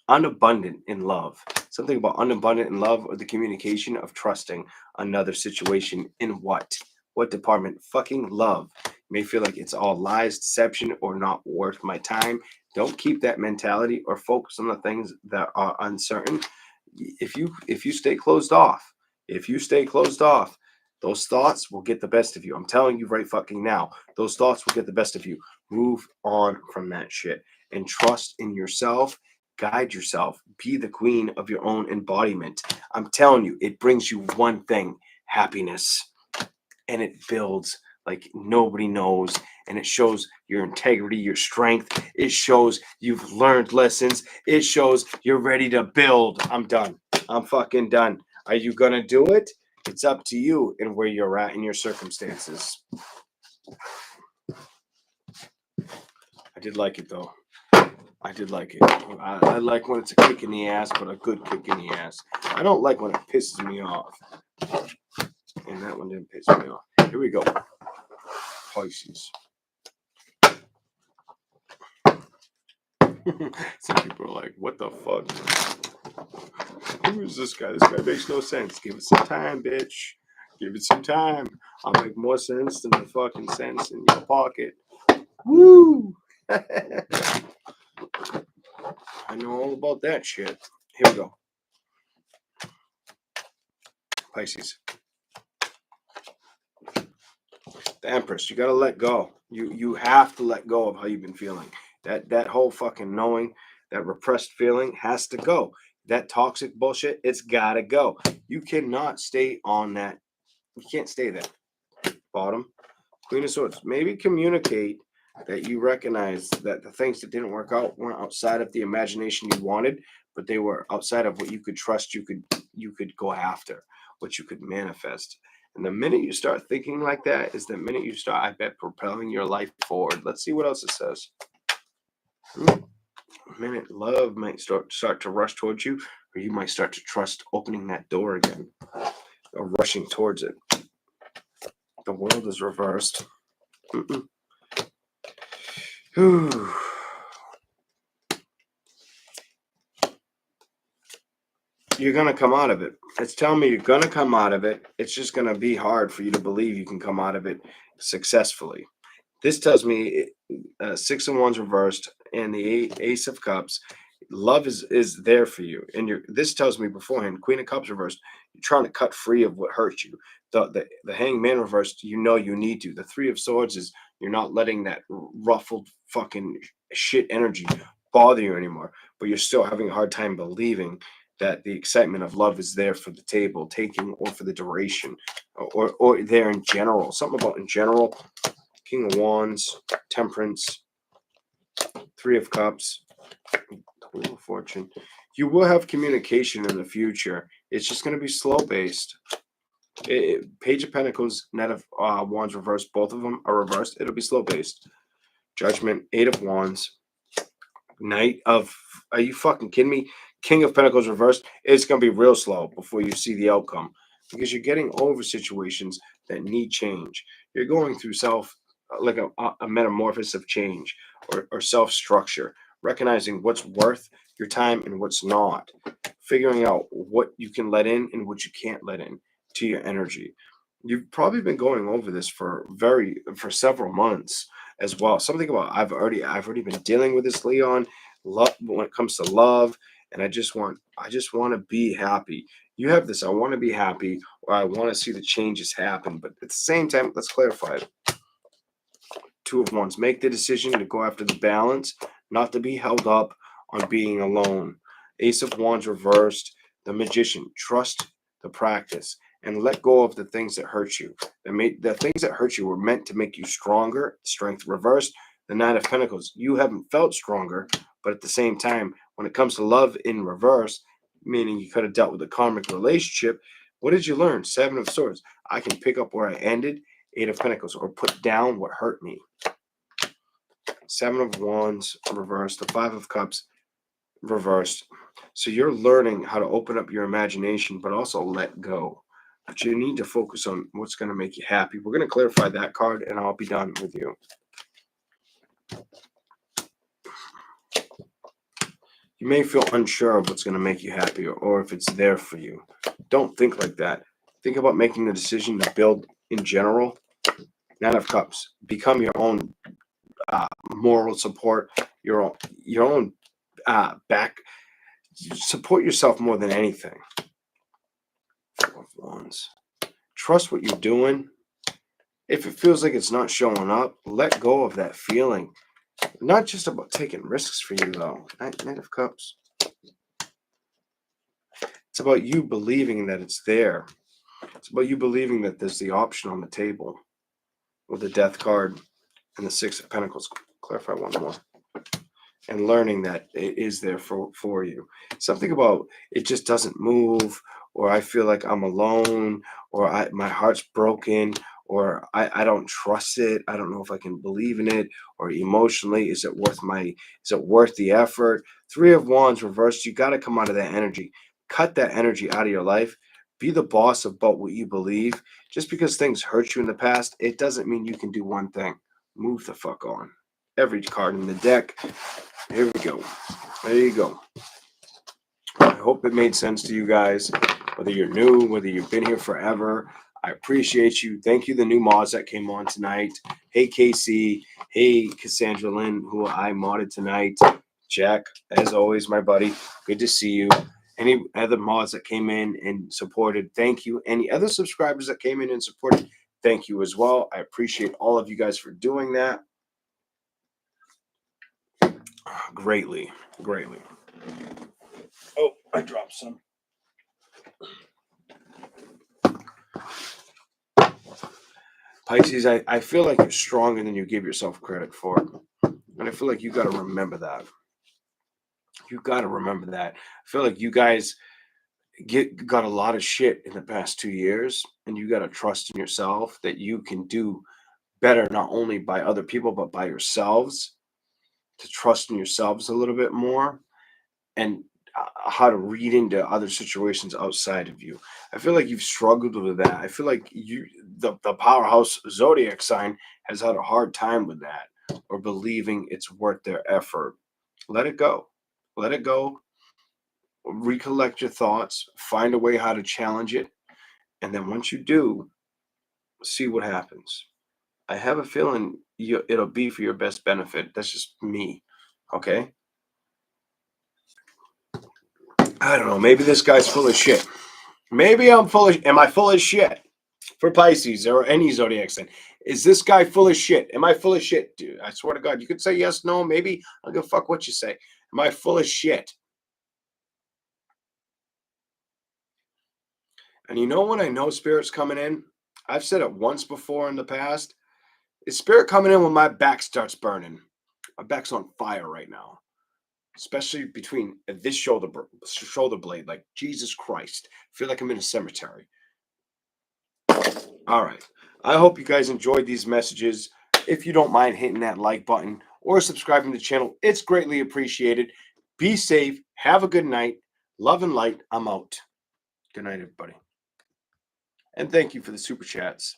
unabundant in love. Something about unabundant in love or the communication of trusting another situation in what department? Fucking love. You may feel like it's all lies, deception, or not worth my time. Don't keep that mentality or focus on the things that are uncertain. If you stay closed off, those thoughts will get the best of you. I'm telling you right fucking now. Those thoughts will get the best of you. Move on from that shit and trust in yourself. guide yourself. Be the queen of your own embodiment. I'm telling you, it brings you one thing, happiness. And it builds like nobody knows. And it shows your integrity, your strength. It shows you've learned lessons. It shows you're ready to build. I'm done. I'm fucking done. Are you going to do it? It's up to you and where you're at in your circumstances. I did like it though. I did like it. I like when it's a kick in the ass, but a good kick in the ass. I don't like when it pisses me off. And that one didn't piss me off. Here we go. Pisces. Some people are like, what the fuck? Who is this guy? This guy makes no sense. Give it some time, bitch. Give it some time. I'll make more sense than the fucking sense in your pocket. Woo! I know all about that shit. Here we go. Pisces. The Empress. You gotta let go. You have to let go of how you've been feeling. That whole fucking knowing, that repressed feeling has to go. That toxic bullshit, it's gotta go. You cannot stay on that. You can't stay there. Bottom. Queen of Swords. Maybe communicate that you recognize that the things that didn't work out weren't outside of the imagination you wanted, but they were outside of what you could trust you could go after, what you could manifest. And the minute you start thinking like that is the minute you start, I bet, propelling your life forward. Let's see what else it says. The minute love might start to rush towards you, or you might start to trust opening that door again, or rushing towards it. The world is reversed. You're going to come out of it. It's telling me you're going to come out of it. It's just going to be hard for you to believe you can come out of it successfully. This tells me 6 of Wands reversed and the Ace of Cups. Love is there for you. And this tells me beforehand, Queen of Cups reversed, you're trying to cut free of what hurt you. The Hanged Man reversed, you know you need to. The 3 of Swords is you're not letting that ruffled fucking shit energy bother you anymore. But you're still having a hard time believing that the excitement of love is there for the table, taking or for the duration, or there in general. Something about in general. King of Wands, Temperance, 3 of Cups, Wheel of Fortune. You will have communication in the future. It's just going to be slow-based. Page of Pentacles, Knight of Wands reversed. Both of them are reversed. It'll be slow-based. Judgment, 8 of Wands. Knight of... Are you fucking kidding me? King of Pentacles reversed. It's going to be real slow before you see the outcome. Because you're getting over situations that need change. You're going through like a metamorphosis of change or self-structure, recognizing what's worth your time and what's not, figuring out what you can let in and what you can't let in to your energy. You've probably been going over this for several months as well. Something about I've already been dealing with this, Leon. Love, when it comes to love, and I just want to be happy. You have this, I want to be happy, or I want to see the changes happen. But at the same time, let's clarify it. 2 of Wands. Make the decision to go after the balance, not to be held up on being alone. Ace of Wands reversed. The Magician. Trust the practice and let go of the things that hurt you. The things that hurt you were meant to make you stronger. Strength reversed. The Knight of Pentacles. You haven't felt stronger, but at the same time, when it comes to love in reverse, meaning you could have dealt with a karmic relationship, what did you learn? 7 of Swords. I can pick up where I ended. 8 of Pentacles, or put down what hurt me. 7 of Wands reversed. The 5 of Cups reversed. So you're learning how to open up your imagination, but also let go. But you need to focus on what's going to make you happy. We're going to clarify that card, and I'll be done with you. You may feel unsure of what's going to make you happy or if it's there for you. Don't think like that. Think about making the decision to build in general. 9 of Cups. Become your own moral support, your own back. Support yourself more than anything. 4 of Wands. Trust what you're doing. If it feels like it's not showing up, let go of that feeling. Not just about taking risks for you, though. Knight of Cups. It's about you believing that it's there. It's about you believing that there's the option on the table with the Death card and the Six of Pentacles. Clarify one more. And learning that it is there for you. Something about it just doesn't move, or I feel like I'm alone, or my heart's broken, or I don't trust it. I don't know if I can believe in it, or emotionally, is it worth the effort? Three of Wands reversed. You got to come out of that energy. Cut that energy out of your life. Be the boss about what you believe. Just because things hurt you in the past, it doesn't mean you can do one thing. Move the fuck on. Every card in the deck. Here we go. There you go. I hope it made sense to you guys. Whether you're new, whether you've been here forever, I appreciate you. Thank you, the new mods that came on tonight. Hey, Casey. Hey, Cassandra Lynn, who I modded tonight. Jack, as always, my buddy. Good to see you. Any other mods that came in and supported, thank you. Any other subscribers that came in and supported, thank you as well. I appreciate all of you guys for doing that. Greatly. Oh, I dropped some. Pisces, I feel like you're stronger than you give yourself credit for. And I feel like you got to remember that. You got to remember that. I feel like you guys got a lot of shit in the past 2 years, and you got to trust in yourself that you can do better, not only by other people, but by yourselves. To trust in yourselves a little bit more, and how to read into other situations outside of you. I feel like you've struggled with that. I feel like the powerhouse zodiac sign has had a hard time with that, or believing it's worth their effort. Let it go. Let it go. Recollect your thoughts. Find a way how to challenge it. And then once you do, see what happens. I have a feeling it'll be for your best benefit. That's just me. Okay? I don't know. Maybe this guy's full of shit. Maybe am I full of shit? For Pisces or any zodiac sign. Is this guy full of shit? Am I full of shit? Dude, I swear to God, you could say yes, no, maybe. I don't give a fuck what you say. Am I full of shit? And you know when I know Spirit's coming in? I've said it once before in the past. Is Spirit coming in when my back starts burning? My back's on fire right now. Especially between this shoulder blade. Like, Jesus Christ. I feel like I'm in a cemetery. All right. I hope you guys enjoyed these messages. If you don't mind hitting that like button or subscribing to the channel, it's greatly appreciated. Be safe. Have a good night. Love and light. I'm out. Good night, everybody. And thank you for the super chats.